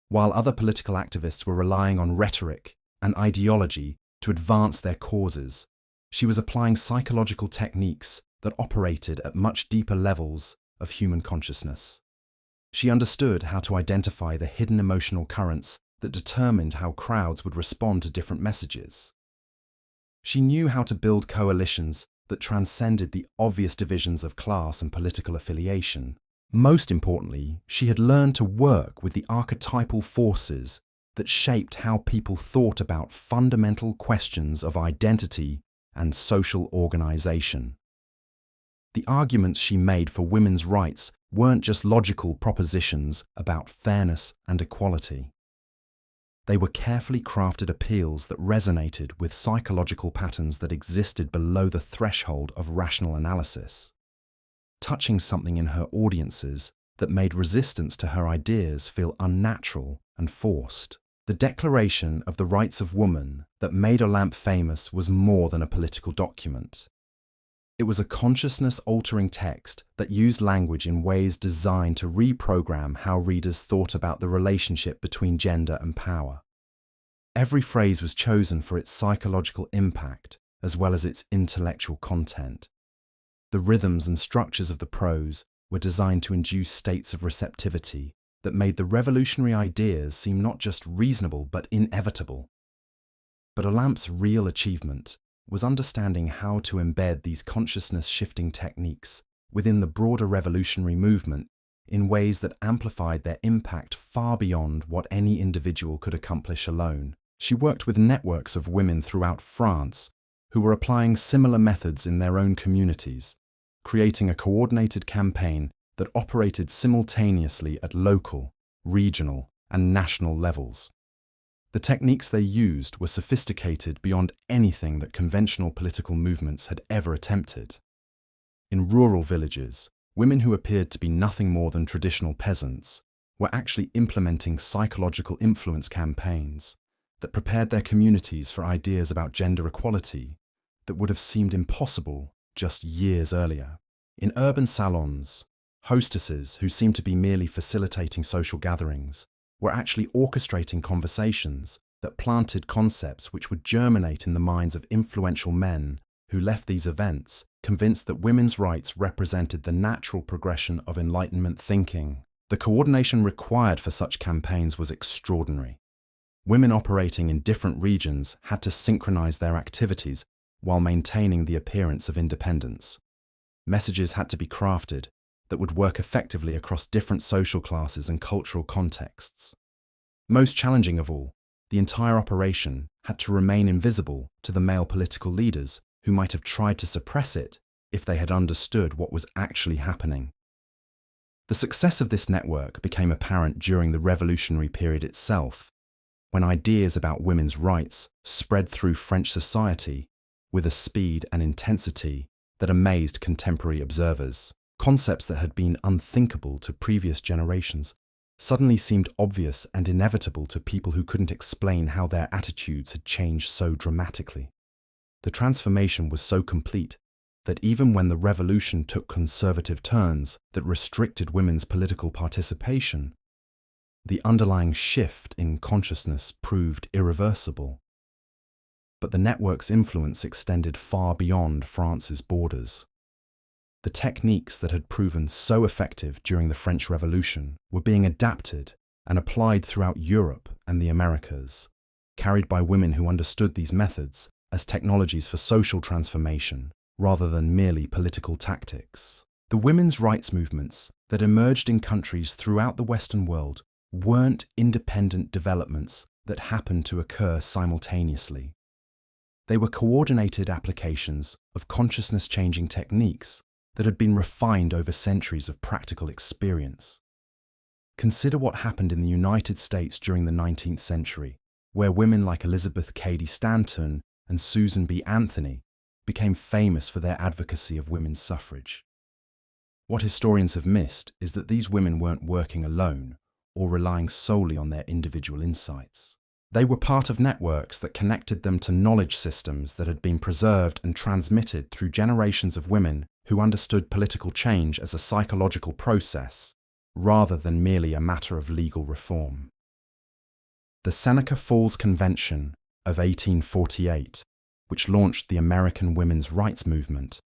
While other political activists were relying on rhetoric and ideology to advance their causes, she was applying psychological techniques that operated at much deeper levels of human consciousness. She understood how to identify the hidden emotional currents that determined how crowds would respond to different messages. She knew how to build coalitions that transcended the obvious divisions of class and political affiliation. Most importantly, she had learned to work with the archetypal forces that shaped how people thought about fundamental questions of identity and social organization. The arguments she made for women's rights weren't just logical propositions about fairness and equality. They were carefully crafted appeals that resonated with psychological patterns that existed below the threshold of rational analysis, touching something in her audiences that made resistance to her ideas feel unnatural and forced. The Declaration of the Rights of Woman that made Olympe famous was more than a political document. It was a consciousness-altering text that used language in ways designed to reprogram how readers thought about the relationship between gender and power. Every phrase was chosen for its psychological impact as well as its intellectual content. The rhythms and structures of the prose were designed to induce states of receptivity that made the revolutionary ideas seem not just reasonable but inevitable. But Olympe's real achievement was understanding how to embed these consciousness-shifting techniques within the broader revolutionary movement in ways that amplified their impact far beyond what any individual could accomplish alone. She worked with networks of women throughout France who were applying similar methods in their own communities, creating a coordinated campaign that operated simultaneously at local, regional, and national levels. The techniques they used were sophisticated beyond anything that conventional political movements had ever attempted. In rural villages, women who appeared to be nothing more than traditional peasants were actually implementing psychological influence campaigns that prepared their communities for ideas about gender equality that would have seemed impossible just years earlier. In urban salons, hostesses who seemed to be merely facilitating social gatherings were actually orchestrating conversations that planted concepts which would germinate in the minds of influential men who left these events convinced that women's rights represented the natural progression of Enlightenment thinking. The coordination required for such campaigns was extraordinary. Women operating in different regions had to synchronize their activities while maintaining the appearance of independence. Messages had to be crafted that would work effectively across different social classes and cultural contexts. Most challenging of all, the entire operation had to remain invisible to the male political leaders who might have tried to suppress it if they had understood what was actually happening. The success of this network became apparent during the revolutionary period itself, when ideas about women's rights spread through French society with a speed and intensity that amazed contemporary observers. Concepts that had been unthinkable to previous generations suddenly seemed obvious and inevitable to people who couldn't explain how their attitudes had changed so dramatically. The transformation was so complete that even when the revolution took conservative turns that restricted women's political participation, the underlying shift in consciousness proved irreversible. But the network's influence extended far beyond France's borders. The techniques that had proven so effective during the French Revolution were being adapted and applied throughout Europe and the Americas, carried by women who understood these methods as technologies for social transformation rather than merely political tactics. The women's rights movements that emerged in countries throughout the Western world weren't independent developments that happened to occur simultaneously. They were coordinated applications of consciousness-changing techniques that had been refined over centuries of practical experience. Consider what happened in the United States during the 19th century, where women like Elizabeth Cady Stanton and Susan B. Anthony became famous for their advocacy of women's suffrage. What historians have missed is that these women weren't working alone or relying solely on their individual insights. They were part of networks that connected them to knowledge systems that had been preserved and transmitted through generations of women who understood political change as a psychological process rather than merely a matter of legal reform. The Seneca Falls Convention of 1848, which launched the American women's rights movement,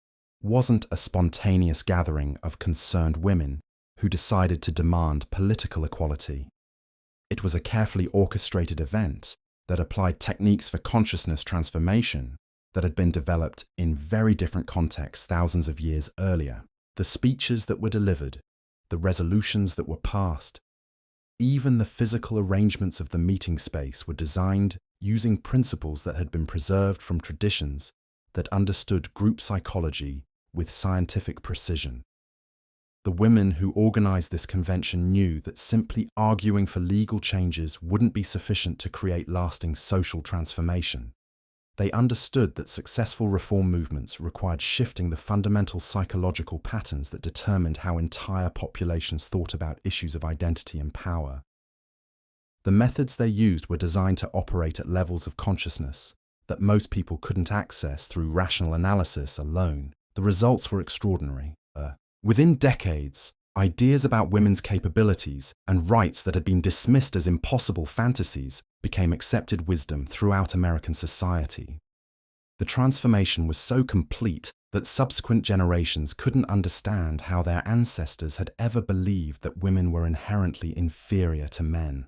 wasn't a spontaneous gathering of concerned women who decided to demand political equality. It was a carefully orchestrated event that applied techniques for consciousness transformation that had been developed in very different contexts thousands of years earlier. The speeches that were delivered, the resolutions that were passed, even the physical arrangements of the meeting space were designed using principles that had been preserved from traditions that understood group psychology with scientific precision. The women who organized this convention knew that simply arguing for legal changes wouldn't be sufficient to create lasting social transformation. They understood that successful reform movements required shifting the fundamental psychological patterns that determined how entire populations thought about issues of identity and power. The methods they used were designed to operate at levels of consciousness that most people couldn't access through rational analysis alone. The results were extraordinary. Within decades, ideas about women's capabilities and rights that had been dismissed as impossible fantasies became accepted wisdom throughout American society. The transformation was so complete that subsequent generations couldn't understand how their ancestors had ever believed that women were inherently inferior to men.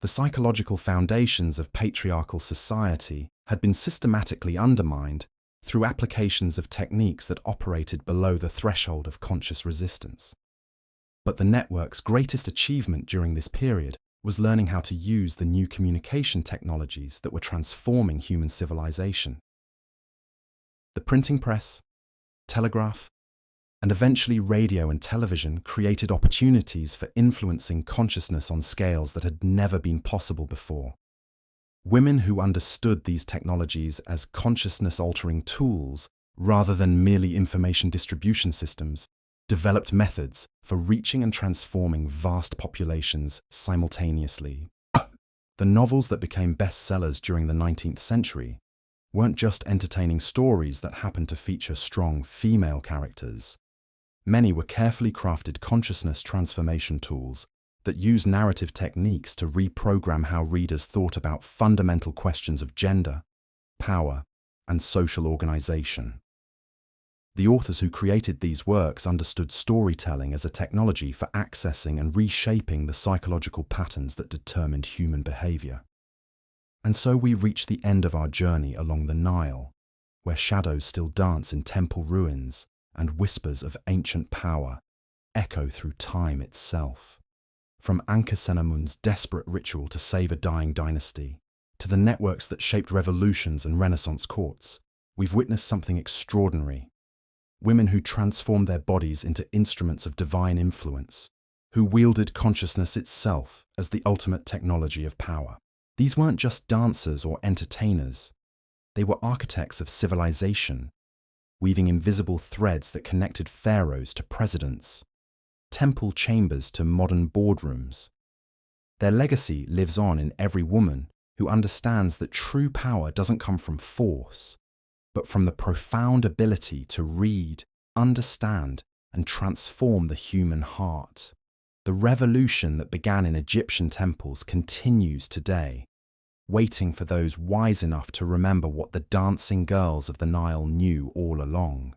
The psychological foundations of patriarchal society had been systematically undermined through applications of techniques that operated below the threshold of conscious resistance. But the network's greatest achievement during this period was learning how to use the new communication technologies that were transforming human civilization. The printing press, telegraph, and eventually radio and television created opportunities for influencing consciousness on scales that had never been possible before. Women who understood these technologies as consciousness-altering tools rather than merely information distribution systems developed methods for reaching and transforming vast populations simultaneously. The novels that became bestsellers during the 19th century weren't just entertaining stories that happened to feature strong female characters. Many were carefully crafted consciousness transformation tools that use narrative techniques to reprogram how readers thought about fundamental questions of gender, power, and social organization. The authors who created these works understood storytelling as a technology for accessing and reshaping the psychological patterns that determined human behavior. And so we reach the end of our journey along the Nile, where shadows still dance in temple ruins and whispers of ancient power echo through time itself. From Ankhesenamun's desperate ritual to save a dying dynasty, to the networks that shaped revolutions and Renaissance courts, we've witnessed something extraordinary. Women who transformed their bodies into instruments of divine influence, who wielded consciousness itself as the ultimate technology of power. These weren't just dancers or entertainers. They were architects of civilization, weaving invisible threads that connected pharaohs to presidents, temple chambers to modern boardrooms. Their legacy lives on in every woman who understands that true power doesn't come from force, but from the profound ability to read, understand, and transform the human heart. The revolution that began in Egyptian temples continues today, waiting for those wise enough to remember what the dancing girls of the Nile knew all along.